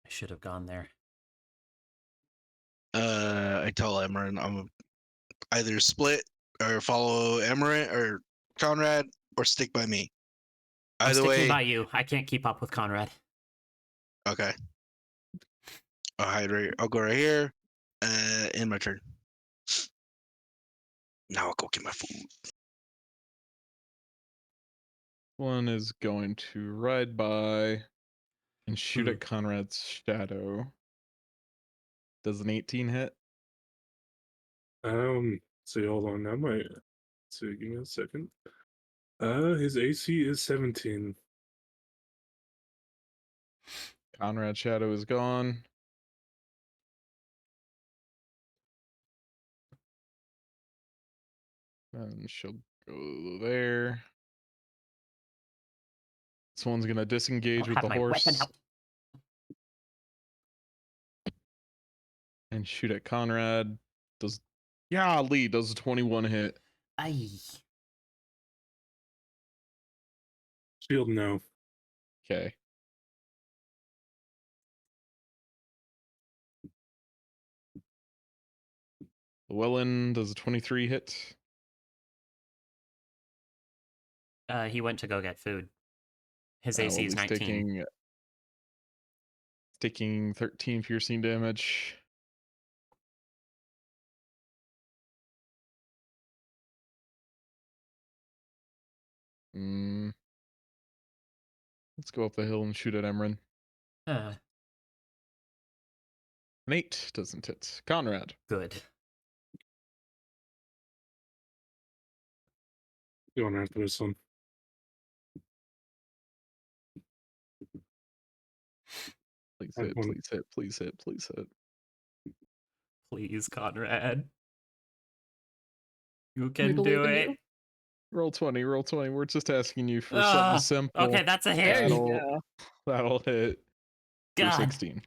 I should have gone there. I tell Emran I'm either split or follow Emran or Conrad or stick by me. I'm Either sticking way, by you. I can't keep up with Conrad. okay. I'll hide right. I'll go right here. In my turn. Now I'll go get my food. One is going to ride by and shoot Hmm. at Conrad's shadow. Does an 18 hit? See, hold on. I might. So give me a second. His AC is 17. Conrad's shadow is gone. And she'll go there. This one's gonna disengage I'll with have the my horse weapon out. and shoot at Conrad. Does Lee does a 21 hit. Aye. Shield, no. Okay. Llewellyn does a 23 hit. He went to go get food. His Well, AC is he's 19. taking 13 piercing damage. Let's go up the hill and shoot at Emran. Uh, An 8 doesn't hit. Conrad. good. Going after this one. Please That hit, one. please hit, please hit, please hit. Please, Conrad. You We can believe do in it. you. Roll 20, roll 20. We're just asking you for Ah, something simple. Okay, that's a There hit. you That'll- go. That'll hit for God. 16.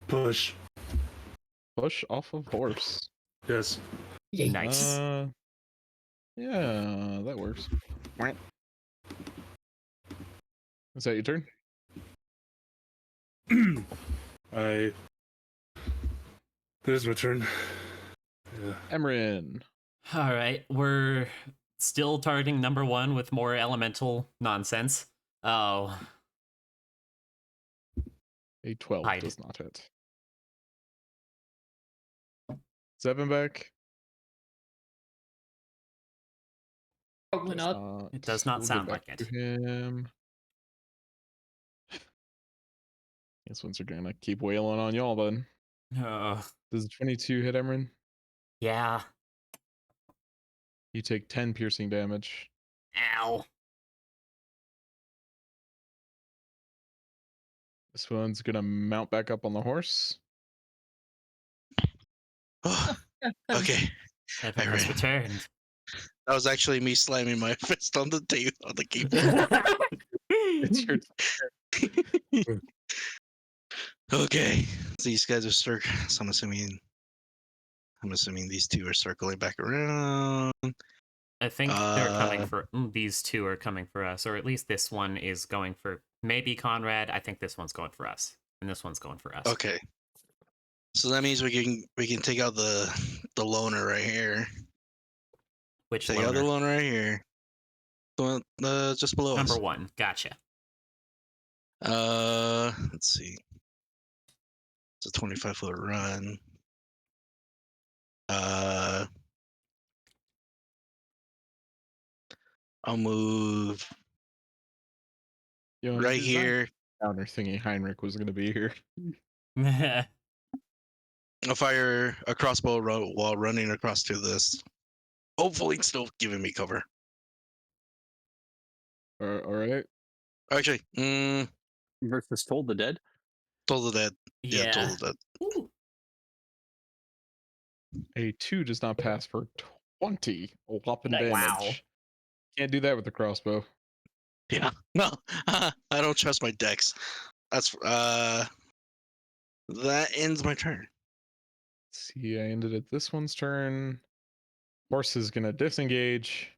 Push. Push off of horse. Yes. Nice. Yeah, that works. Is that your turn? There's my turn. Yeah. Emran. All right, we're still targeting number 1 with more elemental nonsense. Oh, A 12 Hide. does not hit. 7 back. Probably not. It does not We'll sound get back like to it. him. These ones are gonna keep wailing on y'all then. Oh, Does 22 hit Emran? yeah. You take 10 piercing damage. Ow. This one's gonna mount back up on the horse. Okay. Evan I has ran. returned. That was actually me slamming my fist on the table on the keyboard. It's your Okay, so these guys are so I'm assuming these two are circling back around. I think they're coming Uh, for these two are coming for us, or at least this one is going for maybe Conrad. I think this one's going for us, and this one's going for us. Okay, so that means we can take out the loner right here. Which Take out the loner? loner right here. The one just below Number us. 1. Gotcha. Let's see. It's a 25-foot run. I'll move you know, right design here. counter thingy. Heinrich was going to be here. I'll fire a crossbow while running across to this. Hopefully, still giving me cover. All right. Actually, Versus Toll the Dead. Toll the Dead. Yeah, Toll Yeah. the Dead. Ooh. A 2 does not pass for 20 whopping damage. Wow. Can't do that with the crossbow. Yeah. No, I don't trust my decks. That's that ends my turn. Let's see, I ended it this one's turn. Horse is gonna disengage.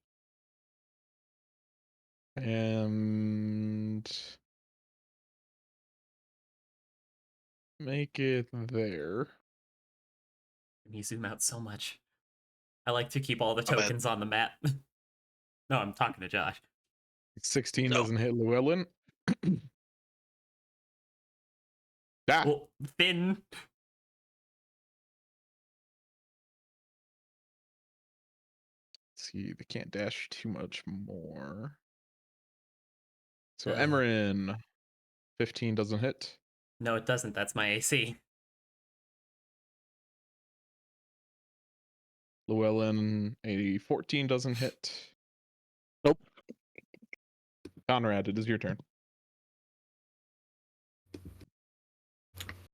And make it there. You zoom out so much. I like to keep all the My bad. tokens on the map. No, I'm talking to Josh. 16 No. doesn't hit Llewellyn. Ah, Well, Finn. let's see, they can't dash too much more. So Uh. Emerin, 15 doesn't hit. No, it doesn't. That's my AC. Llewellyn, a 14 doesn't hit. Nope. Conrad, it is your turn.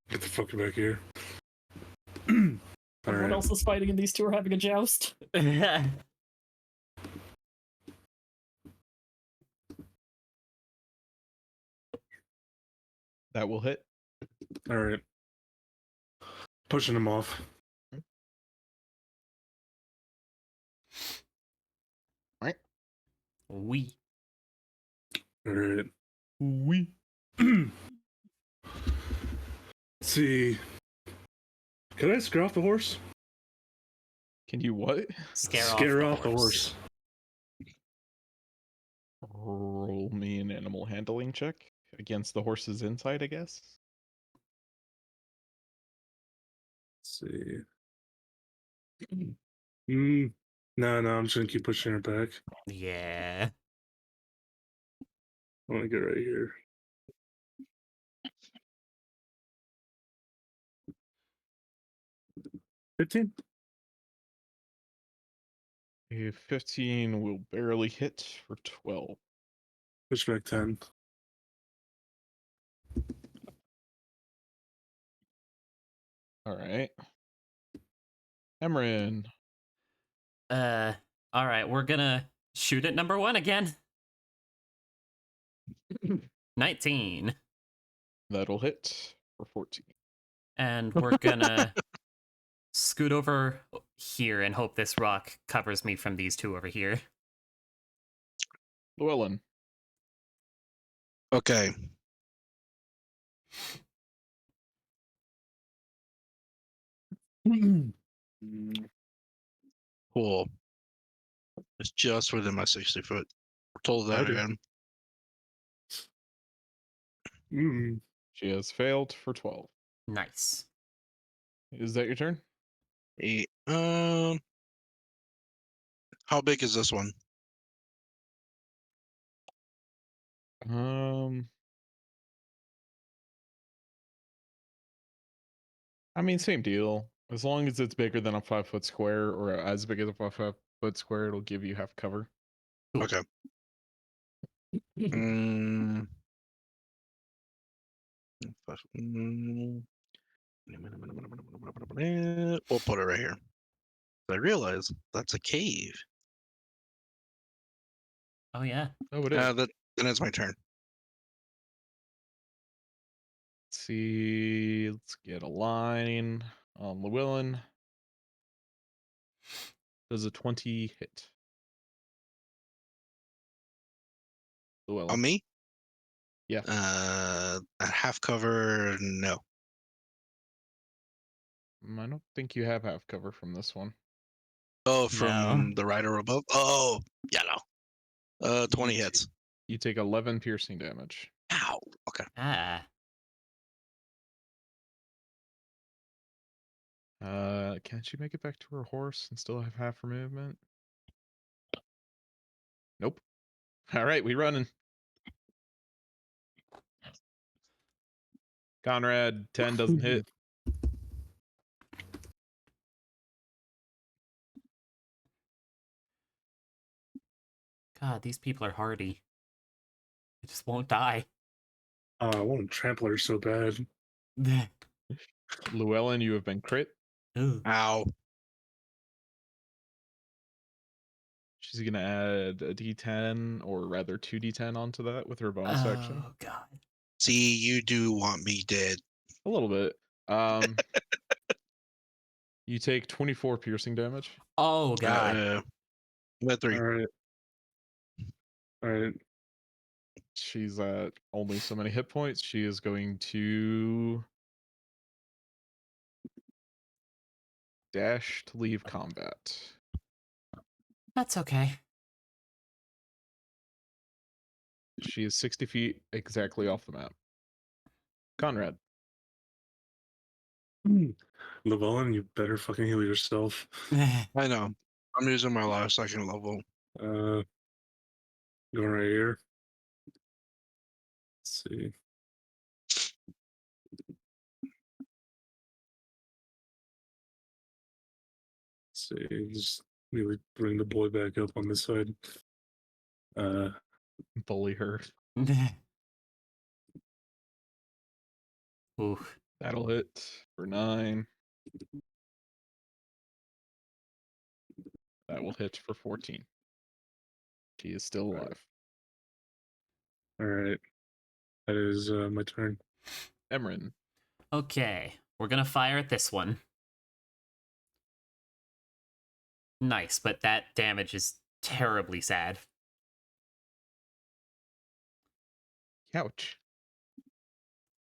Get the fuck back here. Everyone Alright. else is fighting, and these two are having a joust. That will hit. Alright. Pushing him off. We. Alright. We. See. Can I scare off the horse? Can you what? Scare off the horse. Roll me an animal handling check against the horse's inside, I guess. Let's see. No, I'm just gonna keep pushing her back. Yeah. I want to get right here. $15? A 15 will barely hit for 12. Push back 10. All right. Emerin. All right, we're gonna shoot at number 1 again. 19. That'll hit for 14. And we're gonna scoot over here and hope this rock covers me from these two over here. Llewellyn. Okay. Cool. It's just within my 60-foot. Told that Alrighty. again. She has failed for 12. Nice. Is that your turn? How big is this one? I mean, same deal. As long as it's bigger than a 5-foot square or as big as a 5-foot square, it'll give you half cover. Okay. Mm. We'll put it right here. I realize that's a cave. Oh yeah. Oh, it is. Then it's my turn. Let's see. Let's get a line on Llewellyn. Does a 20 hit? Llewellyn. On me? Yeah. A half cover, no. I don't think you have half cover from this one. Oh, from No. the rider above? Oh, yeah, no. 20 You hits. You take 11 piercing damage. Ow. Okay. Ah. Can she make it back to her horse and still have half her movement? Nope. All right, we running. Conrad, 10 doesn't hit. God, these people are hardy. They just won't die. I want a trampler so bad. Llewellyn, you have been crit. Ooh. Ow. She's gonna add a d10, or rather 2d10 onto that with her bonus action. Oh god. See, you do want me dead. A little bit. You take 24 piercing damage. Oh god. I'm at 3. All right. All right. She's at only so many hit points. She is going to dash to leave combat. That's okay. She is 60 feet exactly off the map. Conrad. Llewellyn, you better fucking heal yourself. I know. I'm using my last second level. Going right here. Let's see. Let's see. Just really bring the boy back up on this side. Bully her. Ooh. That'll hit for 9. That will hit for 14. She is still alive. All right. That is my turn. Emran. Okay. We're gonna fire at this one. Nice, but that damage is terribly sad. Couch.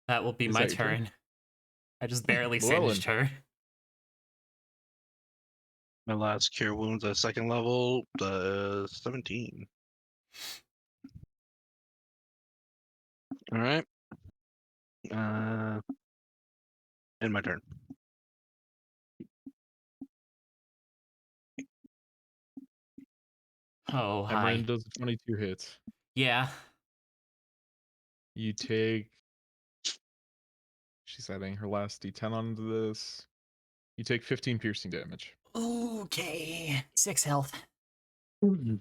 That will be Is my that your turn? turn. I just barely Llewellyn. singed her. My last cure wounds at second level, 17. All right. End my turn. Oh, hi. Emran does 22 hits. Yeah. You take. She's adding her last d10 onto this. You take 15 piercing damage. Okay. 6 health. One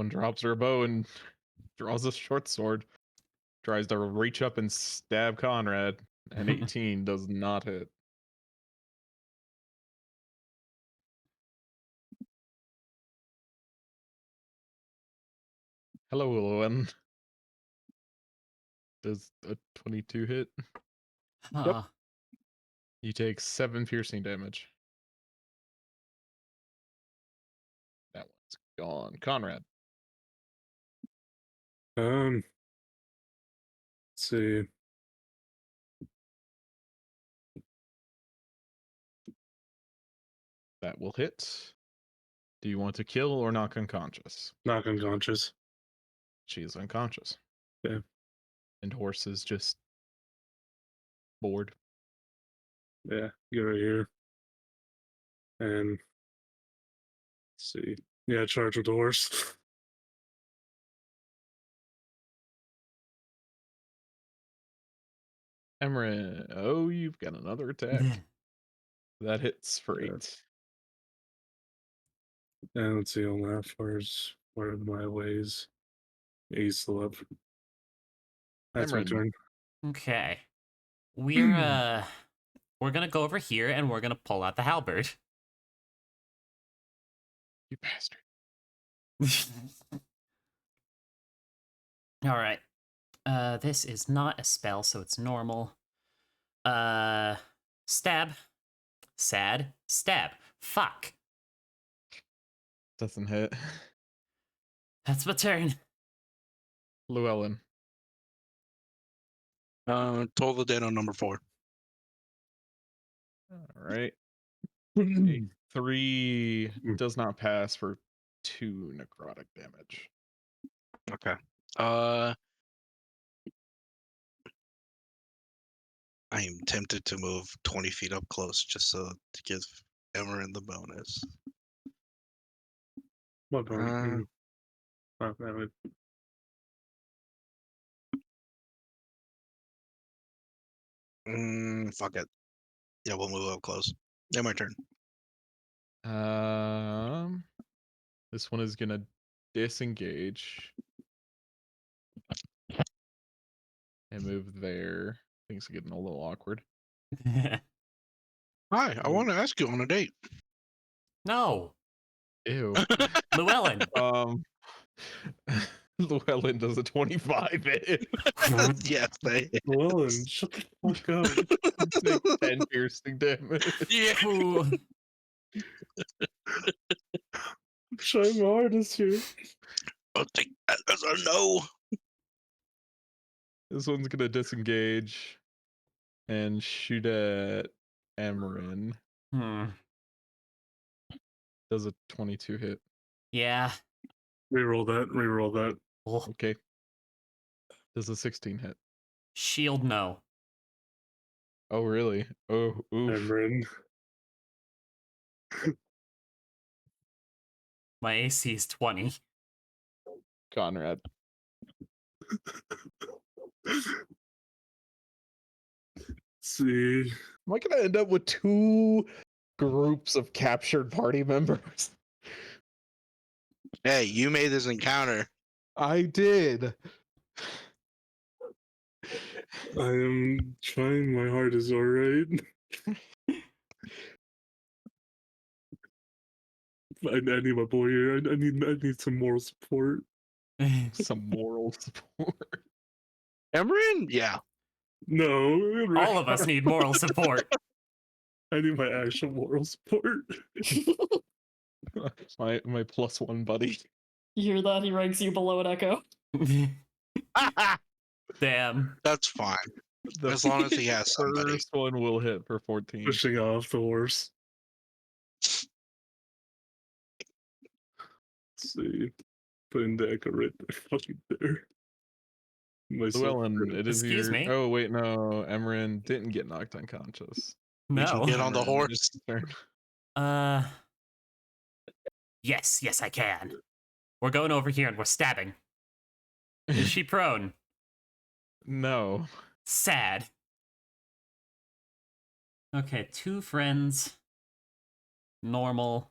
drops her bow and draws a short sword. Tries to reach up and stab Conrad. An 18 does not hit. Hello, Llewellyn. Does a 22 hit? Huh. You take 7 piercing damage. That one's gone. Conrad. Let's see. That will hit. Do you want to kill or knock unconscious? Knock unconscious. She is unconscious. Yeah. And horse is just bored. Yeah, get right here. And let's see. Yeah, charge with the horse. Emran. Oh, you've got another attack. That hits for Yeah. 8. And let's see on that far as part of my ways. He's still up. That's my Emran. turn. Okay. We're gonna go over here and we're gonna pull out the halberd. You bastard. All right. This is not a spell, so it's normal. Stab. Sad. Stab. Fuck. Doesn't hit. That's my turn. Llewellyn. Toll the dead on number 4. All right. A 3 does not pass for 2 necrotic damage. Okay. I am tempted to move 20 feet up close just so to give Emmerin the bonus. What Uh, Fuck it. Yeah, we'll move up close. Yeah, my turn. This one is gonna disengage and move there. Things are getting a little awkward. Hi, I want to ask you on a date. No. Ew. Llewellyn. Llewellyn does a 25 hit. Yes, they. Llewellyn, shut the fuck up. Take 10 piercing damage. Yeah. Ooh. I'm trying my hardest here. I'll take that as a no. This one's gonna disengage and shoot at Emmerin. Does a 22 hit. Yeah. Reroll that. Oh. Okay. Does a 16 hit. Shield no. Oh, really? Oh, oof. Emrin. My AC is 20. Conrad. See. Am I gonna end up with 2 groups of captured party members? Hey, you made this encounter. I did. I am trying my hardest, alright? I need my boy here. I need some moral support. Some moral support. Emmerin? Yeah. No. All of us need moral support. I need my actual moral support. my +1 buddy. You hear that? He ranks you below an echo. Damn. That's fine. The As long as he has somebody. first one will hit for 14. Pushing off the horse. Let's see. Putting the echo right there. Fucking there. Llewellyn, it is Excuse your... me? Oh, wait, no. Emmerin didn't get knocked unconscious. We can No. get on the Emmerin, horse. it's your turn. Yes, I can. We're going over here and we're stabbing. Is she prone? No. Sad. Okay, 2 friends. Normal.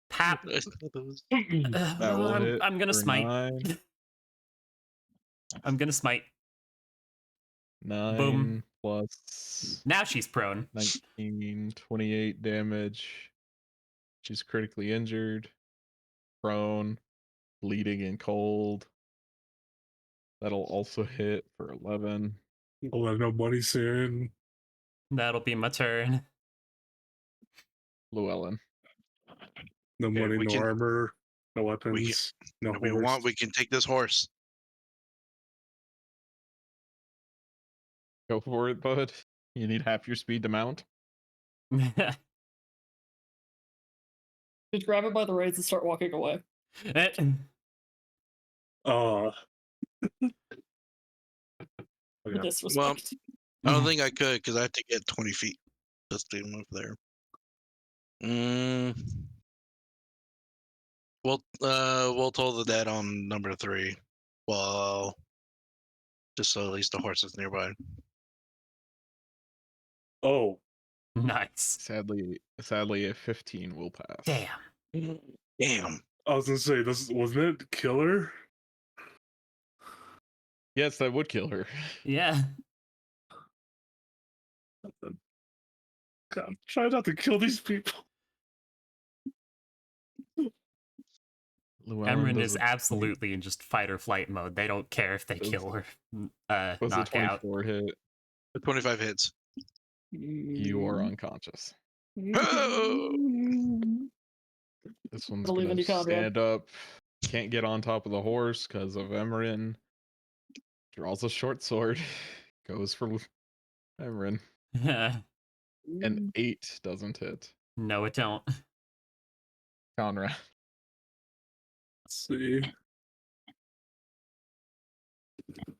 Pap. That will hit. I'm gonna for smite. 9. I'm gonna smite. 9 plus Now she's prone. 19, 28 damage. She's critically injured, prone, bleeding and cold. That'll also hit for 11. I'll have no money soon. That'll be my turn. Llewellyn. No Yeah, money, we no can- armor, no weapons, no If we horse. want, we can take this horse. Go for it, bud. You need half your speed to mount. Just grab it by the reins and start walking away. Oh. Okay. Disrespect. I don't think I could because I have to get 20 feet just to move there. We'll toll the dead on number 3. Well, just so at least the horse is nearby. Oh. Nice. Sadly, a 15 will pass. Damn. Damn. I was gonna say, this wasn't it killer? Yes, that would kill her. Yeah. God, try not to kill these people. Llewellyn Emran does is a absolutely in just fight or flight mode. They don't care if they Does- kill or was a knock out. 24 hit. 25 hits. You are unconscious. Oh! This one's Believe in gonna you, Conrad. stand up. Can't get on top of the horse because of Emran. Draws a short sword. Goes for Emran. An 8 doesn't hit. No, it don't. Conrad. Let's see.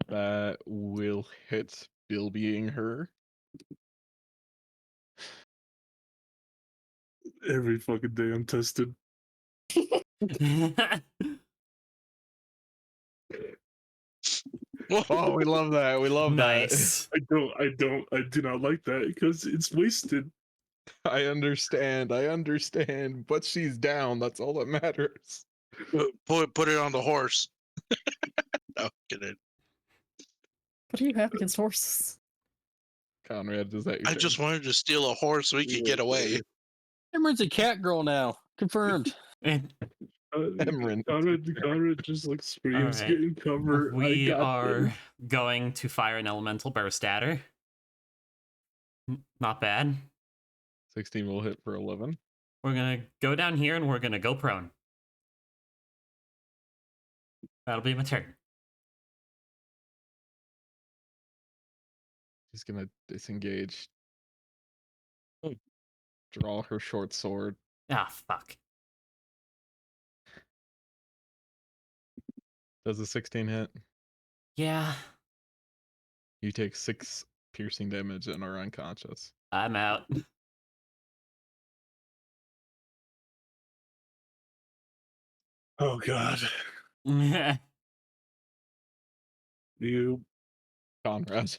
That will hit Bill being her. Every fucking day I'm tested. Oh, we love that. We love Nice. I do not like that because it's wasted. that. I understand. But she's down. That's all that matters. Put it on the horse. No, get it. What do you have against horses? Conrad, is that your I turn? just wanted to steal a horse so he could get away. Emran's a cat girl now. Confirmed. Emran. Conrad just like screams, Alright. get in cover. I We got are this." going to fire an elemental burst at her. Not bad. 16 will hit for 11. We're gonna go down here and we're gonna go prone. That'll be my turn. She's gonna disengage. Draw her short sword. Ah, fuck. Does a 16 hit? Yeah, You take 6 piercing damage and are unconscious. I'm out. Oh god. You Conrad.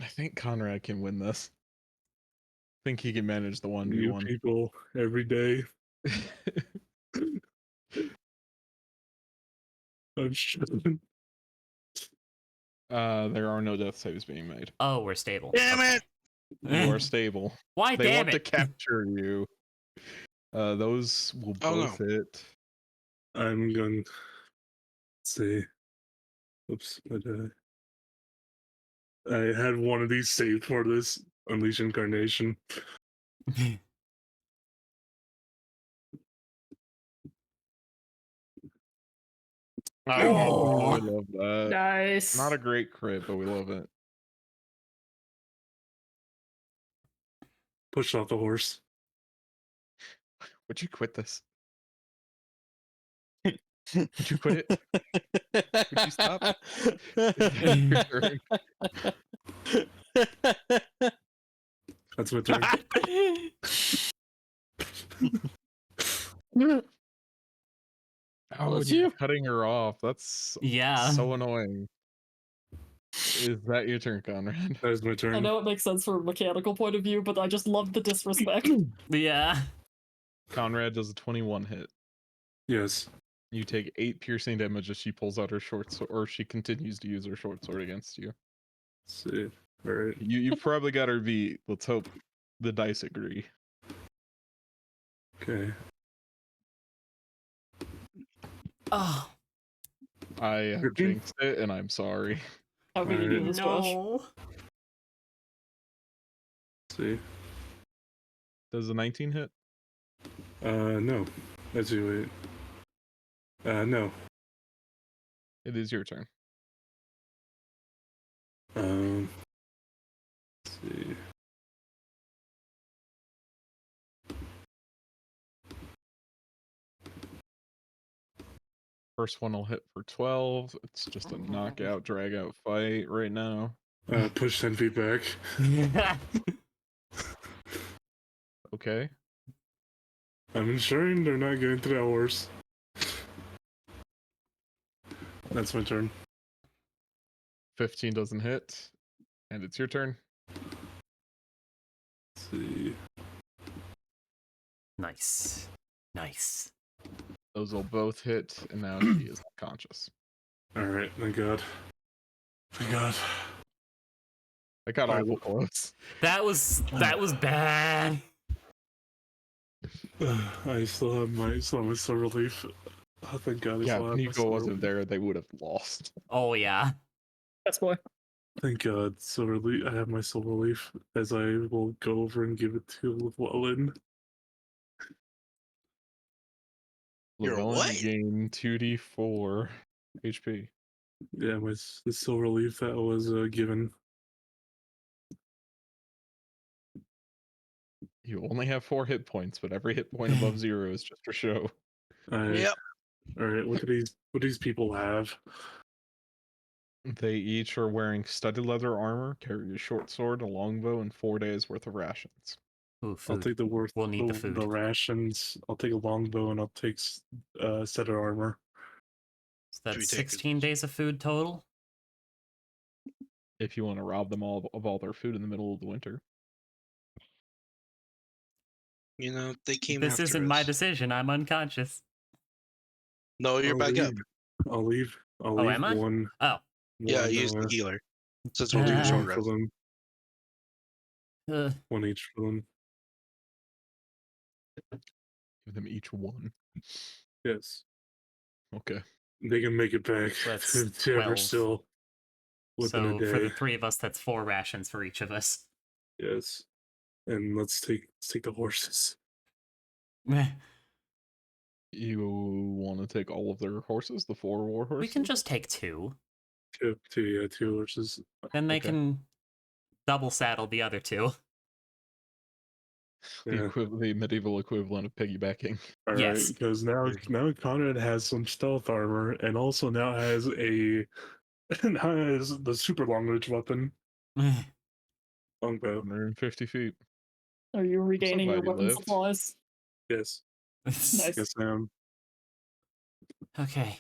I think Conrad can win this. I think he can manage the you 1v1. people every day. I'm shitting. There are no death saves being made. Oh, we're stable. Damn Okay. it! You are stable. Why They damn want to it? capture you. Those will Oh, no. both hit. I'm going. Let's see. Oops, I had one of these saved for this Unleash Incarnation. Oh, we love that. Nice. Not a great crit, but we love it. Pushed off the horse. Would you quit this? Would you quit it? Would you stop? Your turn. That's my turn. Oh, That's you're you. cutting her off. That's Yeah. so annoying. Is that your turn, Conrad? That is my turn. I know it makes sense from a mechanical point of view, but I just love the disrespect. Yeah. Conrad does a 21 hit. Yes. You take 8 piercing damage as she pulls out her short sword, or she continues to use her short sword against you. Let's see. All right. You probably got her beat. Let's hope the dice agree. Okay. Oh I have 13? jinxed it, and I'm sorry. How can you do this, Josh? no. Let's see. Does a 19 hit? No. Let's see. Wait. No. It is your turn. Let's see. First one will hit for 12. It's just a knockout, drag out fight right now. Push 10 feet back. Okay. I'm ensuring they're not going to that horse. That's my turn. 15 doesn't hit. And it's your turn. Let's see. Nice. Nice. Those will both hit, and now she is unconscious. All right. Thank God. Thank God. I got Alright, awful close. That was bad. I still have my silver leaf. Oh, thank God. I Yeah, still if have my Nico silver wasn't leaf. there, they would have lost. Oh yeah. That's boy. Thank God, silver leaf. I have my silver leaf, as I will go over and give it to Llewellyn. You're Llewellyn, what? you gain 2d4 HP. Yeah, the silver leaf that was given. You only have 4 hit points, but every hit point above 0 is just for show. Yep. All right. What do these people have? They each are wearing studded leather armor, carry a short sword, a longbow, and 4 days worth of rations. Ooh, I'll food. take the We'll need the food. rations. I'll take a longbow and I'll take set of armor. So that's we take 16 days of food total. If you want to rob them all of all their food in the middle of the winter. You know, they came This after isn't my us. decision. I'm unconscious. No, you're I'll back up. leave. I'll leave. I'll Oh, leave am I? one. Oh. Yeah, one, use the uh, healer. Since I'll we're leave doing short one for rest. them. Uh, One each for them. Give them each 1. Yes. Okay. They can make it back That's to 12. Everstill within a so day. for the 3 of us, that's 4 rations for each of us. Yes. And let's take the horses. Meh. You want to take all of their horses, the 4 war horses? We can just take 2. Two horses. Then they Okay. can double saddle the other 2. Yeah. The medieval equivalent of piggybacking. All right, Yes. because now Conrad has some stealth armor and also now has the super long range weapon, longbow. 150 feet. Are you regaining your glad you weapon lived. supplies? Yes, Nice. yes, I am. Okay,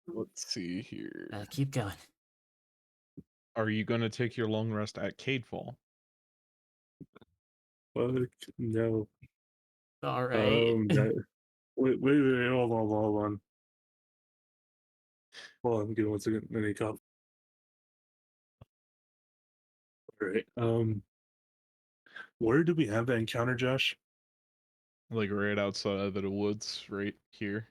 Let's see here. keep going. Are you going to take your long rest at Cadefall? Fuck no. All right. Wait, hold on. Hold on, give me 1 second. I need coffee. All right. Where do we have that encounter, Josh? Like right outside of the woods, right here.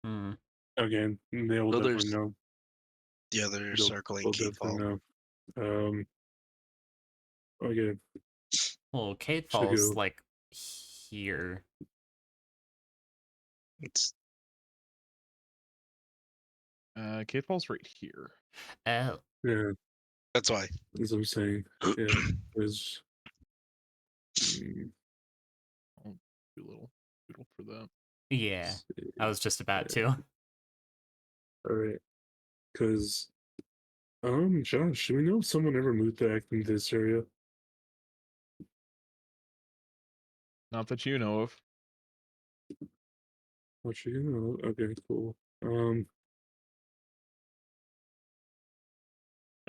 Hmm. Okay, they will So definitely there's know. the other They'll circling definitely Cadefall. know. Okay. Well, Cade Should Falls go. like here. It's Cadefall's right here. Oh, Yeah, that's why. that's what I'm saying. Yeah, there's. I'll do a little doodle for that. yeah. I was just about to. All right, because Josh, do we know if someone ever moved back into this area? Not that you know of. Actually, okay, cool.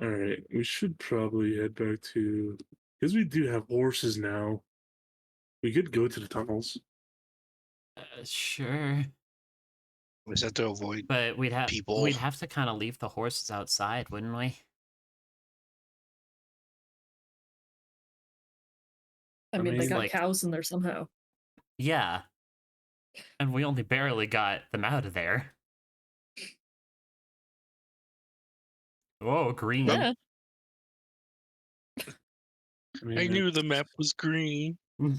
All right, we should probably head back to because we do have horses now. We could go to the tunnels. Sure, We just have to avoid but we'd people. have to kind of leave the horses outside, wouldn't we? I mean, they mean, got like- cows in there somehow. Yeah. And we only barely got them out of there. Whoa, green. Yeah. I knew the map was green. I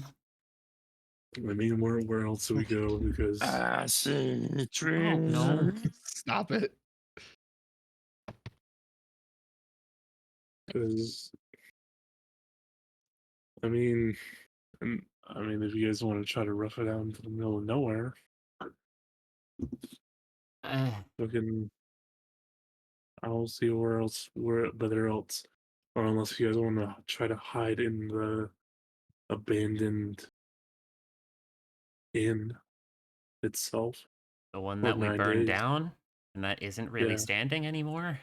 mean, where else do we go? Because I see Oh, trees. no. Stop it. I mean, if you guys want to try to rough it out into the middle of nowhere, fucking, I'll see where else, or unless you guys want to try to hide in the abandoned inn itself. The one What, that we 9 burned days? down and that isn't really Yeah. standing anymore.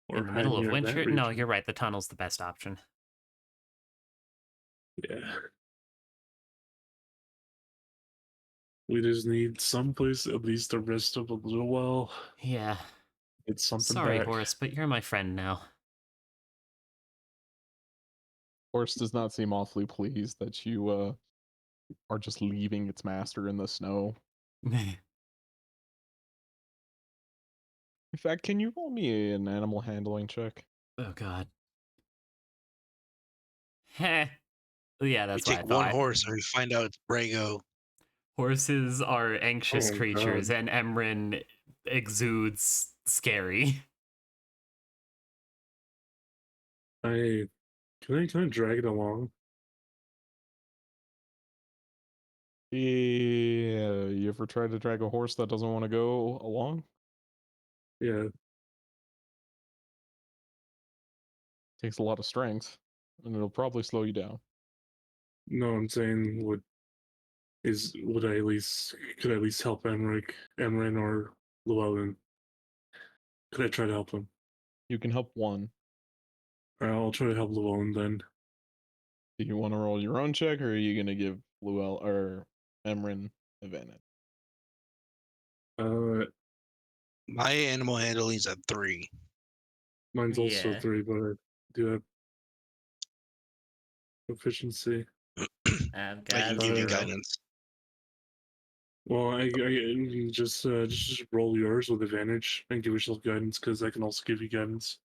Or In the hide middle of near that winter? No, region. you're right. The tunnel's the best option. Yeah. We just need someplace at least to rest up a little while. Yeah. Get something Sorry, back. Horace, but you're my friend now. Horse does not seem awfully pleased that you are just leaving its master in the snow. In fact, can you roll me an animal handling check? Oh god. Heh. Yeah, We that's what I take one thought. horse and we find out it's Brago. Horses are anxious Oh, creatures, God. and Emrin exudes scary. Can I drag it along? Yeah, you ever tried to drag a horse that doesn't want to go along? Yeah. Takes a lot of strength, and it'll probably slow you down. No, I'm saying could I at least help Emrin or Llewellyn? Could I try to help them? You can help one. I'll try to help Llewellyn then. Do you want to roll your own check, or are you gonna give Llewellyn or Emrin advantage? My animal handling's at 3. Mine's also Yeah. 3, but I do have proficiency. I've I can got give you 0. guidance. Well, I just roll yours with advantage and give yourself guidance because I can also give you guidance.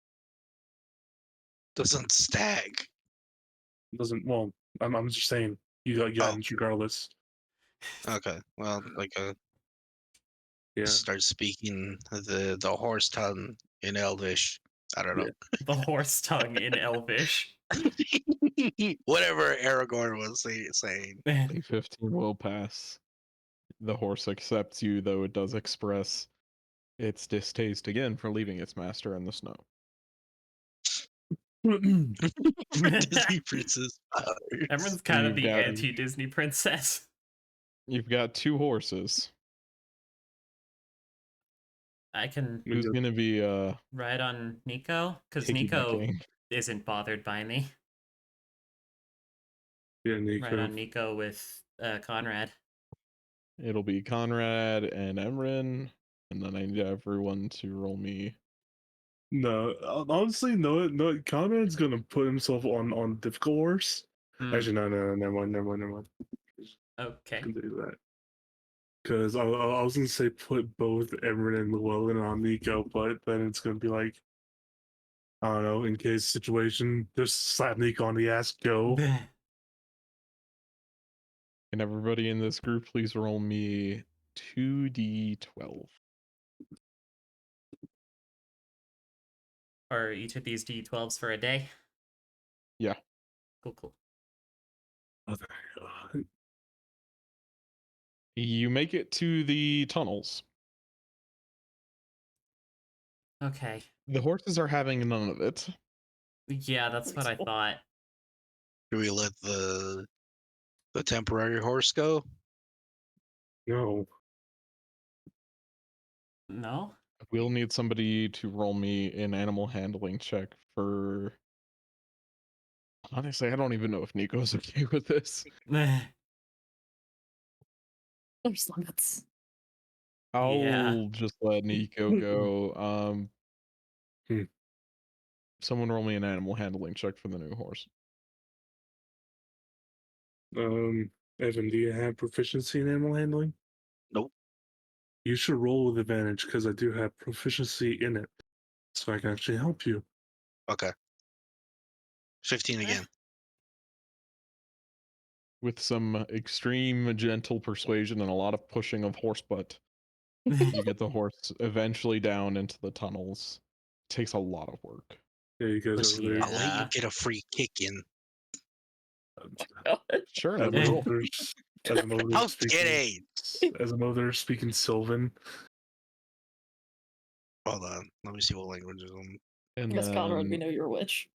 Doesn't stack. Doesn't well. I'm just saying you got guidance regardless. Okay. Well, like Yeah. start speaking the horse tongue in Elvish. I don't know. The horse tongue in Elvish. Whatever Aragorn was saying. A 15 will pass. The horse accepts you, though it does express its distaste again for leaving its master in the snow. Disney princess powers. Everyone's kind of You've the got- anti-Disney princess. You've got 2 horses. I can We Who's got- gonna be ride on Nico, because Nico piggybacking? isn't bothered by me. Yeah, Nico. Ride on Nico with Conrad. It'll be Conrad and Emrin, and then I need everyone to roll me. No, honestly, no. Conrad's gonna put himself on difficult horse. Hmm, Actually, no, never mind. Okay. Can do that. Because I was gonna say put both Emrin and Llewellyn on Nico, but then it's gonna be like, I don't know, in case situation, just slap Nico on the ass, go. Can everybody in this group please roll me 2d12? Are each of these D12s for a day? Yeah. Cool. You make it to the tunnels. Okay. The horses are having none of it. Yeah, that's what I thought. Do we let the temporary horse go? No. No? We'll need somebody to roll me an animal handling check for. Honestly, I don't even know if Nico's okay with this. There's limits. I'll Yeah. just let Nico go. Hmm. Someone roll me an animal handling check for the new horse. Evan, do you have proficiency in animal handling? Nope. You should roll with advantage because I do have proficiency in it, so I can actually help you. Okay. 15 again. With some extreme gentle persuasion and a lot of pushing of horse butt, you get the horse eventually down into the tunnels. It takes a lot of work. Yeah, you guys Listen, over there. I'll let you Yeah. get a free kick in. Sure, As no I'm roll. over there How speaking, skinny! as I'm over there speaking Sylvan. Hold on. Let me see what languages I'm. And Yes, Conrad, we then, know you're a witch.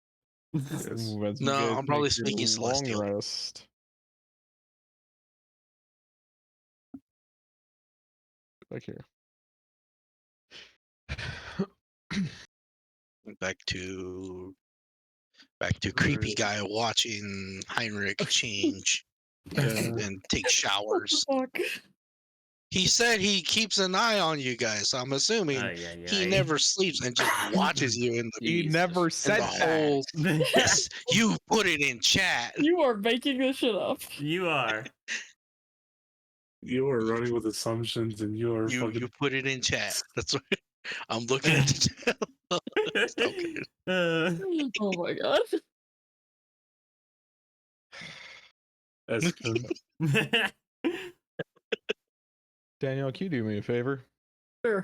Yes. as you No, guys I'm probably make your speaking long Celestial. rest. Back here. Back to creepy guy watching Heinrich change Yeah. and take showers. Fuck. He said he keeps an eye on you guys, so I'm assuming he never sleeps and just watches you in the He never in said the that. whole. Yes, you put it in chat. You are making this shit up. You are. You are running with assumptions, and you are You fucking. put it in chat. That's what I'm looking at the chat. Okay. Oh my god. That's good. Danielle, can you do me a favor? Sure.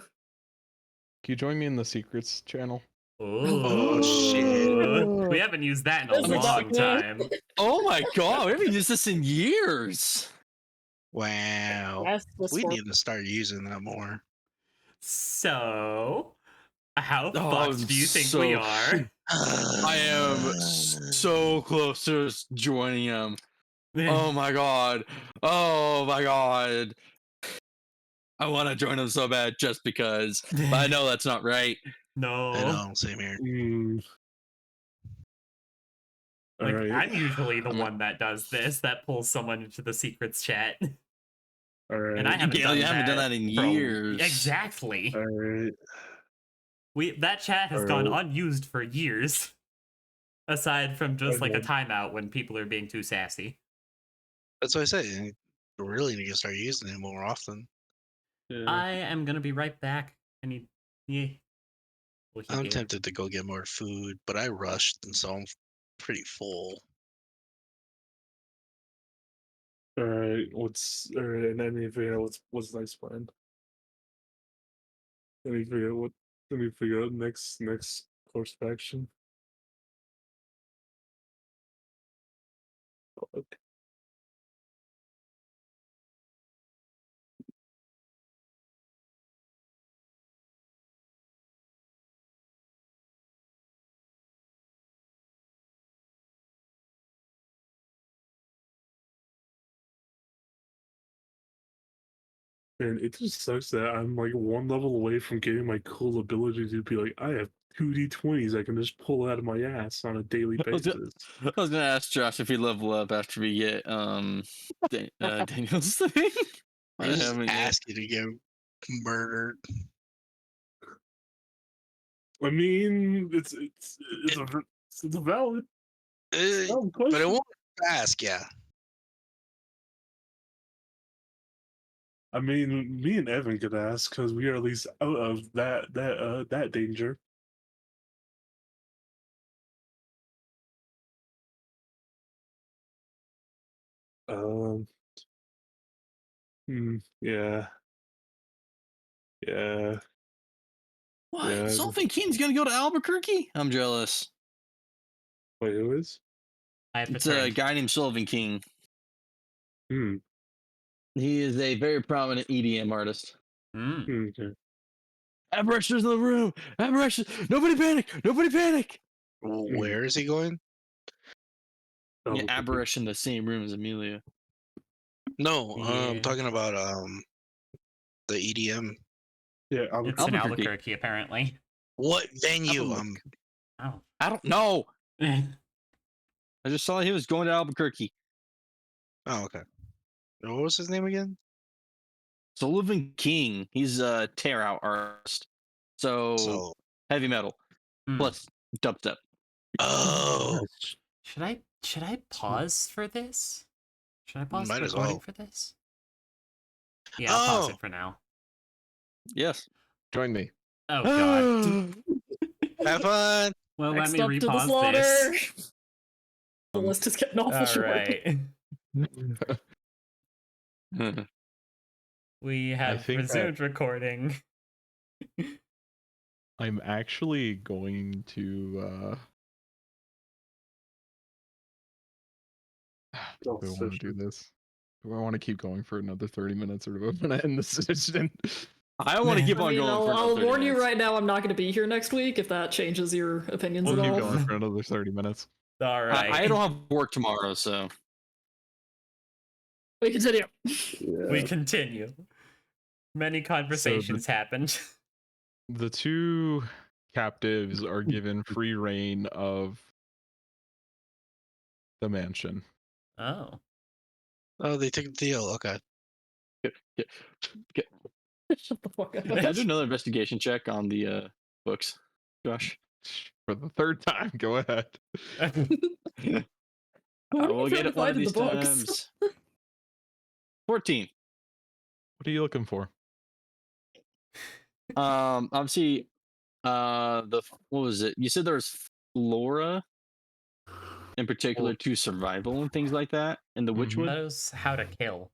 Can you join me in the secrets channel? Oh, shit. Ooh. We haven't used that in a This is long not- time. Oh my god, we haven't used this in years. Wow. That's the We sport. need to start using that more. So, how Oh, fucked do you think we so- are? I am so close to joining him. Oh my god. Oh my god. I want to join him so bad just because. But I know that's not right. No. I know, same here. Like, Alright. I'm usually the I'm- one that does this, that pulls someone into the secrets chat. Alright. And I haven't, Gail, done, you that haven't done that in for a- years. Exactly. Alright. That chat has gone Alright. unused for years. Aside from just like a Okay. timeout when people are being too sassy. That's what I say. You really need to start using it more often. Yeah. I am gonna be right back. I need. Yeah. Well, he I'm did. tempted to go get more food, but I rushed, and so I'm pretty full. Alright. Alright? And I need to figure out what's the next plan. Let me figure out next course of action. Fuck. And it just sucks that I'm like one level away from getting my cool ability to be like, I have 2d20s I can just pull out of my ass on a daily I was basis. I was gonna ask Josh if he level up after we get Daniel's thing. I just haven't yet. ask you to get murdered. I mean, it's a valid But question. it won't ask, yeah. I mean, me and Evan could ask because we are at least out of that danger. Um. Yeah. Yeah. What? Yeah. Sylvan King's gonna go to Albuquerque? I'm jealous. Wait, who is? I have It's a returned. guy named Sylvan King. Hmm. He is a very prominent EDM artist. Mm. Okay. Aberrations in the room. Aberrations. Nobody panic. Nobody panic. Where is he going? Yeah, Albuquerque. Aberration in the same room as Amelia. No, Yeah. I'm talking about the EDM. Yeah, It's Albuquerque. in Albuquerque. Albuquerque, apparently. What venue? Albuquerque. Oh. I don't know. I just saw he was going to Albuquerque. Oh, okay. What was his name again? Sullivan King. He's a tear out artist. So, So, heavy metal Hmm. plus dubstep. oh, Should I pause for this? Should I pause Might the as recording well. for this? Yeah, I'll pause Oh. it for now. Yes. Join me. Oh god. have fun. Well, let Next me up to the repause slaughter. this. The list is getting awful short. Alright. We have think resumed recording. I'm actually going to do I want to do this? Do I want to keep going for another 30 minutes, or do I want to end the session? I want to keep I on mean, going. for I'll another 30 warn you minutes. right now, I'm not going to be here next week if that changes your opinions We'll at keep all. going for another 30 minutes. Alright. I don't have work tomorrow, so We continue. We continue. Many conversations happened. The two captives are given free reign of the mansion. Oh. Oh, they took the deal. Okay. Shut the fuck up. Can I do another investigation check on the books, Josh? For the third time, go ahead. What I are will you get trying to it one of find in the these books? times. 14. What are you looking for? Obviously, what was it? You said there was flora, in particular to survival and things like that in the Mhm. That Witchwood. is how to kill.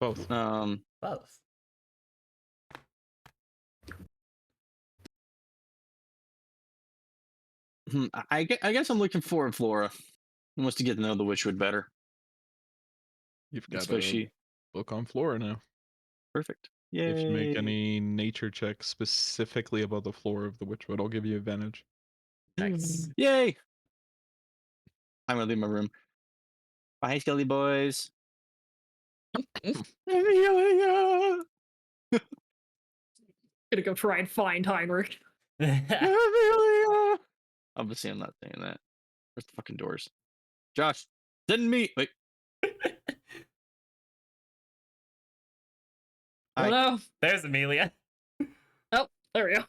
Both. Both. I guess I'm looking for flora. He wants to get to know the Witchwood better, You've got especially. a book on flora now. Perfect. If you make Yay. any nature checks specifically about the flora of the Witchwood, I'll give you advantage. Nice. Yay! I'm gonna leave my room. Bye, Skelly boys. Gonna go try and find Heinrich. Obviously, I'm not saying that. Where's the fucking doors? Josh, send me. Wait. Oh no. There's Amelia. There we go.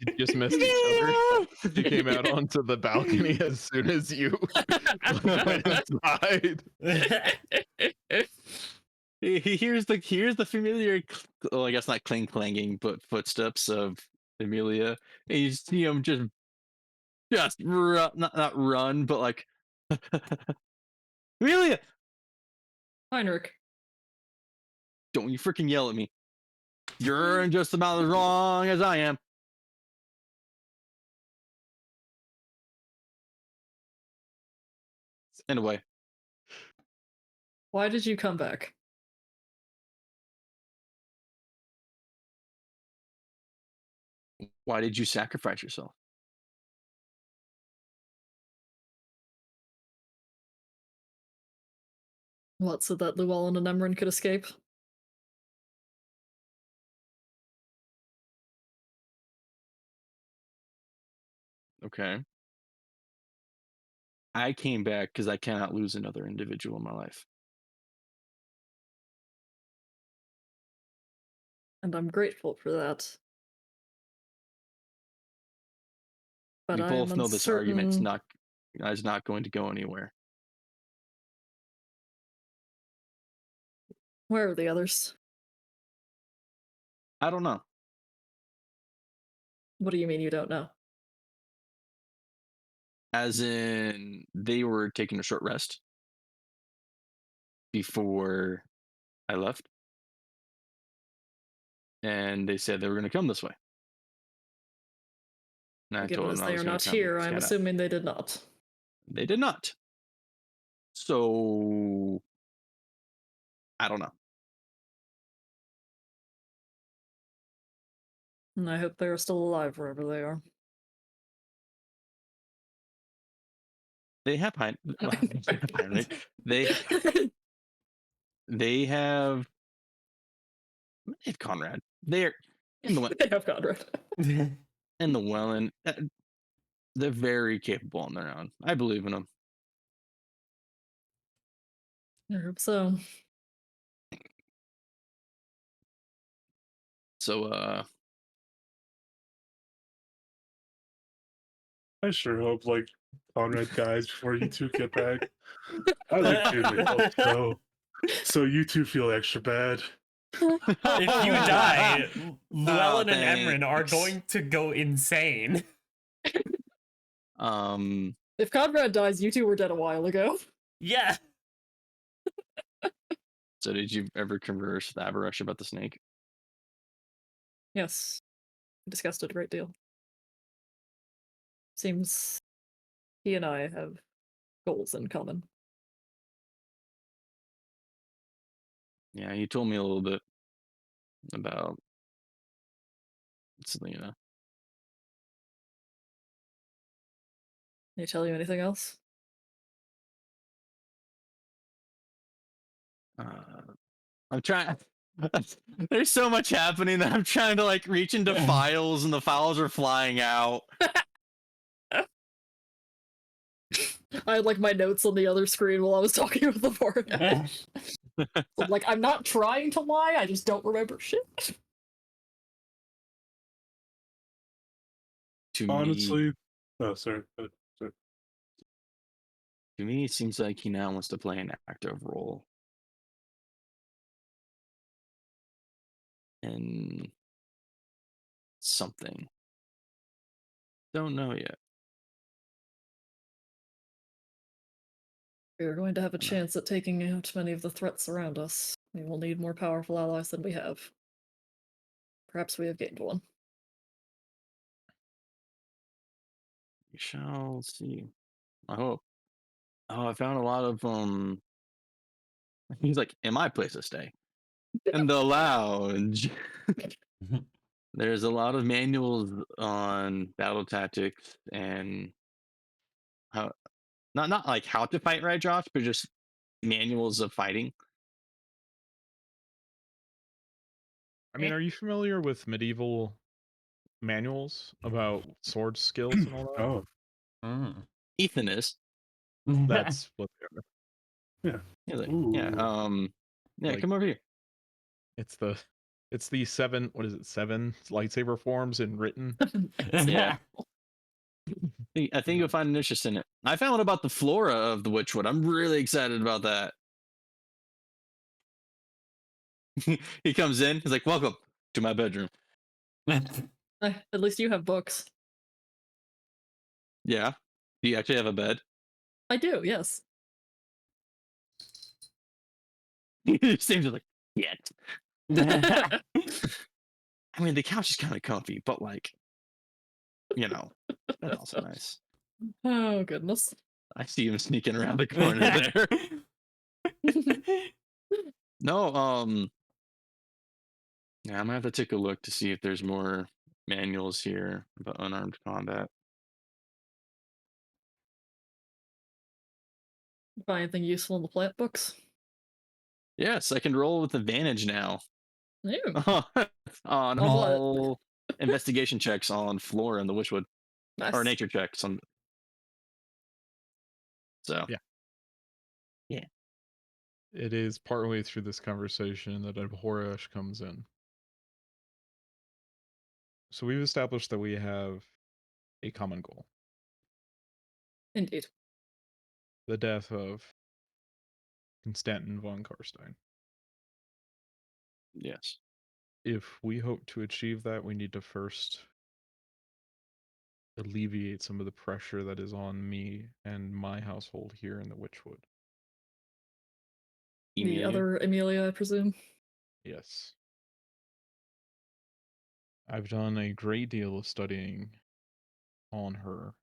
You just missed each other. She came out onto the balcony as soon as you went inside. He hears the familiar, well, I guess not clanging, but footsteps of Amelia. And you see him just run, not run, but like, Amelia, Heinrich. don't you freaking yell at me. You're just about as wrong as I am. Anyway, Why did you come back? why did you sacrifice yourself? What, so that Llewellyn and Emran could escape? Okay. I came back because I cannot lose another individual in my life. And I'm grateful for that. But We I both am know this argument's uncertain- not going to go anywhere. Where are the others? I don't know. What do you mean you don't know? As in, they were taking a short rest before I left. And they said they were going to come this way. And I Given told as them I they was are gonna not come here, I'm scout out. assuming they did not. They did not. So, I don't know. And I hope they're still alive wherever they are. They have Heinrich. They have Conrad. They're in the They have Conrad. in the Welland. They're very capable on their own. I believe in them. I hope so. So, I sure hope like Conrad dies before you two get back. I like genuinely hope so. So you two feel extra bad. If you die, Llewellyn and thanks. Emran are going to go insane. If Conrad dies, you two were dead a while ago. Yeah. So did you ever converse with Avarush about the snake? Yes. We discussed it a great deal. Seems he and I have goals in common. Yeah, he told me a little bit about Selena. Did he tell you anything else? I'm trying. There's so much happening that I'm trying to like reach into files, and the files are flying out. I had like my notes on the other screen while I was talking with the board. So, like, I'm not trying to lie, I just don't remember shit. To me, Honestly, oh sorry. Sorry. to me, it seems like he now wants to play an active role. In something. Don't know yet. We are going to have a chance at taking out many of the threats around us. We will need more powerful allies than we have. Perhaps we have gained one. We shall see. I hope. Oh, I found a lot of he's like, in my place to stay. In the lounge. There's a lot of manuals on battle tactics and how not like how to fight, right, Josh, but just manuals of fighting. I mean, are you familiar with medieval manuals about sword skills and all that? Oh, Mm. Ethan is. That's what they are. He's like, ooh. yeah, Like- come over here. It's the seven, what is it, 7 lightsaber forms in written. Yeah. I think you'll find an interest in it. I found out about the flora of the Witchwood. I'm really excited about that. He comes in. He's like, "Welcome to my bedroom." At least you have books. Yeah. Do you actually have a bed? I do, yes. He seems like, yet. I mean, the couch is kind of comfy, but like, that's also nice. Oh, goodness. I see him sneaking around the corner there. No, yeah, I'm gonna have to take a look to see if there's more manuals here about unarmed combat. Find anything useful in the plant books? Yes, I can roll with advantage now Ew. on On what? all investigation checks on flora and the Witchwood, Nice. or nature checks on. So Yeah. It is partway through this conversation that Abhorresh comes in. So we've established that we have a common goal: Indeed. the death of Konstantin von Karstein. yes, If we hope to achieve that, we need to first alleviate some of the pressure that is on me and my household here in the Witchwood. The Emilia? other Amelia, I presume. Yes. I've done a great deal of studying on her.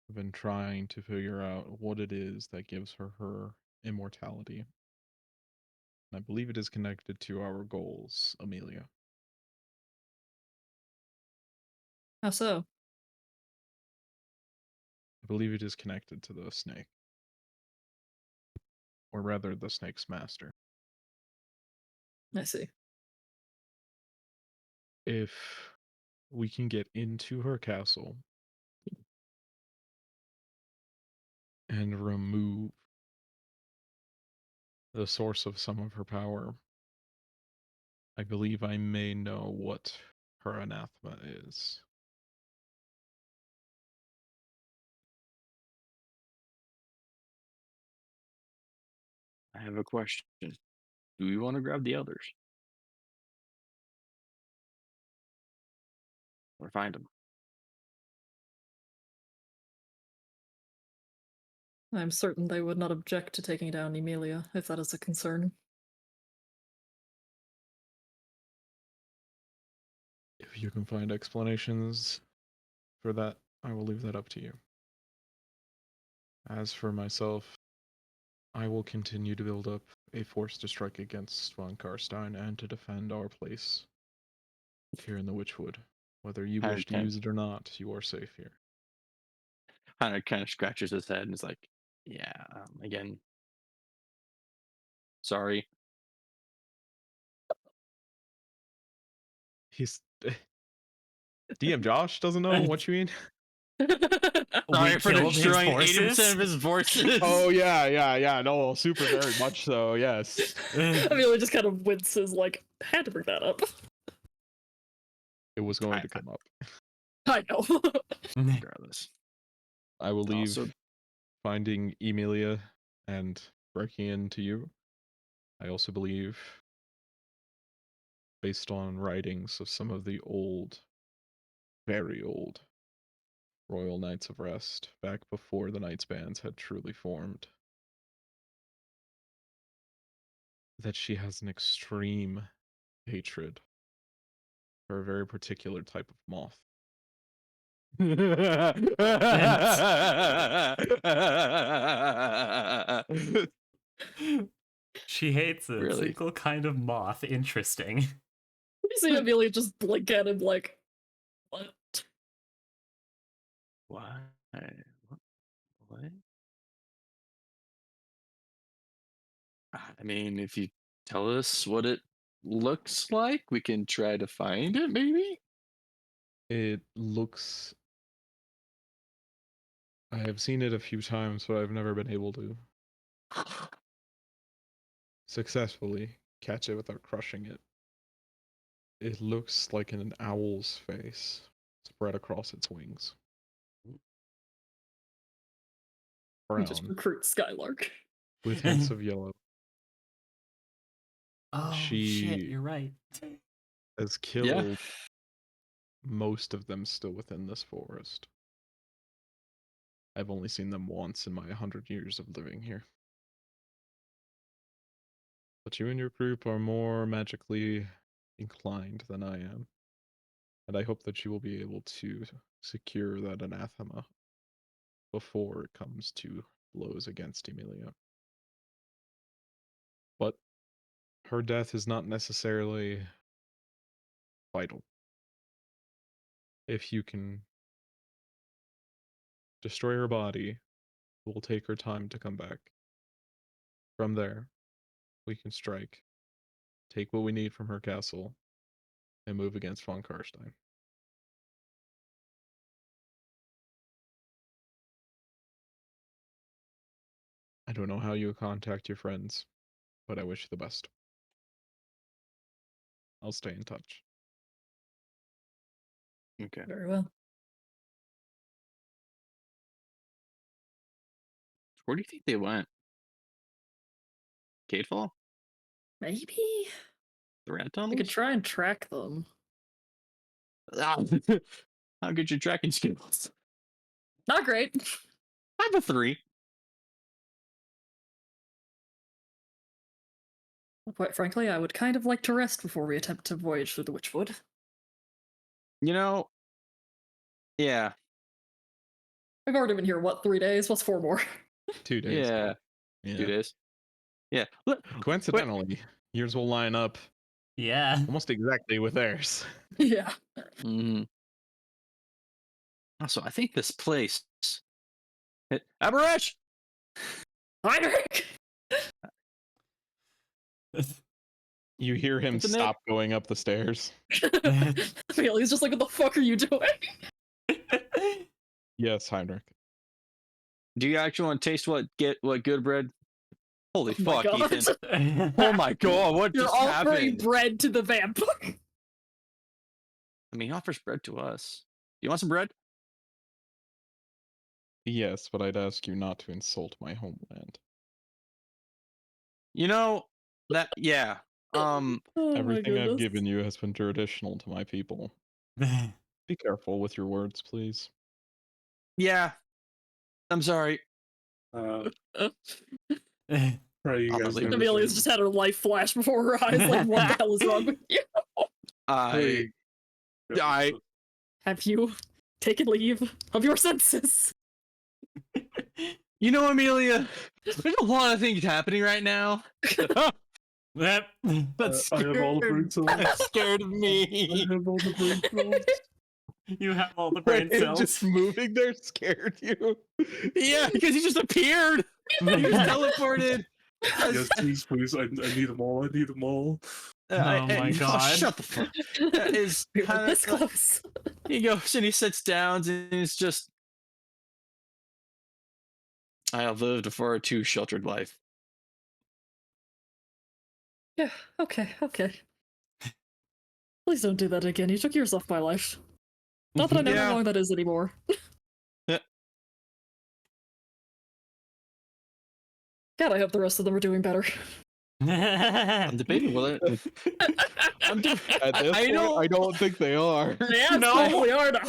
I've been trying to figure out what it is that gives her her immortality. I believe it is connected to our goals, Amelia. How so? I believe it is connected to the snake. Or rather, the snake's master. I see. If we can get into her castle and remove the source of some of her power, I believe I may know what her anathema is. I have a question. Do we want to grab the others or find them? I'm certain they would not object to taking down Emilia, if that is a concern. If you can find explanations for that, I will leave that up to you. As for myself, I will continue to build up a force to strike against von Karstein and to defend our place here in the Witchwood. Whether you wish to Okay. use it or not, you are safe here. Hunter kind of scratches his head and is like, "Yeah, again, sorry." He's DM Josh doesn't know what you mean. Sorry we for killed his destroying 80% forces. of his forces. Oh yeah. No, super very much so. Yes. Amelia just kind of winces, like, had to bring that up. It was going to come up. I know. Regardless. I will leave Also- finding Emilia and breaking into you. I also believe, based on writings of some of the old, very old Royal Knights of Rest, back before the Knights Bands had truly formed, that she has an extreme hatred for a very particular type of moth. She hates a Really? single kind of moth. Interesting. You see Amelia just blink at him like, what? Why? What? I mean, if you tell us what it looks like, we can try to find it, maybe? It looks. I have seen it a few times, but I've never been able to successfully catch it without crushing it. It looks like an owl's face spread across its wings. We just Brown recruit Skylark. with hints of yellow. Oh shit, She- you're right. Has killed most of them still within this forest. I've only seen them once in my 100 years of living here. But you and your group are more magically inclined than I am. And I hope that you will be able to secure that anathema before it comes to blows against Emilia. But her death is not necessarily vital. If you can destroy her body, it will take her time to come back. From there, we can strike, take what we need from her castle, and move against von Karstein. I don't know how you contact your friends, but I wish you the best. I'll stay in touch. Okay. Very well. Where do you think they went? Cadefall? Maybe The rat we tunnels? could try and track them. Ah, how good your tracking skills? Not great. I have a 3. Quite frankly, I would kind of like to rest before we attempt to voyage through the Witchwood. You know, yeah, I've already been here, what, 3 days? What's 4 more? 2 days. yeah, Yeah. 2 days. Yeah. Look, Coincidentally, yours will line up Yeah. almost exactly with theirs. Yeah. Also, I think this place. Abarash! Heinrich! You hear him What's the name? stop going up the stairs. Amelia's just like, what the fuck are you doing? Yes, Heinrich. Do you actually want to taste what good bread? Holy Oh my fuck, God. Ethan! Oh my god, what You're just offering happened? bread to the vampire. I mean, he offers bread to us. You want some bread? Yes, but I'd ask you not to insult my homeland. You know that? Yeah. Oh my Everything I've goodness. given you has been traditional to my people. Be careful with your words, please. Yeah. I'm sorry. Probably you I'm guys gonna leave. never Amelia's seen- just had her life flash before her eyes. Like, what the hell is wrong with you? I. I. Have you taken leave of your senses? You know, Amelia, there's a lot of things happening right now. Yep. That's I have all the brain cells. That's scared of I me. have all the brain cells. You have all the brain Him cells. just moving there scared you. Yeah, because he just appeared. He was teleported. Yes, please. I need them all. I need them all. my God. Shut the fuck. That is We were kinda this like- close. he goes and he sits down and he's just I have lived a far too sheltered life. Yeah, okay. Please don't do that again. You took years off my life. Not that I know Yeah. how long that is anymore. God, I hope the rest of them are doing better. I'm debating whether I'm de- At this I point, know. I don't think they are. Yeah, it's No. probably are now.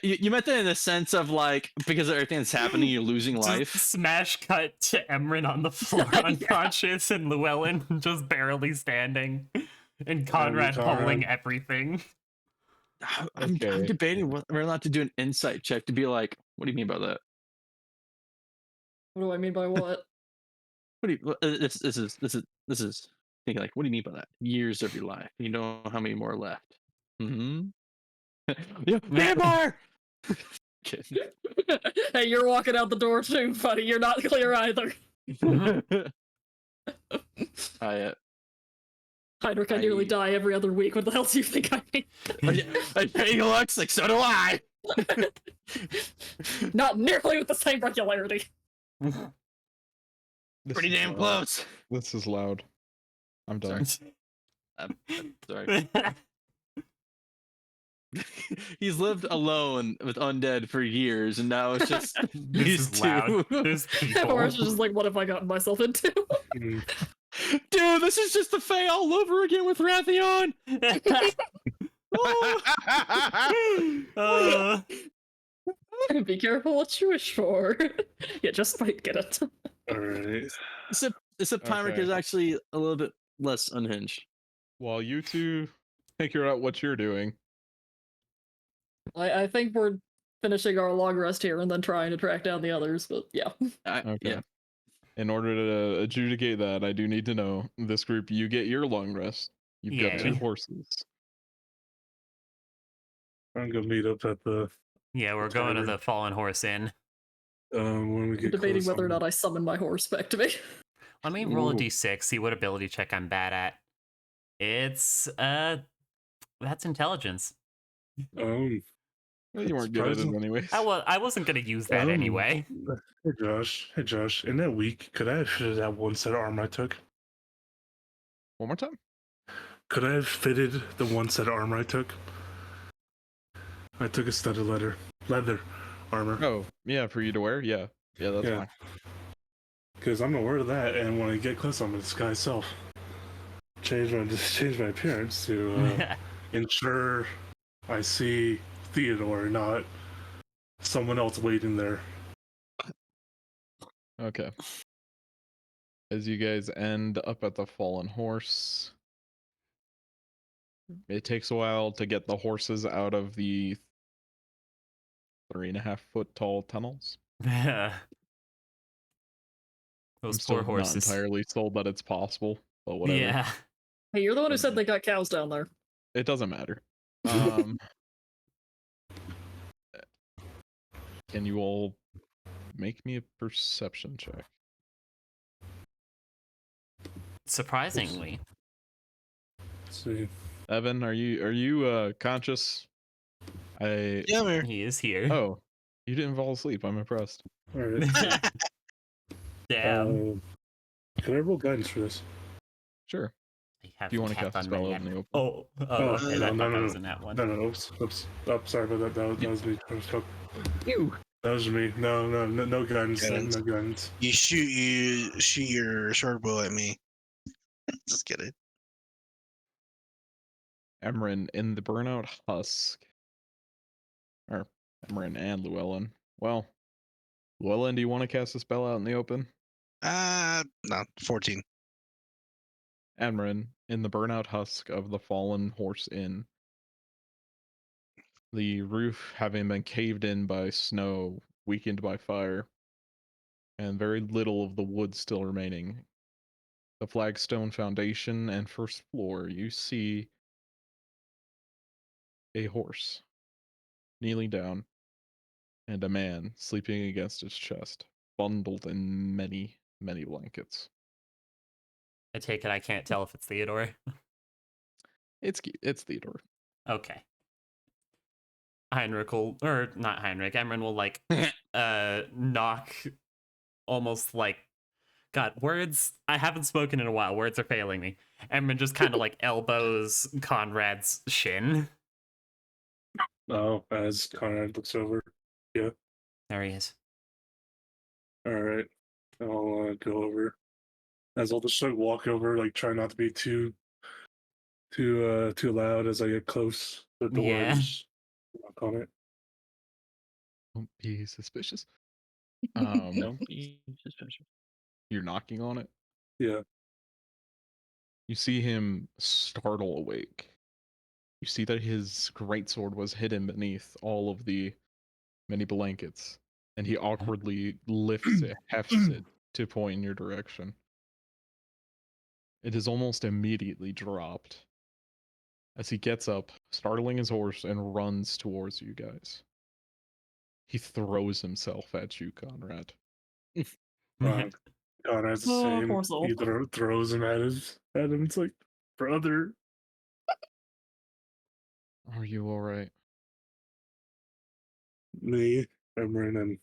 You meant that in the sense of like because of everything that's happening, you're losing Just life. smash cut to Emran on the floor unconscious and Llewellyn just barely standing. And Conrad pulling everything. I'm Okay. debating whether or not to do an insight check to be like, what do you mean by that? What do I mean by what? What do you? This is thinking like, what do you mean by that? Years of your life. You know how many more are left? Mm-hmm. Yeah, vampire. Kidding. Hey, you're walking out the door too, buddy. You're not clear either. I Heinrich, I nearly die every other week. What the hell do you think I mean? I think looks like so do I. Not nearly with the same regularity. This Pretty is damn loud. close. This is loud. I'm done. I'm sorry. He's lived alone with undead for years, and now it's just This these is loud. two. There's Or it's people. just like, what have I gotten myself into? Mm. Dude, this is just the Fae all over again with Rathion. Oh. Be careful what you wish for. You just might get it. All right. Except Pyric Okay. is actually a little bit less unhinged. While you two figure out what you're doing, I think we're finishing our long rest here and then trying to track down the others, but yeah. okay. Yeah. In order to adjudicate that, I do need to know this group. You get your long rest. You've got 2 Yay. horses. I'm gonna meet up at the Yeah, we're going to Tavern. the Fallen Horse Inn. when we I'm get debating close, whether or I'm- not I summon my horse back to me. Let me roll a Ooh. d6, see what ability check I'm bad at. It's that's intelligence. Well, you weren't good at it surprising. anyways. I wasn't gonna use that anyway. Hey Josh. In that week, could I have fitted that one set of armor I took? One more time. Could I have fitted the one set of armor I took? I took a studded leather armor. Oh, yeah, for you to wear? Yeah. Yeah, that's Yeah. fine. Because I'm aware of that, and when I get close, I'm gonna disguise self. Change my appearance to ensure I see Theodore, not someone else waiting there. Okay. As you guys end up at the Fallen Horse, it takes a while to get the horses out of the 3.5-foot tall tunnels. Those I'm poor still not horses. entirely sold that it's possible, but whatever. Yeah. Hey, you're the one who said they got cows down there. It doesn't matter. Can you all make me a perception check? Surprisingly. Let's see. Evan, are you conscious? Yeah, I'm here. He is here. Oh, you didn't fall asleep. I'm impressed. All right. Damn. Can I roll guidance for this? Sure. I have Do you want to cap cast a on spell my out in neck. the open? Oh, okay. no, I thought no, that no, was in that one. No, oops. Oh, sorry about that. That was me. That was me. No guidance. Guidance. No guidance. You shoot your short bow at me. Just kidding. Emran in the Burnout Husk. Or Emran and Llewellyn. Well, Llewellyn, do you want to cast a spell out in the open? No, 14. Emran in the Burnout Husk of the Fallen Horse Inn. The roof having been caved in by snow, weakened by fire, and very little of the wood still remaining. The flagstone foundation and first floor, you see a horse kneeling down and a man sleeping against its chest, bundled in many, many blankets. I take it I can't tell if it's Theodore. It's Theodore. Okay. Heinrich will, or not Heinrich, Emran will like knock almost like God, words I haven't spoken in a while. Words are failing me. Emran just kind of like elbows Conrad's shin. Oh, as Conrad looks over. There he is. All right, I'll go over. As I'll just like walk over, like try not to be too loud as I get close to the door. Yeah. And just knock on it. Don't be suspicious. Don't be suspicious. You're knocking on it. Yeah. You see him startle awake. You see that his greatsword was hidden beneath all of the many blankets, and he awkwardly lifts it, hefts it to point in your direction. It is almost immediately dropped as he gets up, startling his horse, and runs towards you guys. He throws himself at you, Conrad. Conrad's the Oh, same. poor soul. He throws him at him. It's like, brother. Are you all right? Me, Emran, and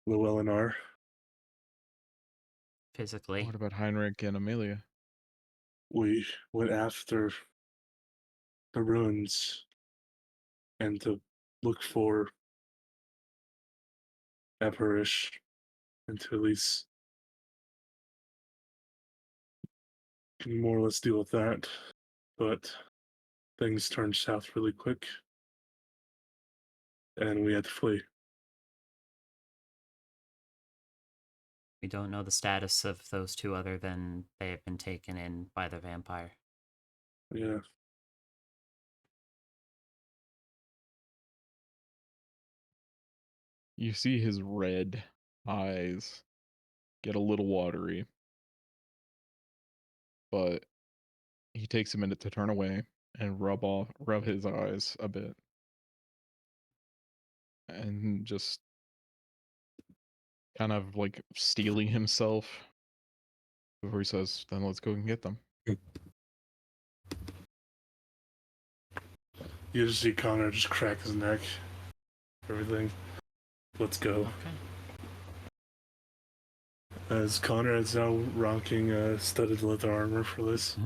Llewellyn are. Physically. What about Heinrich and Amelia? We went after the ruins and to look for Epirish and to at least more or less deal with that. But things turned south really quick and we had to flee. We don't know the status of those two other than they have been taken in by the vampire. Yeah. You see his red eyes get a little watery, but he takes a minute to turn away and rub his eyes a bit, and just kind of like steeling himself before he says, "Then let's go and get them." You just see Connor just crack his neck. Everything. Let's go. Okay. As Connor is now rocking studded leather armor for this.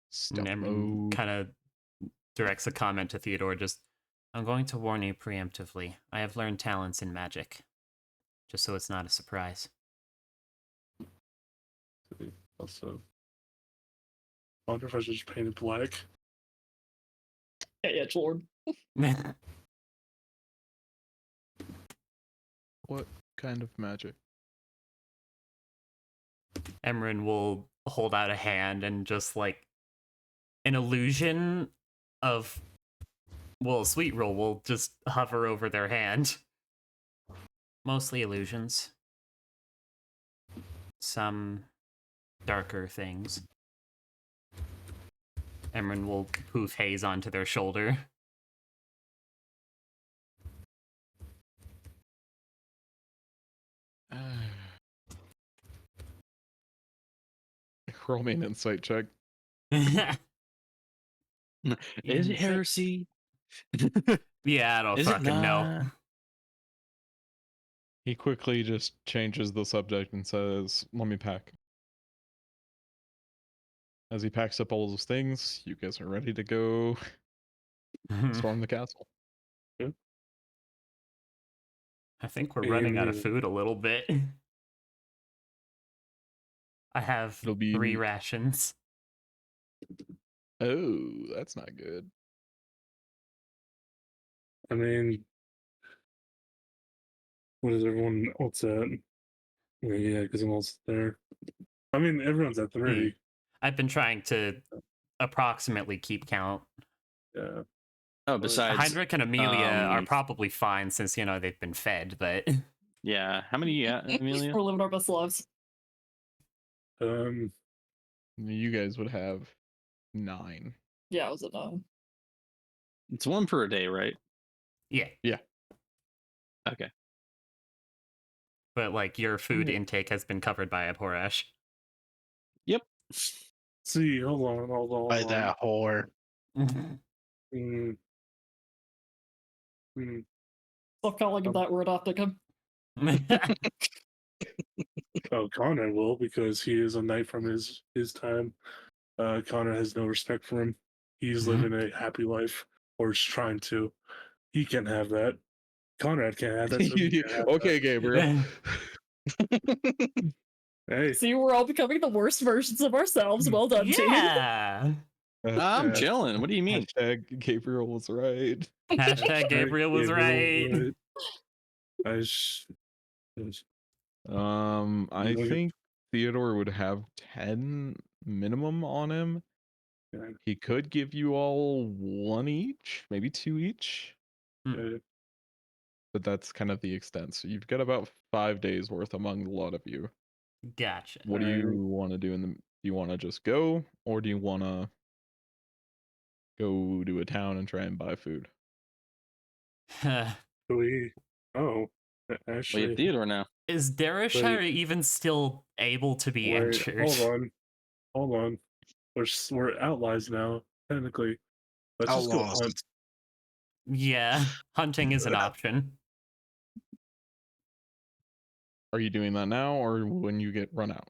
Stealth Emran mode. kind of directs a comment to Theodore, just, I'm going to warn you preemptively. I have learned talents in magic. Just so it's not a surprise. Also, I wonder if I should just paint it black. Yeah, Lord. What kind of magic? Emran will hold out a hand and just like an illusion of, well, Sweet Roll will just hover over their hand. Mostly illusions. Some darker things. Emran will poof haze onto their shoulder. Roll me an insight check. Is it heresy? Yeah, I don't Is it fucking know. not? He quickly just changes the subject and says, "Let me pack." As he packs up all those things, you guys are ready to go storm the castle. I think we're running out of And- food a little bit. I have It'll be 3 rations. Oh, that's not good. I mean, what is everyone else at? Yeah, because I'm also there. I mean, everyone's at 3. I've been trying to approximately keep count. Yeah. Oh, besides, Heinrich and Amelia are probably fine since, you know, they've been fed, but yeah. How many, Amelia? We're living our best lives. You guys would have 9. Yeah, I was at 9. It's 1 per day, right? yeah. Okay. But like your food intake has been covered by Abhorash. Yep. See, hold on. By that whore. Mm. Mm. Stop calling him that word opticum. Oh, Connor will because he is a knight from his time. Connor has no respect for him. He's Mhm. living a happy life, or is trying to. He can't have that. Conrad can't have that. So he can't have Okay, Gabriel. that. Hey, See, we're all becoming the worst versions of ourselves. Well done, team. Yeah. I'm Yeah. chilling. What do you mean? Hashtag Gabriel was right. Hashtag Gabriel was right. I sh- I You know, think Theodore would have 10 minimum on him. yeah, He could give you all one each, maybe two each, yeah. but that's kind of the extent. So you've got about 5 days worth among a lot of you. Gotcha. What do you want to do in the? Do you want to just go, or do you want to go to a town and try and buy food? We, oh, Wait, actually, Theodore now. Is Dereshire even still able to be wait, entered? hold on. We're outlaws now, technically. Let's just go Outlaws. hunt. Yeah, hunting is an option. Are you doing that now, or when you get run out?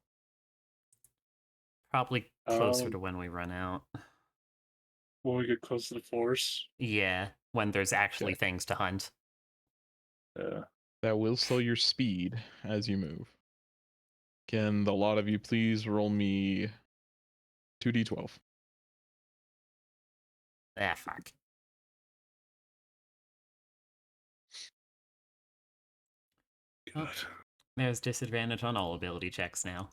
Probably closer Um, to when we run out. When we get close to the force. Yeah, when there's actually things to hunt. Yeah. That will slow your speed as you move. Can the lot of you please roll me 2d12? Ah, fuck. Oh, God. there's disadvantage on all ability checks now.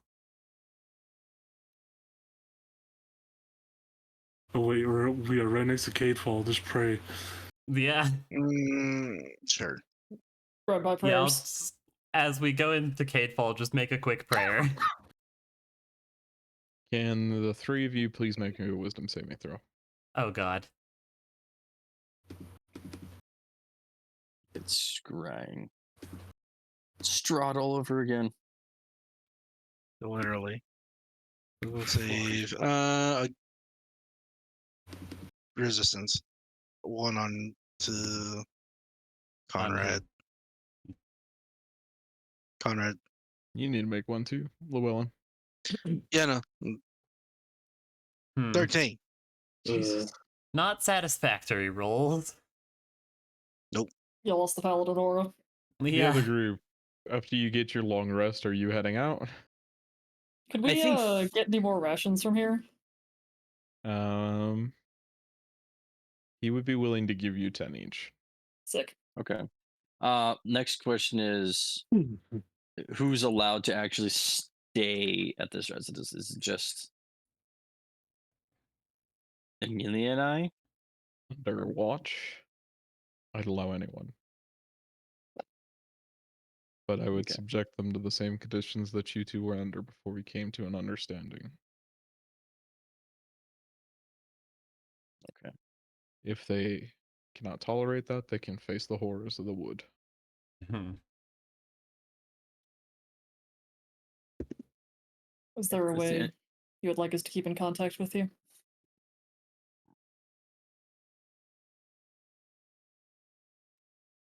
Oh wait, we are right next to Cadefall. Just pray. Yeah, Sure. Read my yeah. prayers. As we go into Cadefall, just make a quick prayer. Can the three of you please make me a wisdom saving throw? Oh god. It's scrying. Strahd all over again. Literally. We'll save resistance. One on to Conrad. Conrad. You need to make one too, Llewellyn. Yeah, no. Hmm. 13. Jesus. Not satisfactory rolls. You lost the paladin aura. The Yeah. other group, after you get your long rest, are you heading out? Could I we think- get any more rations from here? He would be willing to give you 10 each. Sick. Okay. Next question is who's allowed to actually stay at this residence? Is it just Amelia and I? Under watch, I'd allow anyone. But I would Okay. subject them to the same conditions that you two were under before we came to an understanding. Okay. If they cannot tolerate that, they can face the horrors of the wood. Hmm. Is there a That's way it. you would like us to keep in contact with you?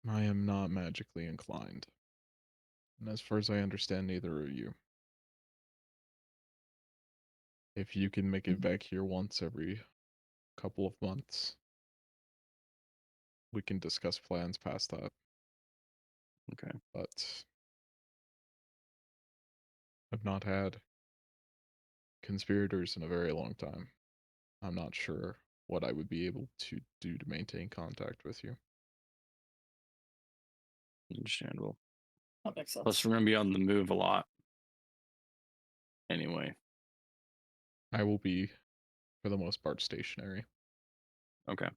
I am not magically inclined. And as far as I understand, neither are you. If you can make it back here once every couple of months, we can discuss plans past that. Okay. But I've not had conspirators in a very long time. I'm not sure what I would be able to do to maintain contact with you. Understandable. That makes sense. Plus, we're gonna be on the move a lot. Anyway. I will be, for the most part, stationary. Okay.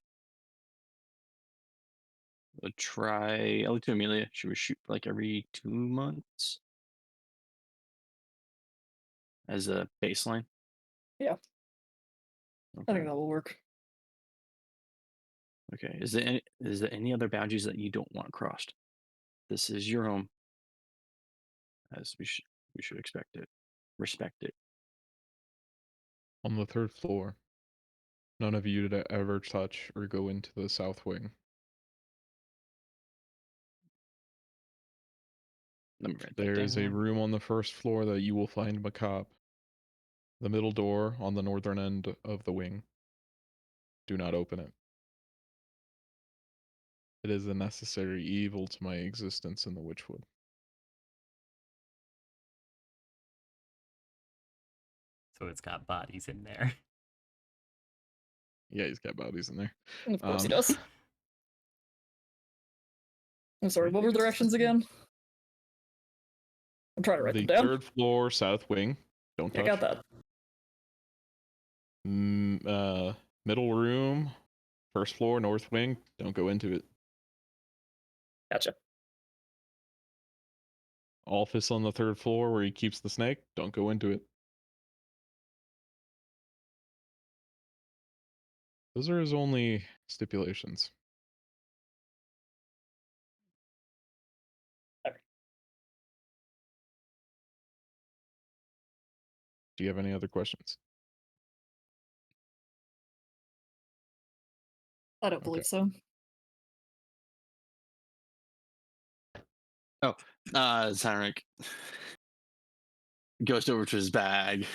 We'll try. I'll look to Amelia. Should we shoot like every 2 months as a baseline? Yeah. I Okay. think that will work. Okay. Is there any other boundaries that you don't want crossed? This is your home, as we should expect it, respect it. On the 3rd floor, none of you to ever touch or go into the south wing. Let me write that There is a down. room on the first floor that you will find Macabre. The middle door on the northern end of the wing. Do not open it. It is a necessary evil to my existence in the Witchwood. So it's got bodies in there. Yeah, he's got bodies in there. Of course he does. I'm sorry, what were the directions again? I'm trying to write The them down. third floor, south wing. Don't I touch. got that. Middle room, first floor, north wing. Don't go into it. Gotcha. Office on the third floor where he keeps the snake. Don't go into it. Those are his only stipulations. Okay. Do you have any other questions? I don't believe so. Cyranic goes over to his bag.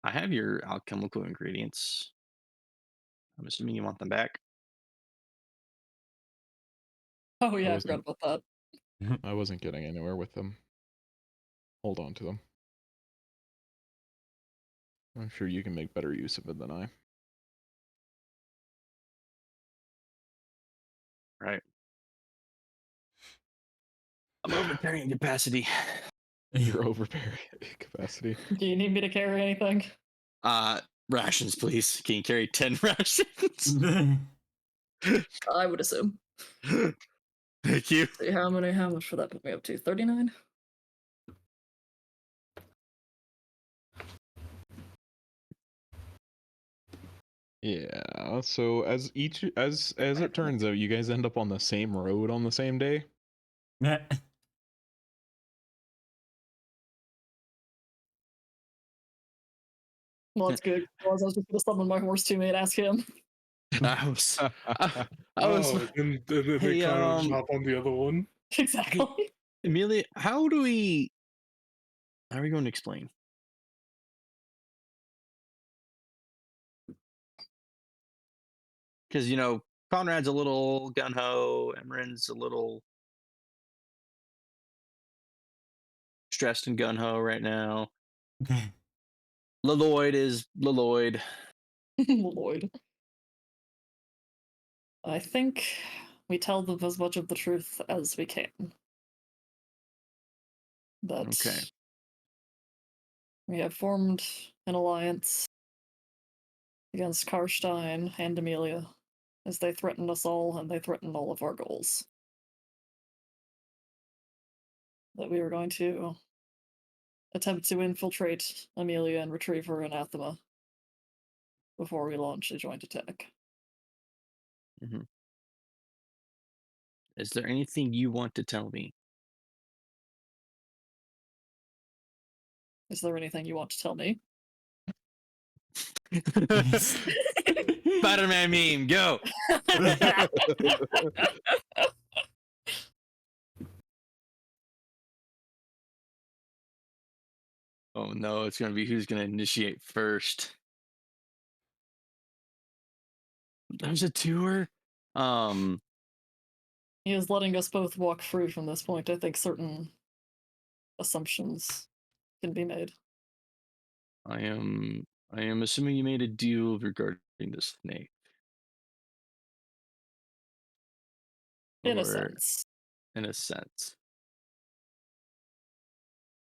I have your alchemical ingredients. I'm assuming you want them back. Oh yeah, I wasn't- forgot about that. I wasn't getting anywhere with them. Hold on to them. I'm sure you can make better use of it than I. Right. I'm over carrying capacity. You're overbearing capacity. Do you need me to carry anything? Rations, please. Can you carry 10 rations? I would assume. Thank you. See how much would that put me up to? 39? Yeah, so as it turns out, you guys end up on the same road on the same day. Well, that's good. Otherwise, I was just gonna summon my horse to me and ask him. I was. I Oh, was. and then they Hey, kind of hop on the other one. Exactly. Amelia, how are we going to explain? Because, Conrad's a little gun ho, Emran's a little stressed and gun ho right now. Lloyd is Lloyd. Lloyd. I think we tell them as much of the truth as we can. That Okay. we have formed an alliance against Karstein and Amelia as they threaten us all and they threaten all of our goals. That we were going to attempt to infiltrate Amelia and retrieve her anathema before we launch a joint attack. Is there anything you want to tell me? Is there anything you want to tell me? Spider-Man meme, go. Oh no, it's gonna be who's gonna initiate first. There's a tour. He is letting us both walk free from this point. I think certain assumptions can be made. I am assuming you made a deal regarding the snake. In a Or sense. in a sense.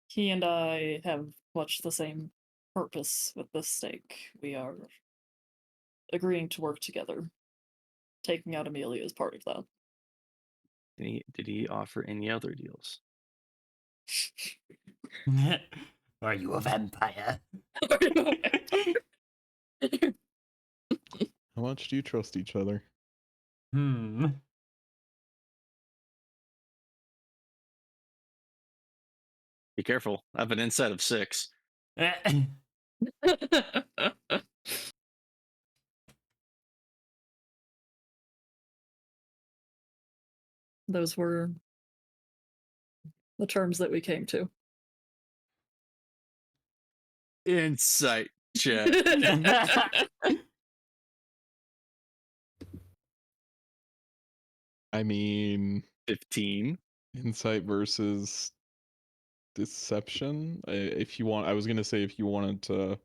He and I have much the same purpose with this stake. We are agreeing to work together. Taking out Amelia is part of that. Did he offer any other deals? Are you a vampire? How much do you trust each other? Be careful. I have an insight of 6. Those were the terms that we came to. Insight check. I mean, 15. insight versus deception. If you want, I was gonna say if you wanted to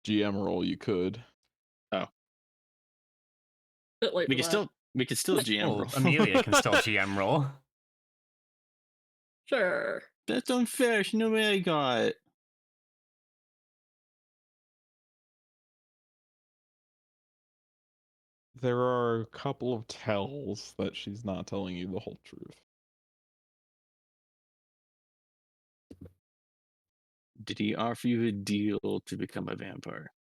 GM roll, you could. Bit late We for can that. still GM Oh, roll. Amelia can still GM roll. Sure. That's unfair. She know what I got. There are a couple of tells that she's not telling you the whole truth. Did he offer you a deal to become a vampire?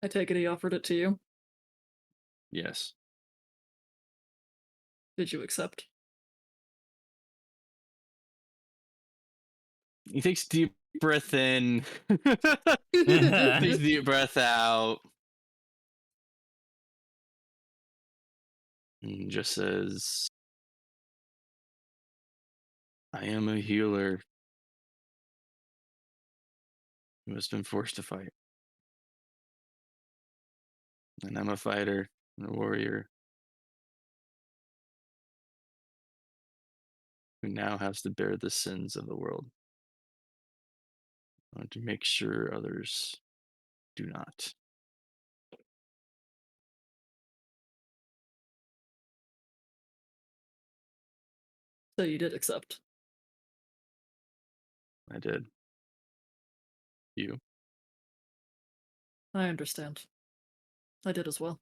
I take it he offered it to you. Yes. Did you accept? He takes a deep breath in. Takes a deep breath out. And just says, I am a healer who has been forced to fight. And I'm a fighter and a warrior who now has to bear the sins of the world. I want to make sure others do not. So you did accept. I did. You. I understand. I did as well.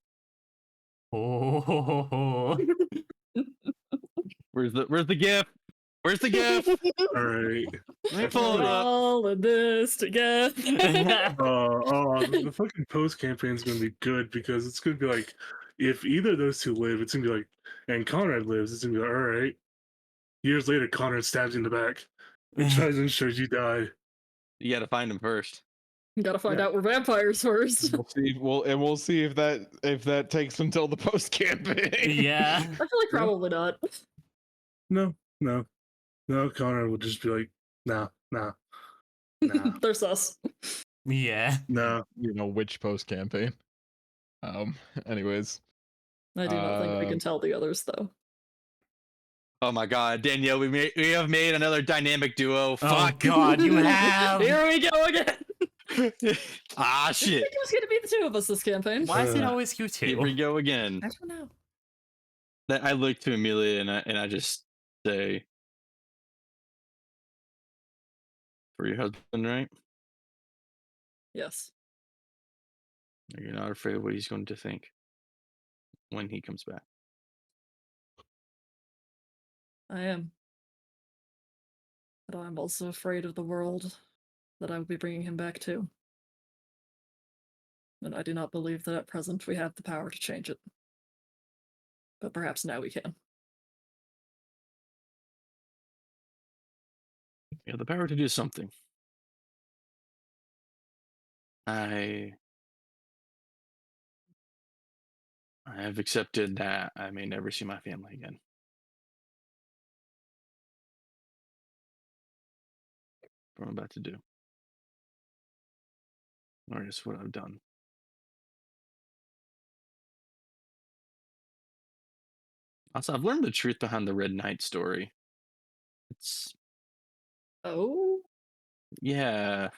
Oh, Where's the gift? Where's the gift? All right. Let me pull it up. All of this together. The fucking post campaign is gonna be good because it's gonna be like, if either of those two live, it's gonna be like, and Conrad lives, it's gonna be like, all right. Years later, Conrad stabs you in the back and tries to ensure you die. You gotta find him first. Gotta find Yeah. out we're vampires first. We'll see. We'll see if that takes until the post campaign. yeah. I feel like probably not. No. Conrad will just be like, nah. They're sus. Yeah. No. You know which post campaign. Anyways, I do not think we can tell the others though. Oh my god, Danielle, we have made another dynamic duo. Oh Fuck. God, you have. Here we go again. Ah I shit. think it was gonna be the two of us this campaign. Why is it Uh, always you Here we two? go again. I don't know. I look to Amelia and I just say, for your husband, right? Yes. You're not afraid of what he's going to think when he comes back. I am. But I'm also afraid of the world that I will be bringing him back to. And I do not believe that at present we have the power to change it. But perhaps now we can. You have the power to do something. I have accepted that I may never see my family again. What I'm about to do. Or just what I've done. Also, I've learned the truth behind the Red Knight story. It's, Oh? yeah.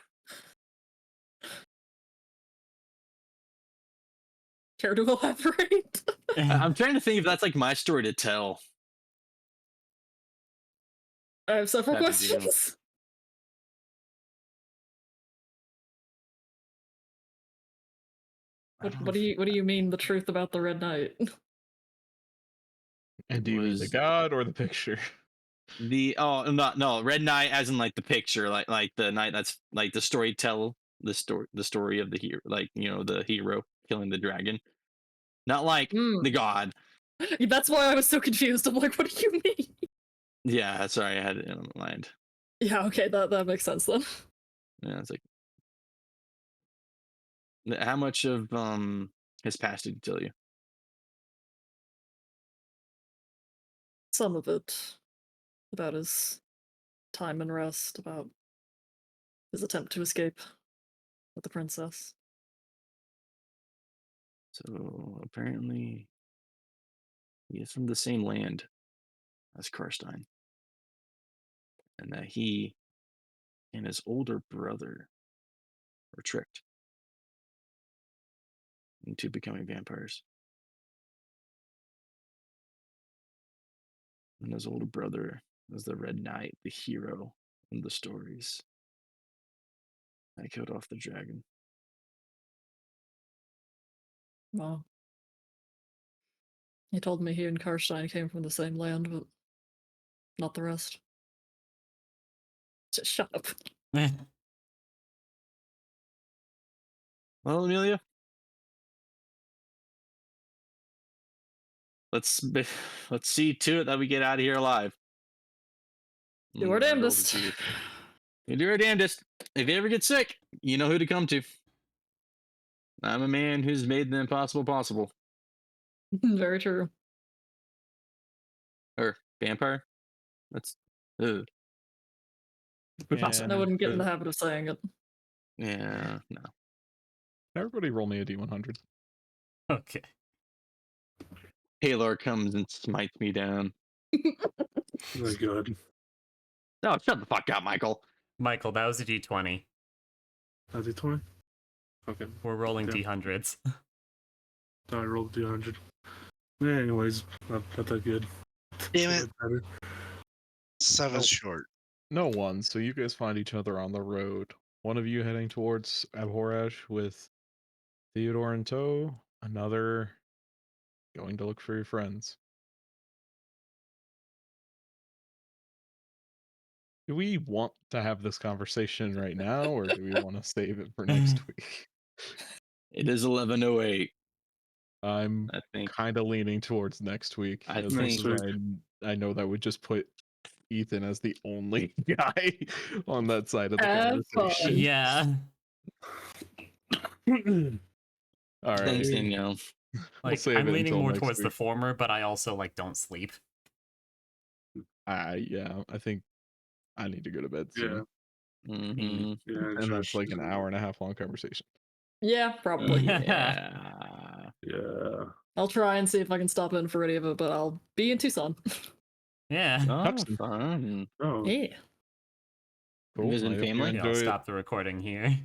Care to elaborate? I'm trying to think if that's like my story to tell. I have several Type of deal. questions. I don't know What do you mean the truth about the Red Knight? and do you mean the was god or the picture? no Red Knight as in like the picture, like the knight that's like the story of the hero, like the hero killing the dragon, not like Mm. the god. That's why I was so confused. I'm like, what do you mean? Yeah, sorry, I had it in my mind. Yeah, okay, that makes sense then. Yeah, it's like how much of his past did he tell you? Some of it about his time and rest, about his attempt to escape with the princess. So apparently, he is from the same land as Karstein, and that he and his older brother were tricked into becoming vampires. And his older brother was the Red Knight, the hero in the stories. I killed off the dragon. Wow. He told me he and Karstein came from the same land, but not the rest. Just shut up. Well, Amelia, let's see to it that we get out of here alive. Do our I rolled a damnedest. two. You do our damnedest. If you ever get sick, you know who to come to. I'm a man who's made the impossible possible. Very true. Or vampire. That's ugh. I wouldn't get in the habit of saying it. Yeah, no. Everybody roll me a D100. Okay. Halor comes and smites me down. Oh my god. Oh, shut the fuck up, Michael. Michael, that was a D20. How's it 20? Okay. We're rolling Yeah. D100s. I rolled 200. Yeah, anyways, not that good. Damn A it. bit better. 7 Oh. short. No one, so you guys find each other on the road. One of you heading towards Abhorash with Theodore in tow, another going to look for your friends. Do we want to have this conversation right now, or do we want to save it for next week? It is 11:08. I'm I think. kind of leaning towards next week. I as much think- as I know that would just put Ethan as the only guy on that side of the Have fun. conversation. Yeah. All Thanks, right. Danielle. Like save I'm it leaning until more next towards the week. former, but I also like don't sleep. Yeah, I think I need to go to bed soon. Yeah. Mhm. Yeah, And that's Josh like an is- hour and a half long conversation. Yeah, probably. Yeah. Yeah. I'll try and see if I can stop in for any of it, but I'll be in Tucson. Yeah. Oh, Hudson. fun. Oh. Yeah. Cool. Visiting I hope you family? Yeah, I'll enjoy it. stop the recording here.